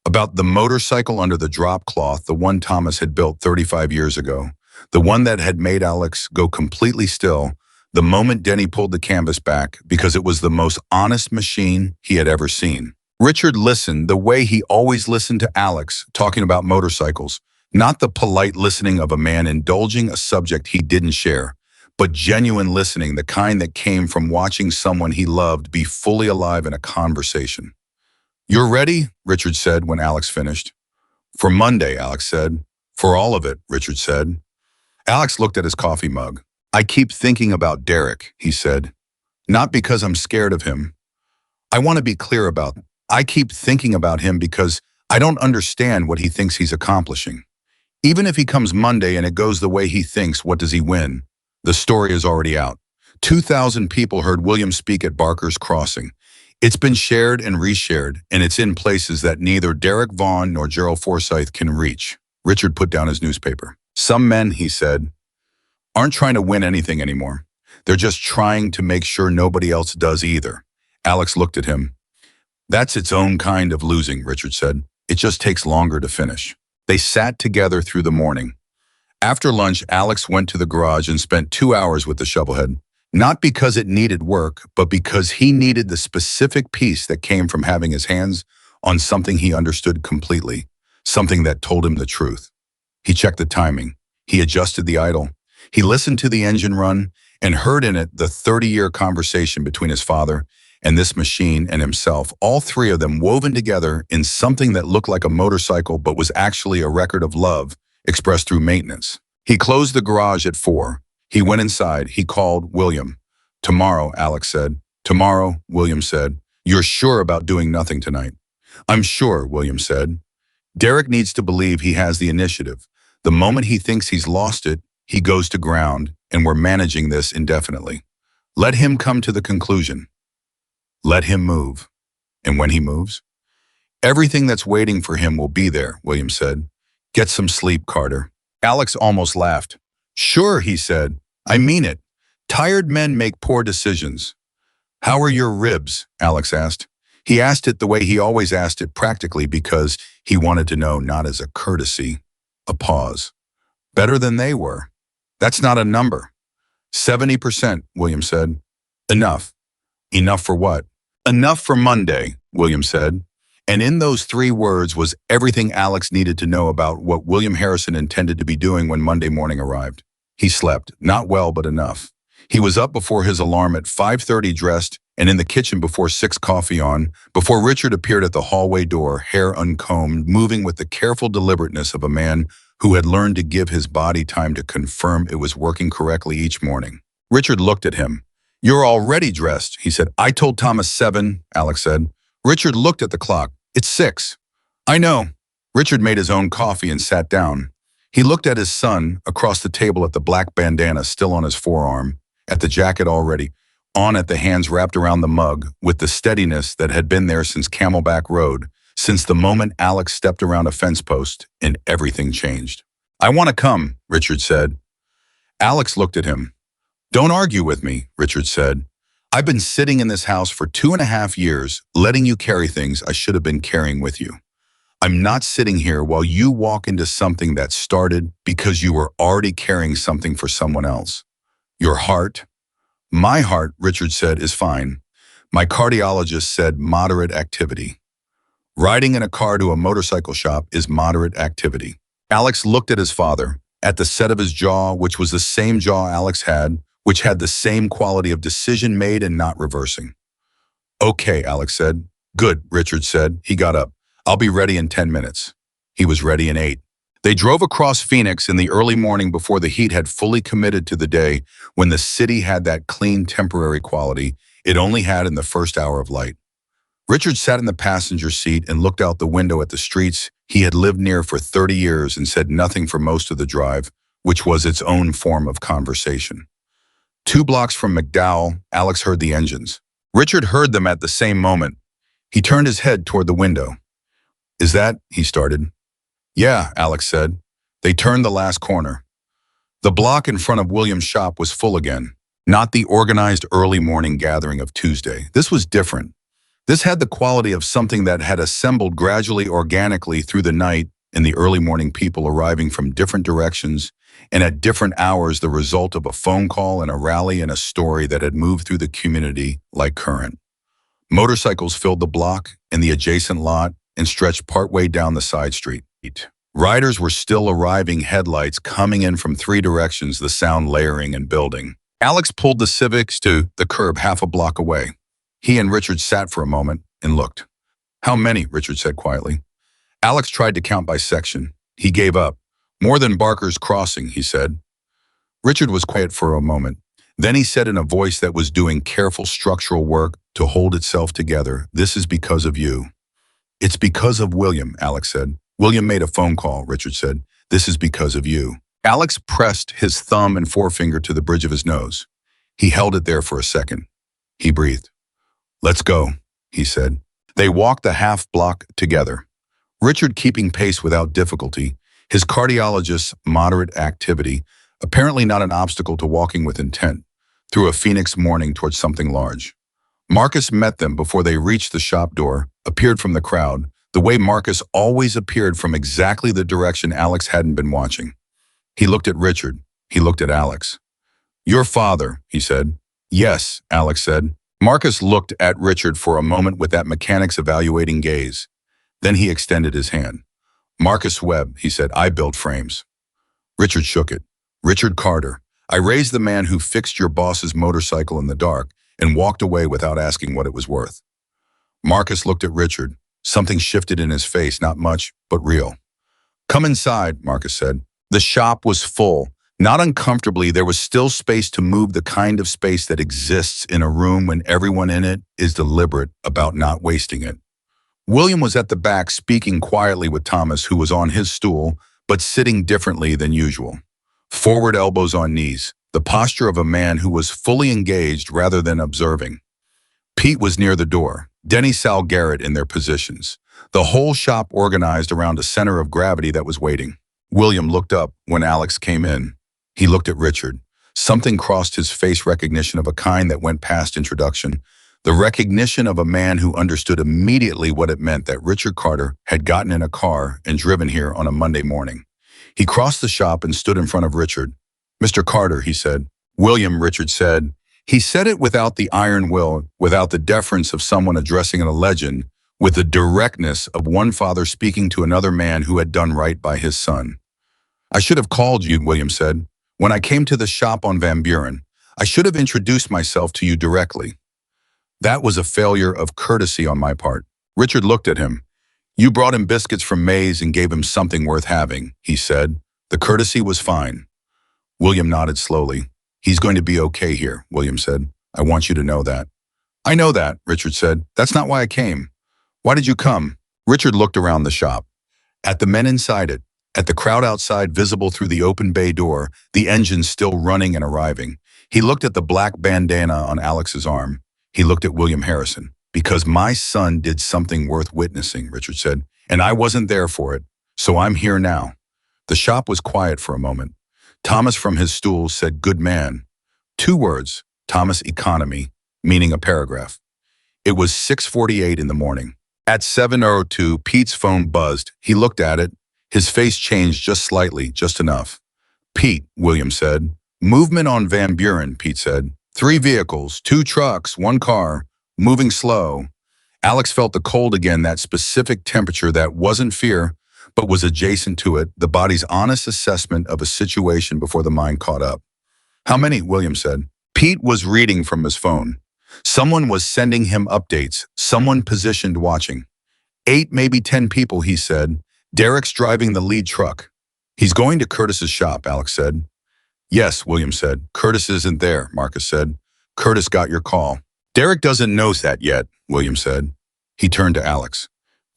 About the motorcycle under the drop cloth, the one Thomas had built 35 years ago, the one that had made Alex go completely still the moment Denny pulled the canvas back because it was the most honest machine he had ever seen. Richard listened the way he always listened to Alex talking about motorcycles, not the polite listening of a man indulging a subject he didn't share, but genuine listening, the kind that came from watching someone he loved be fully alive in a conversation. You're ready? Richard said when Alex finished. For Monday, Alex said. For all of it, Richard said. Alex looked at his coffee mug. I keep thinking about Derek, he said. Not because I'm scared of him. I want to be clear about it. I keep thinking about him because I don't understand what he thinks he's accomplishing. Even if he comes Monday and it goes the way he thinks, what does he win? The story is already out. 2,000 people heard William speak at Barker's Crossing. It's been shared and reshared, and it's in places that neither Derek Vaughan nor Gerald Forsyth can reach. Richard put down his newspaper. Some men, he said, aren't trying to win anything anymore. They're just trying to make sure nobody else does either. Alex looked at him. That's its own kind of losing, Richard said. It just takes longer to finish. They sat together through the morning. After lunch, Alex went to the garage and spent 2 hours with the shovelhead. Not because it needed work, but because he needed the specific peace that came from having his hands on something he understood completely, something that told him the truth. He checked the timing. He adjusted the idle. He listened to the engine run and heard in it the 30-year conversation between his father and this machine and himself, all 3 of them woven together in something that looked like a motorcycle but was actually a record of love expressed through maintenance. He closed the garage at 4. He went inside. He called William. Tomorrow, Alex said. Tomorrow, William said. You're sure about doing nothing tonight? I'm sure, William said. Derek needs to believe he has the initiative. The moment he thinks he's lost it, he goes to ground, and we're managing this indefinitely. Let him come to the conclusion. Let him move. And when he moves, everything that's waiting for him will be there, William said. Get some sleep, Carter. Alex almost laughed. Sure, he said. I mean it. Tired men make poor decisions. How are your ribs? Alex asked. He asked it the way he always asked it, practically because he wanted to know, not as a courtesy. A pause. Better than they were. That's not a number. 70%, William said. Enough. Enough for what? Enough for Monday, William said. And in those 3 words was everything Alex needed to know about what William Harrison intended to be doing when Monday morning arrived. He slept, not well, but enough. He was up before his alarm at 5:30 dressed and in the kitchen before 6 coffee on, before Richard appeared at the hallway door, hair uncombed, moving with the careful deliberateness of a man who had learned to give his body time to confirm it was working correctly each morning. Richard looked at him. You're already dressed, he said. I told Thomas 7, Alex said. Richard looked at the clock. It's 6. I know. Richard made his own coffee and sat down. He looked at his son across the table at the black bandana still on his forearm, at the jacket already on at the hands wrapped around the mug with the steadiness that had been there since Camelback Road, since the moment Alex stepped around a fence post and everything changed. I want to come, Richard said. Alex looked at him. Don't argue with me, Richard said. I've been sitting in this house for 2.5 years, letting you carry things I should have been carrying with you. I'm not sitting here while you walk into something that started because you were already carrying something for someone else. Your heart? My heart, Richard said, is fine. My cardiologist said moderate activity. Riding in a car to a motorcycle shop is moderate activity. Alex looked at his father, at the set of his jaw, which was the same jaw Alex had, which had the same quality of decision made and not reversing. Okay, Alex said. Good, Richard said. He got up. I'll be ready in 10 minutes. He was ready in 8. They drove across Phoenix in the early morning before the heat had fully committed to the day, when the city had that clean temporary quality it only had in the first hour of light. Richard sat in the passenger seat and looked out the window at the streets he had lived near for 30 years and said nothing for most of the drive, which was its own form of conversation. 2 blocks from McDowell, Alex heard the engines. Richard heard them at the same moment. He turned his head toward the window. Is that, he started. Yeah, Alex said. They turned the last corner. The block in front of William's shop was full again. Not the organized early morning gathering of Tuesday. This was different. This had the quality of something that had assembled gradually, organically through the night, in the early morning, people arriving from different directions and at different hours, the result of a phone call and a rally and a story that had moved through the community like current. Motorcycles filled the block and the adjacent lot and stretched partway down the side street. Riders were still arriving, headlights coming in from 3 directions, the sound layering and building. Alex pulled the Civics to the curb half a block away. He and Richard sat for a moment and looked. How many? Richard said quietly. Alex tried to count by section. He gave up. More than Barker's Crossing, he said. Richard was quiet for a moment. Then he said in a voice that was doing careful structural work to hold itself together, this is because of you. It's because of William, Alex said. William made a phone call, Richard said. This is because of you. Alex pressed his thumb and forefinger to the bridge of his nose. He held it there for a second. He breathed. Let's go, he said. They walked the half block together. Richard keeping pace without difficulty, his cardiologist's moderate activity, apparently not an obstacle to walking with intent, through a Phoenix morning towards something large. Marcus met them before they reached the shop door, appeared from the crowd, the way Marcus always appeared from exactly the direction Alex hadn't been watching. He looked at Richard. He looked at Alex. Your father, he said. Yes, Alex said. Marcus looked at Richard for a moment with that mechanic's evaluating gaze. Then he extended his hand. Marcus Webb, he said, I build frames. Richard shook it. Richard Carter. I raised the man who fixed your boss's motorcycle in the dark and walked away without asking what it was worth. Marcus looked at Richard. Something shifted in his face, not much, but real. Come inside, Marcus said. The shop was full. Not uncomfortably, there was still space to move, the kind of space that exists in a room when everyone in it is deliberate about not wasting it. William was at the back speaking quietly with Thomas, who was on his stool, but sitting differently than usual. Forward, elbows on knees, the posture of a man who was fully engaged rather than observing. Pete was near the door, Denny, Sal, Garrett in their positions, the whole shop organized around a center of gravity that was waiting. William looked up when Alex came in. He looked at Richard. Something crossed his face, recognition of a kind that went past introduction, the recognition of a man who understood immediately what it meant that Richard Carter had gotten in a car and driven here on a Monday morning. He crossed the shop and stood in front of Richard. Mr. Carter, he said. William, Richard said. He said it without the iron will, without the deference of someone addressing a legend, with the directness of one father speaking to another man who had done right by his son. I should have called you, William said. When I came to the shop on Van Buren, I should have introduced myself to you directly. That was a failure of courtesy on my part. Richard looked at him. You brought him biscuits from Mays and gave him something worth having, he said. The courtesy was fine. William nodded slowly. He's going to be okay here, William said. I want you to know that. I know that, Richard said. That's not why I came. Why did you come? Richard looked around the shop. At the men inside it, at the crowd outside visible through the open bay door, the engines still running and arriving. He looked at the black bandana on Alex's arm. He looked at William Harrison. Because my son did something worth witnessing, Richard said, and I wasn't there for it, so I'm here now. The shop was quiet for a moment. Thomas from his stool said, good man. 2 words, Thomas Economy, meaning a paragraph. It was 6:48 in the morning. At 7:02, Pete's phone buzzed. He looked at it. His face changed just slightly, just enough. Pete, William said. Movement on Van Buren, Pete said. 3 vehicles, 2 trucks, 1 car, moving slow. Alex felt the cold again, that specific temperature that wasn't fear, but was adjacent to it, the body's honest assessment of a situation before the mind caught up. How many? William said. Pete was reading from his phone. Someone was sending him updates, someone positioned watching. 8, maybe 10 people, he said. Derek's driving the lead truck. He's going to Curtis's shop, Alex said. Yes, William said. Curtis isn't there, Marcus said. Curtis got your call. Derek doesn't know that yet, William said. He turned to Alex.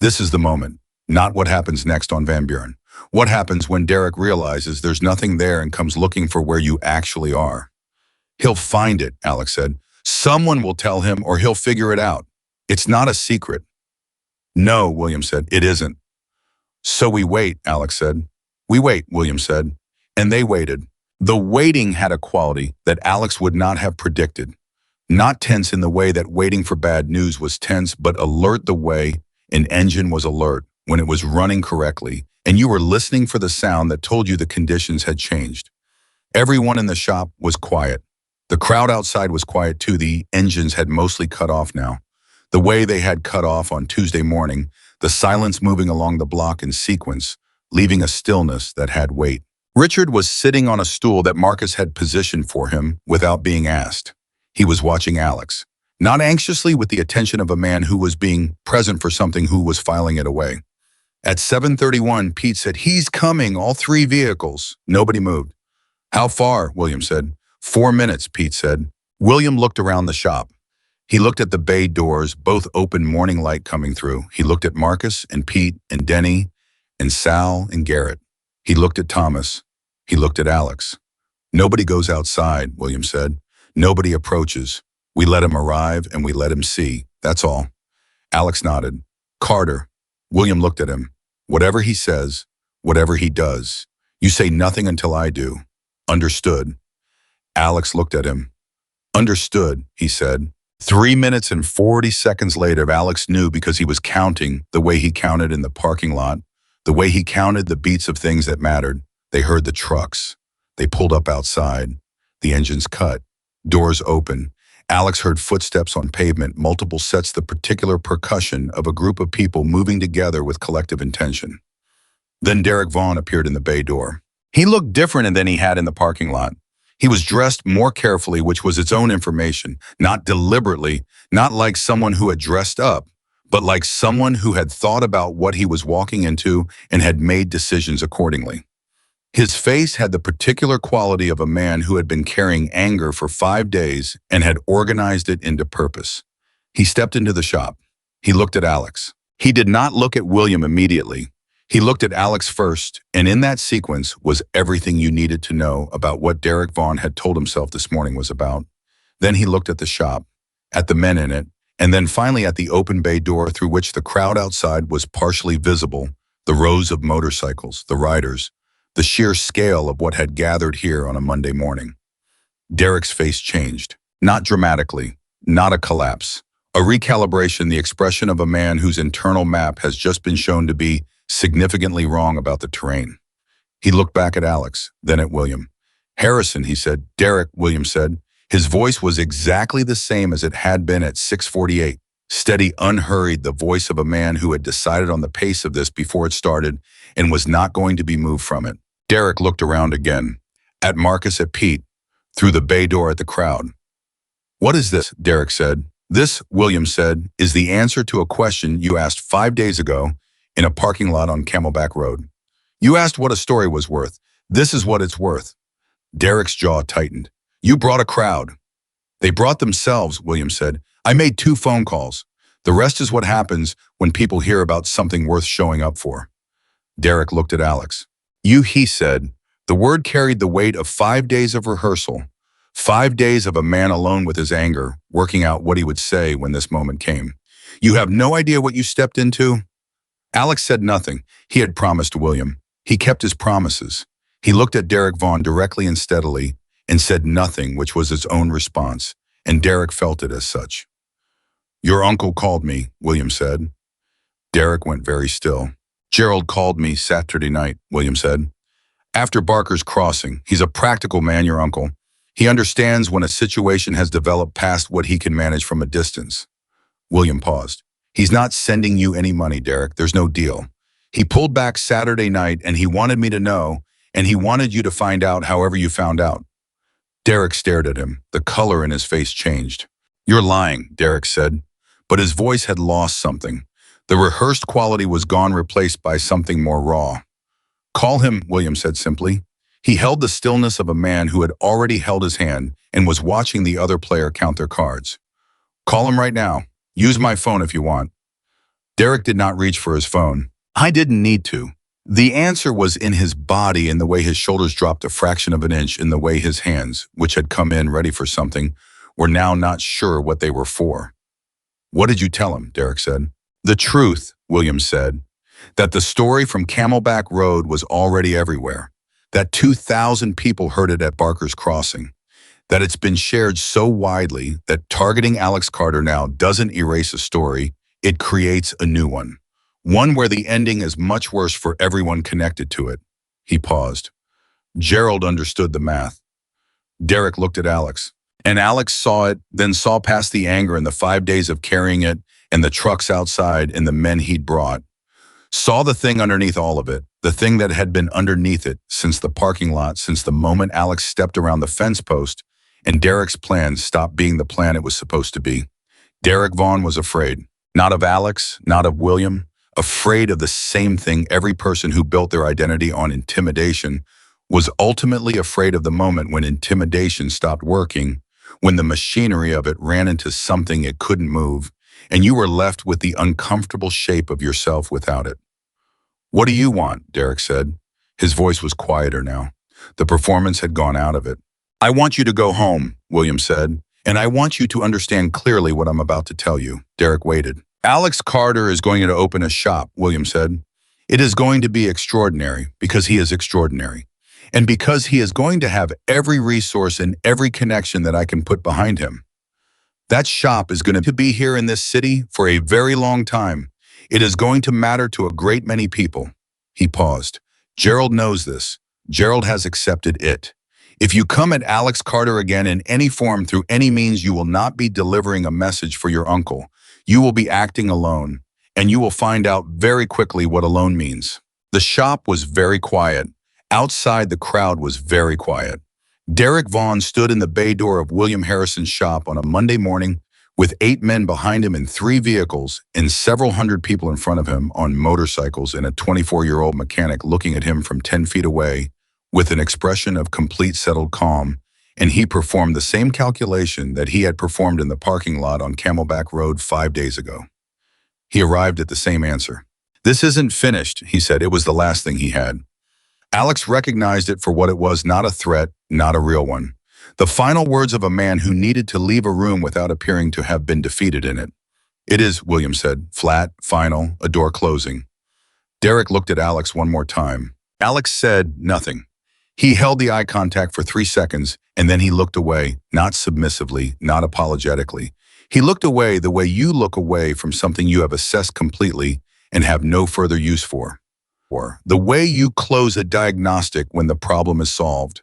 This is the moment, not what happens next on Van Buren. What happens when Derek realizes there's nothing there and comes looking for where you actually are? He'll find it, Alex said. Someone will tell him or he'll figure it out. It's not a secret. No, William said, it isn't. So we wait, Alex said. We wait, William said. And they waited. The waiting had a quality that Alex would not have predicted. Not tense in the way that waiting for bad news was tense, but alert the way an engine was alert when it was running correctly, and you were listening for the sound that told you the conditions had changed. Everyone in the shop was quiet. The crowd outside was quiet too. The engines had mostly cut off now. The way they had cut off on Tuesday morning, the silence moving along the block in sequence, leaving a stillness that had weight. Richard was sitting on a stool that Marcus had positioned for him without being asked. He was watching Alex, not anxiously with the attention of a man who was being present for something who was filing it away. At 7:31, Pete said, he's coming, all 3 vehicles. Nobody moved. How far? William said. 4 minutes, Pete said. William looked around the shop. He looked at the bay doors, both open, morning light coming through. He looked at Marcus and Pete and Denny and Sal and Garrett. He looked at Thomas. He looked at Alex. Nobody goes outside, William said. Nobody approaches. We let him arrive and we let him see. That's all. Alex nodded. Carter. William looked at him. Whatever he says, whatever he does, you say nothing until I do. Understood. Alex looked at him. Understood, he said. 3 minutes and 40 seconds later, Alex knew because he was counting the way he counted in the parking lot, the way he counted the beats of things that mattered. They heard the trucks. They pulled up outside. The engines cut. Doors open. Alex heard footsteps on pavement, multiple sets, the particular percussion of a group of people moving together with collective intention. Then Derek Vaughn appeared in the bay door. He looked different than he had in the parking lot. He was dressed more carefully, which was its own information, not deliberately, not like someone who had dressed up, but like someone who had thought about what he was walking into and had made decisions accordingly. His face had the particular quality of a man who had been carrying anger for 5 days and had organized it into purpose. He stepped into the shop. He looked at Alex. He did not look at William immediately. He looked at Alex first, and in that sequence was everything you needed to know about what Derek Vaughn had told himself this morning was about. Then he looked at the shop, at the men in it, and then finally at the open bay door through which the crowd outside was partially visible, the rows of motorcycles, the riders, the sheer scale of what had gathered here on a Monday morning. Derek's face changed, not dramatically, not a collapse, a recalibration, the expression of a man whose internal map has just been shown to be significantly wrong about the terrain. He looked back at Alex, then at William. Harrison, he said. Derek, William said. His voice was exactly the same as it had been at 6:48. Steady, unhurried, the voice of a man who had decided on the pace of this before it started and was not going to be moved from it. Derek looked around again, at Marcus, at Pete, through the bay door at the crowd. What is this? Derek said. This, William said, is the answer to a question you asked 5 days ago in a parking lot on Camelback Road. You asked what a story was worth. This is what it's worth. Derek's jaw tightened. You brought a crowd. They brought themselves, William said. I made 2 phone calls. The rest is what happens when people hear about something worth showing up for. Derek looked at Alex. You, he said. The word carried the weight of 5 days of rehearsal. 5 days of a man alone with his anger, working out what he would say when this moment came. You have no idea what you stepped into? Alex said nothing. He had promised William. He kept his promises. He looked at Derek Vaughn directly and steadily and said nothing, which was his own response, and Derek felt it as such. Your uncle called me, William said. Derek went very still. Gerald called me Saturday night, William said. After Barker's crossing, he's a practical man, your uncle. He understands when a situation has developed past what he can manage from a distance. William paused. He's not sending you any money, Derek. There's no deal. He pulled back Saturday night and he wanted me to know, and he wanted you to find out however you found out. Derek stared at him. The color in his face changed. You're lying, Derek said, but his voice had lost something. The rehearsed quality was gone, replaced by something more raw. Call him, William said simply. He held the stillness of a man who had already held his hand and was watching the other player count their cards. Call him right now. Use my phone if you want. Derek did not reach for his phone. I didn't need to. The answer was in his body, in the way his shoulders dropped a fraction of an inch, in the way his hands, which had come in ready for something, were now not sure what they were for. What did you tell him? Derek said. The truth, William said, that the story from Camelback Road was already everywhere, that 2,000 people heard it at Barker's Crossing, that it's been shared so widely that targeting Alex Carter now doesn't erase a story, it creates a new one where the ending is much worse for everyone connected to it. He paused. Gerald understood the math. Derek looked at Alex, and Alex saw it, then saw past the anger and the 5 days of carrying it and the trucks outside and the men he'd brought. Saw the thing underneath all of it, the thing that had been underneath it since the parking lot, since the moment Alex stepped around the fence post and Derek's plan stopped being the plan it was supposed to be. Derek Vaughn was afraid, not of Alex, not of William, afraid of the same thing every person who built their identity on intimidation was ultimately afraid of, the moment when intimidation stopped working, when the machinery of it ran into something it couldn't move, and you were left with the uncomfortable shape of yourself without it. What do you want? Derek said. His voice was quieter now. The performance had gone out of it. I want you to go home, William said, and I want you to understand clearly what I'm about to tell you. Derek waited. Alex Carter is going to open a shop, William said. It is going to be extraordinary because he is extraordinary, and because he is going to have every resource and every connection that I can put behind him. That shop is going to be here in this city for a very long time. It is going to matter to a great many people. He paused. Gerald knows this. Gerald has accepted it. If you come at Alex Carter again in any form, through any means, you will not be delivering a message for your uncle. You will be acting alone, and you will find out very quickly what alone means. The shop was very quiet. Outside, the crowd was very quiet. Derek Vaughn stood in the bay door of William Harrison's shop on a Monday morning with 8 men behind him in 3 vehicles and several hundred people in front of him on motorcycles, and a 24-year-old mechanic looking at him from 10 feet away with an expression of complete settled calm, and he performed the same calculation that he had performed in the parking lot on Camelback Road 5 days ago. He arrived at the same answer. This isn't finished, he said. It was the last thing he had. Alex recognized it for what it was, not a threat, not a real one. The final words of a man who needed to leave a room without appearing to have been defeated in it. It is, William said, flat, final, a door closing. Derek looked at Alex one more time. Alex said nothing. He held the eye contact for 3 seconds, and then he looked away, not submissively, not apologetically. He looked away the way you look away from something you have assessed completely and have no further use for. Or the way you close a diagnostic when the problem is solved.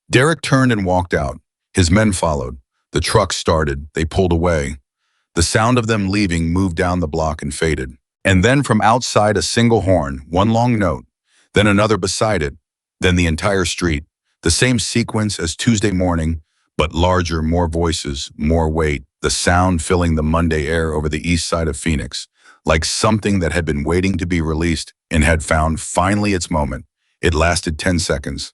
Derek turned and walked out. His men followed. The truck started. They pulled away. The sound of them leaving moved down the block and faded. And then from outside, a single horn, one long note, then another beside it, then the entire street. The same sequence as Tuesday morning, but larger, more voices, more weight, the sound filling the Monday air over the east side of Phoenix, like something that had been waiting to be released and had found finally its moment. It lasted 10 seconds.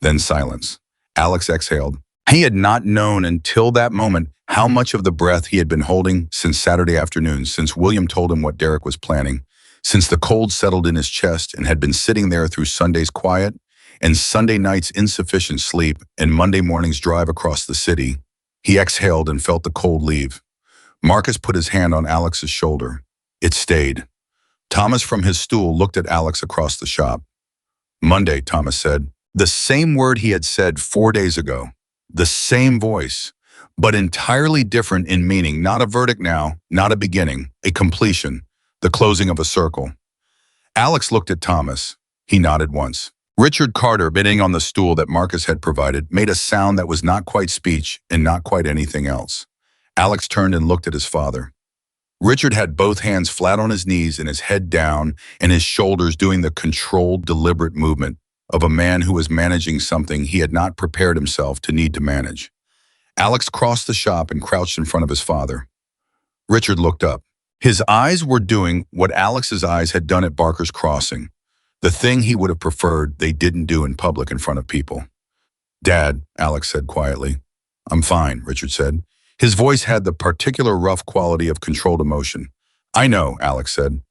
Then silence. Alex exhaled. He had not known until that moment how much of the breath he had been holding since Saturday afternoon, since William told him what Derek was planning, since the cold settled in his chest and had been sitting there through Sunday's quiet and Sunday night's insufficient sleep and Monday morning's drive across the city. He exhaled and felt the cold leave. Marcus put his hand on Alex's shoulder. It stayed. Thomas from his stool looked at Alex across the shop. Monday, Thomas said. The same word he had said 4 days ago. The same voice, but entirely different in meaning. Not a verdict now, not a beginning, a completion, the closing of a circle. Alex looked at Thomas. He nodded once. Richard Carter, bidding on the stool that Marcus had provided, made a sound that was not quite speech and not quite anything else. Alex turned and looked at his father. Richard had both hands flat on his knees and his head down and his shoulders doing the controlled, deliberate movement of a man who was managing something he had not prepared himself to need to manage. Alex crossed the shop and crouched in front of his father. Richard looked up. His eyes were doing what Alex's eyes had done at Barker's Crossing, the thing he would have preferred they didn't do in public in front of people. Dad, Alex said quietly. I'm fine, Richard said. His voice had the particular rough quality of controlled emotion. I know, Alex said.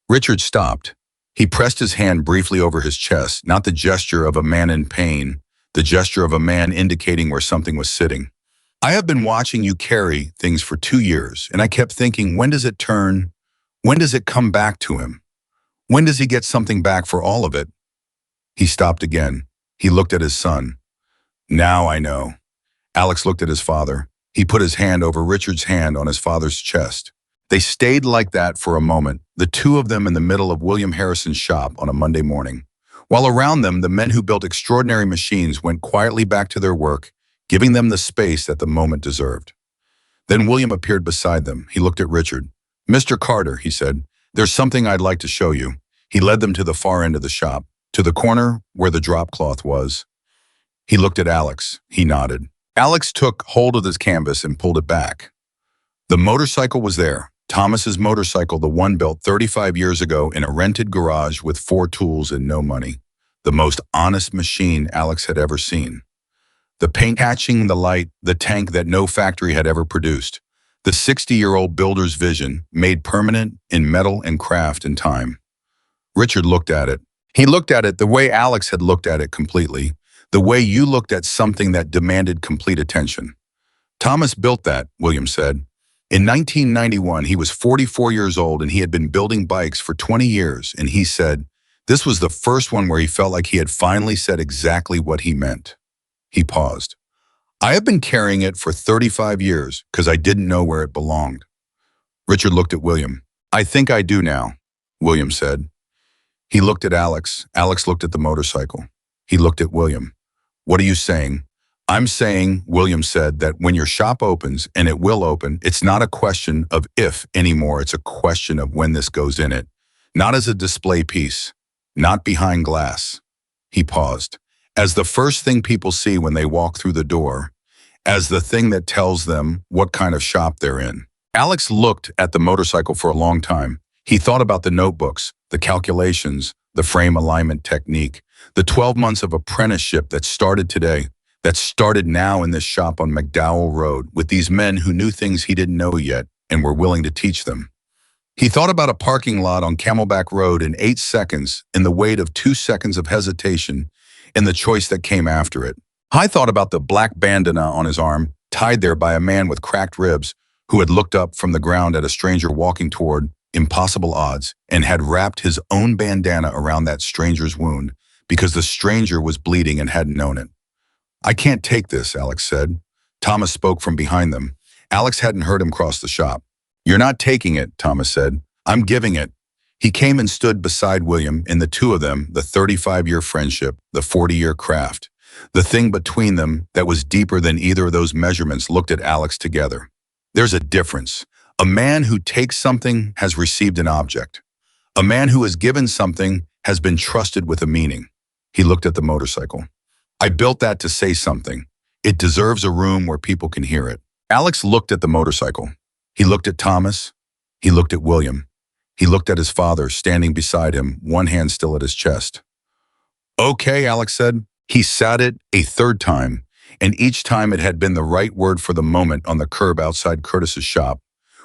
Richard stopped. He pressed his hand briefly over his chest, not the gesture of a man in pain, the gesture of a man indicating where something was sitting. I have been watching you carry things for 2 years, and I kept thinking, when does it turn? When does it come back to him? When does he get something back for all of it? He stopped again. He looked at his son. Now I know. Alex looked at his father. He put his hand over Richard's hand on his father's chest. They stayed like that for a moment, the two of them in the middle of William Harrison's shop on a Monday morning. While around them, the men who built extraordinary machines went quietly back to their work, giving them the space that the moment deserved. Then William appeared beside them. He looked at Richard. Mr. Carter, he said, there's something I'd like to show you. He led them to the far end of the shop, to the corner where the drop cloth was. He looked at Alex. He nodded. Alex took hold of his canvas and pulled it back. The motorcycle was there. Thomas's motorcycle, the one built 35 years ago in a rented garage with 4 tools and no money. The most honest machine Alex had ever seen. The paint catching the light, the tank that no factory had ever produced. The 60-year-old builder's vision, made permanent in metal and craft and time. Richard looked at it. He looked at it the way Alex had looked at it completely. The way you looked at something that demanded complete attention. Thomas built that, William said. In 1991, he was 44 years old and he had been building bikes for 20 years, and he said, this was the first one where he felt like he had finally said exactly what he meant. He paused. I have been carrying it for 35 years because I didn't know where it belonged. Richard looked at William. I think I do now, William said. He looked at Alex. Alex looked at the motorcycle. He looked at William. What are you saying? I'm saying, William said, that when your shop opens, and it will open, it's not a question of if anymore, it's a question of when this goes in it. Not as a display piece, not behind glass. He paused. As the first thing people see when they walk through the door, as the thing that tells them what kind of shop they're in. Alex looked at the motorcycle for a long time. He thought about the notebooks, the calculations, the frame alignment technique, the 12 months of apprenticeship that started today, that started now in this shop on McDowell Road with these men who knew things he didn't know yet and were willing to teach them. He thought about a parking lot on Camelback Road in 8 seconds, in the wait of 2 seconds of hesitation, and the choice that came after it. I thought about the black bandana on his arm, tied there by a man with cracked ribs, who had looked up from the ground at a stranger walking toward impossible odds and had wrapped his own bandana around that stranger's wound because the stranger was bleeding and hadn't known it. I can't take this, Alex said. Thomas spoke from behind them. Alex hadn't heard him cross the shop. You're not taking it, Thomas said. I'm giving it. He came and stood beside William, and the two of them, the 35-year friendship, the 40-year craft, the thing between them that was deeper than either of those measurements, looked at Alex together. There's a difference. A man who takes something has received an object. A man who has given something has been trusted with a meaning. He looked at the motorcycle. I built that to say something. It deserves a room where people can hear it. Alex looked at the motorcycle. He looked at Thomas. He looked at William. He looked at his father standing beside him, one hand still at his chest. Okay, Alex said. He sat it a third time, and each time it had been the right word for the moment on the curb outside Curtis's shop,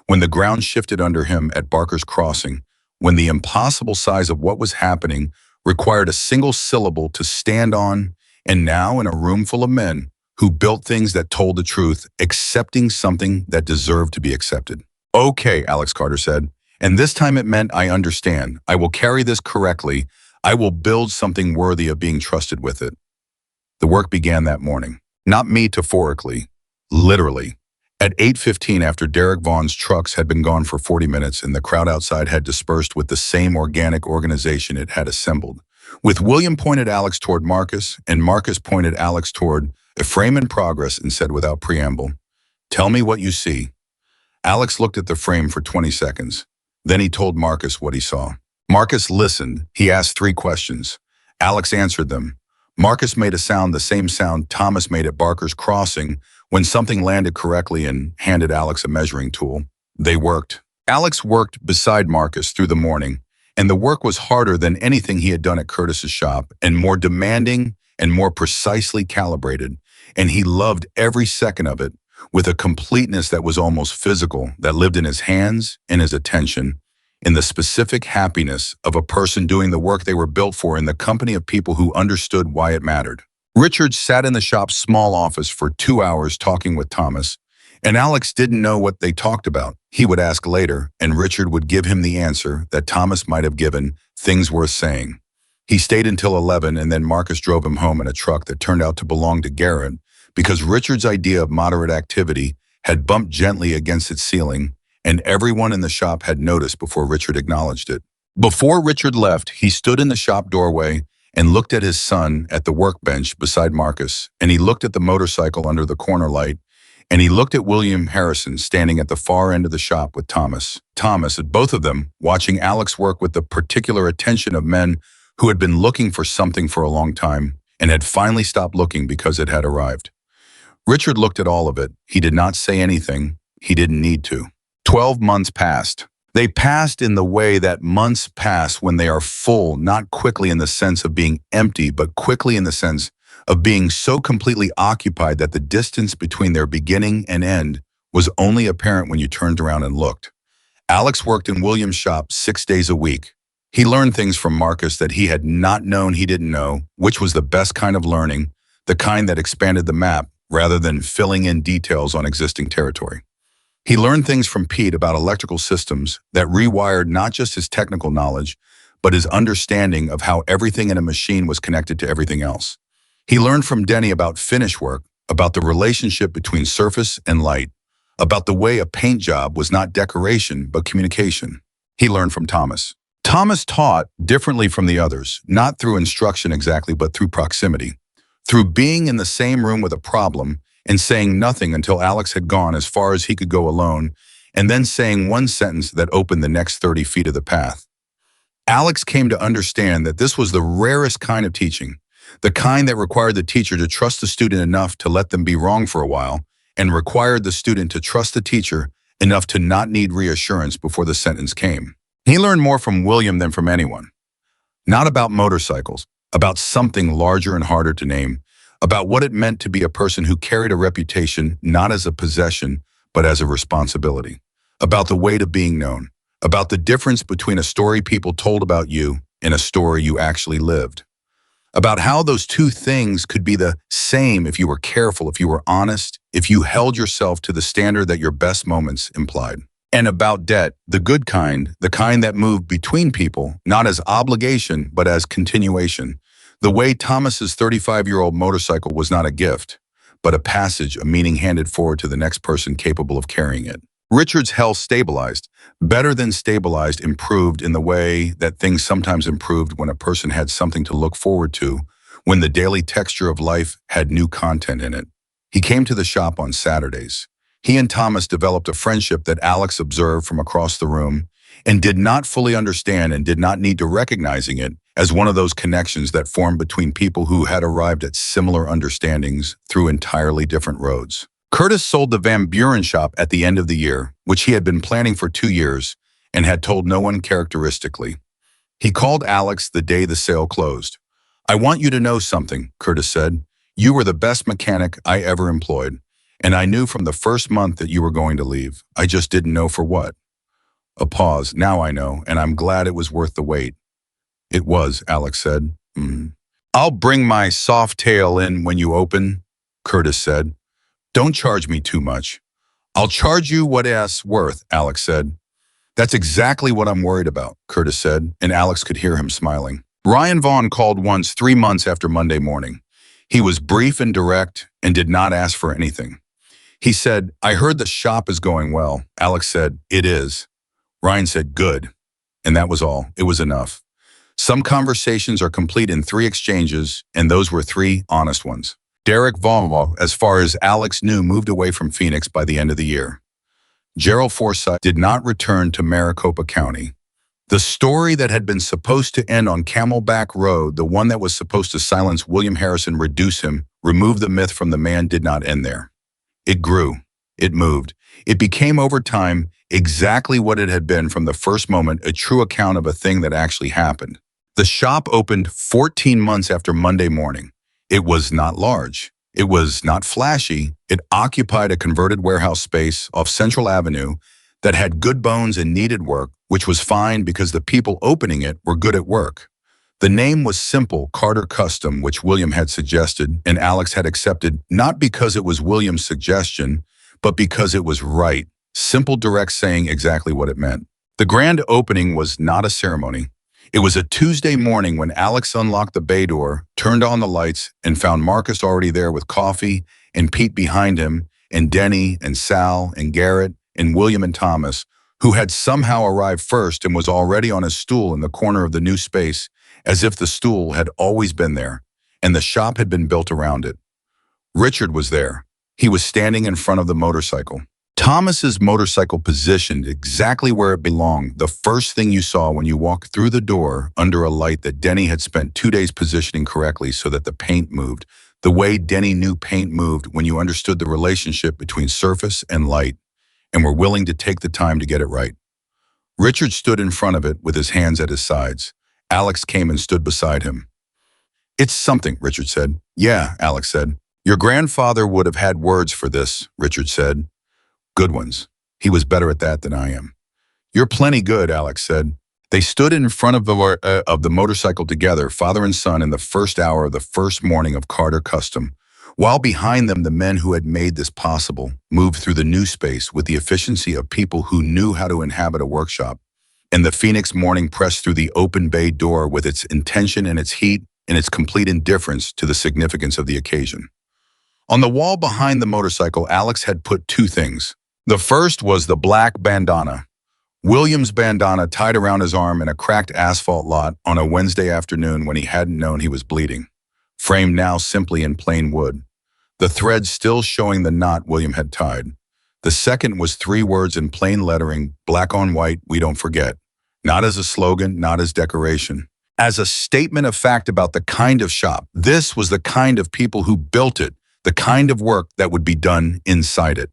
when the ground shifted under him at Barker's Crossing, when the impossible size of what was happening required a single syllable to stand on, and now in a room full of men who built things that told the truth, accepting something that deserved to be accepted. Okay, Alex Carter said, and this time it meant I understand. I will carry this correctly. I will build something worthy of being trusted with it. The work began that morning. Not metaphorically, literally. At 8:15, after Derek Vaughn's trucks had been gone for 40 minutes and the crowd outside had dispersed with the same organic organization it had assembled, with William pointed Alex toward Marcus and Marcus pointed Alex toward a frame in progress and said without preamble, "Tell me what you see." Alex looked at the frame for 20 seconds. Then he told Marcus what he saw. Marcus listened. He asked 3 questions. Alex answered them. Marcus made a sound, the same sound Thomas made at Barker's Crossing when something landed correctly, and handed Alex a measuring tool. They worked. Alex worked beside Marcus through the morning, and the work was harder than anything he had done at Curtis's shop, and more demanding and more precisely calibrated, and he loved every second of it with a completeness that was almost physical, that lived in his hands, in his attention, in the specific happiness of a person doing the work they were built for in the company of people who understood why it mattered. Richard sat in the shop's small office for 2 hours talking with Thomas, and Alex didn't know what they talked about. He would ask later, and Richard would give him the answer that Thomas might have given, things worth saying. He stayed until 11, and then Marcus drove him home in a truck that turned out to belong to Garrett, because Richard's idea of moderate activity had bumped gently against its ceiling, and everyone in the shop had noticed before Richard acknowledged it. Before Richard left, he stood in the shop doorway and looked at his son at the workbench beside Marcus, and he looked at the motorcycle under the corner light, and he looked at William Harrison standing at the far end of the shop with Thomas. Thomas, at both of them, watching Alex work with the particular attention of men who had been looking for something for a long time and had finally stopped looking because it had arrived. Richard looked at all of it. He did not say anything. He didn't need to. 12 months passed. They passed in the way that months pass when they are full, not quickly in the sense of being empty, but quickly in the sense of being so completely occupied that the distance between their beginning and end was only apparent when you turned around and looked. Alex worked in William's shop 6 days a week. He learned things from Marcus that he had not known he didn't know, which was the best kind of learning, the kind that expanded the map rather than filling in details on existing territory. He learned things from Pete about electrical systems that rewired not just his technical knowledge, but his understanding of how everything in a machine was connected to everything else. He learned from Denny about finish work, about the relationship between surface and light, about the way a paint job was not decoration, but communication. He learned from Thomas. Thomas taught differently from the others, not through instruction exactly, but through proximity, through being in the same room with a problem and saying nothing until Alex had gone as far as he could go alone, and then saying one sentence that opened the next 30 feet of the path. Alex came to understand that this was the rarest kind of teaching, the kind that required the teacher to trust the student enough to let them be wrong for a while, and required the student to trust the teacher enough to not need reassurance before the sentence came. He learned more from William than from anyone. Not about motorcycles, about something larger and harder to name, about what it meant to be a person who carried a reputation not as a possession, but as a responsibility, about the weight of being known, about the difference between a story people told about you and a story you actually lived, about how those two things could be the same if you were careful, if you were honest, if you held yourself to the standard that your best moments implied. And about debt, the good kind, the kind that moved between people, not as obligation, but as continuation. The way Thomas's 35-year-old motorcycle was not a gift, but a passage, a meaning handed forward to the next person capable of carrying it. Richard's health stabilized, better than stabilized, improved in the way that things sometimes improved when a person had something to look forward to, when the daily texture of life had new content in it. He came to the shop on Saturdays. He and Thomas developed a friendship that Alex observed from across the room and did not fully understand and did not need to recognizing it as one of those connections that formed between people who had arrived at similar understandings through entirely different roads. Curtis sold the Van Buren shop at the end of the year, which he had been planning for 2 years and had told no one characteristically. He called Alex the day the sale closed. "I want you to know something," Curtis said. You were the best mechanic I ever employed, and I knew from the first month that you were going to leave. I just didn't know for what. A pause. Now I know, and I'm glad it was worth the wait. It was, Alex said. I'll bring my soft tail in when you open, Curtis said. Don't charge me too much. I'll charge you what it's worth, Alex said. That's exactly what I'm worried about, Curtis said, and Alex could hear him smiling. Ryan Vaughn called once 3 months after Monday morning. He was brief and direct and did not ask for anything. He said, I heard the shop is going well. Alex said, it is. Ryan said, good. And that was all. It was enough. Some conversations are complete in 3 exchanges, and those were 3 honest ones. Derek Vaughn, as far as Alex knew, moved away from Phoenix by the end of the year. Gerald Forsythe did not return to Maricopa County. The story that had been supposed to end on Camelback Road, the one that was supposed to silence William Harrison, reduce him, remove the myth from the man, did not end there. It grew. It moved. It became over time exactly what it had been from the first moment, a true account of a thing that actually happened. The shop opened 14 months after Monday morning. It was not large. It was not flashy. It occupied a converted warehouse space off Central Avenue that had good bones and needed work, which was fine because the people opening it were good at work. The name was simple, Carter Custom, which William had suggested, and Alex had accepted, not because it was William's suggestion, but because it was right. Simple, direct, saying exactly what it meant. The grand opening was not a ceremony. It was a Tuesday morning when Alex unlocked the bay door, turned on the lights, and found Marcus already there with coffee, and Pete behind him, and Denny, and Sal, and Garrett, and William and Thomas, who had somehow arrived first and was already on a stool in the corner of the new space, as if the stool had always been there, and the shop had been built around it. Richard was there. He was standing in front of the motorcycle. Thomas's motorcycle positioned exactly where it belonged, the first thing you saw when you walked through the door under a light that Denny had spent 2 days positioning correctly so that the paint moved, the way Denny knew paint moved when you understood the relationship between surface and light and were willing to take the time to get it right. Richard stood in front of it with his hands at his sides. Alex came and stood beside him. It's something, Richard said. Yeah, Alex said. Your grandfather would have had words for this, Richard said. Good ones. He was better at that than I am. You're plenty good, Alex said. They stood in front of the motorcycle together, father and son, in the first hour of the first morning of Carter Custom, while behind them the men who had made this possible moved through the new space with the efficiency of people who knew how to inhabit a workshop. And the Phoenix morning pressed through the open bay door with its intention and its heat and its complete indifference to the significance of the occasion. On the wall behind the motorcycle, Alex had put 2 things. The first was the black bandana. William's bandana tied around his arm in a cracked asphalt lot on a Wednesday afternoon when he hadn't known he was bleeding, framed now simply in plain wood, the thread still showing the knot William had tied. The second was 3 words in plain lettering, black on white, we don't forget. Not as a slogan, not as decoration. As a statement of fact about the kind of shop. This was the kind of people who built it, the kind of work that would be done inside it.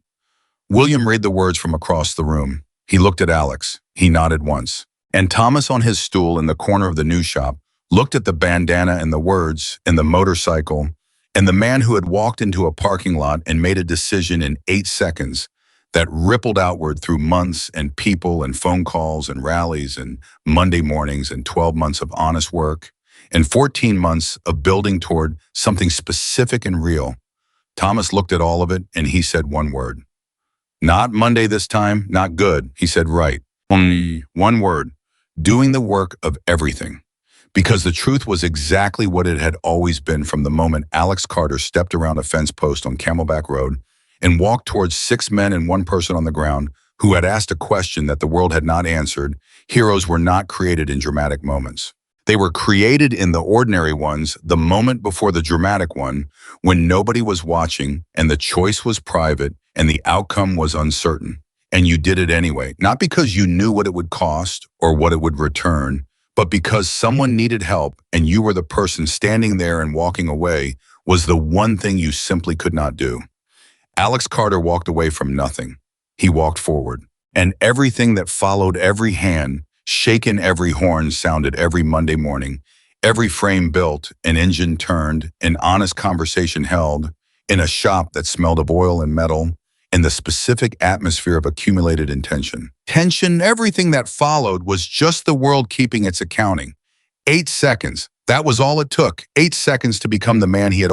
William read the words from across the room. He looked at Alex. He nodded once. And Thomas, on his stool in the corner of the new shop, looked at the bandana and the words and the motorcycle and the man who had walked into a parking lot and made a decision in 8 seconds that rippled outward through months and people and phone calls and rallies and Monday mornings and 12 months of honest work and 14 months of building toward something specific and real. Thomas looked at all of it and he said one word. Not Monday this time, not good. He said right. Only one word. Doing the work of everything. Because the truth was exactly what it had always been from the moment Alex Carter stepped around a fence post on Camelback Road and walked towards 6 men and 1 person on the ground who had asked a question that the world had not answered. Heroes were not created in dramatic moments. They were created in the ordinary ones, the moment before the dramatic one, when nobody was watching and the choice was private and the outcome was uncertain. And you did it anyway, not because you knew what it would cost or what it would return, but because someone needed help and you were the person standing there, and walking away was the one thing you simply could not do. Alex Carter walked away from nothing. He walked forward. And everything that followed, every hand, shaken, every horn sounded every Monday morning, Every frame built, an engine turned, an honest conversation held, in a shop that smelled of oil and metal, in the specific atmosphere of accumulated intention. Tension, everything that followed was just the world keeping its accounting. 8 seconds. That was all it took. 8 seconds to become the man he had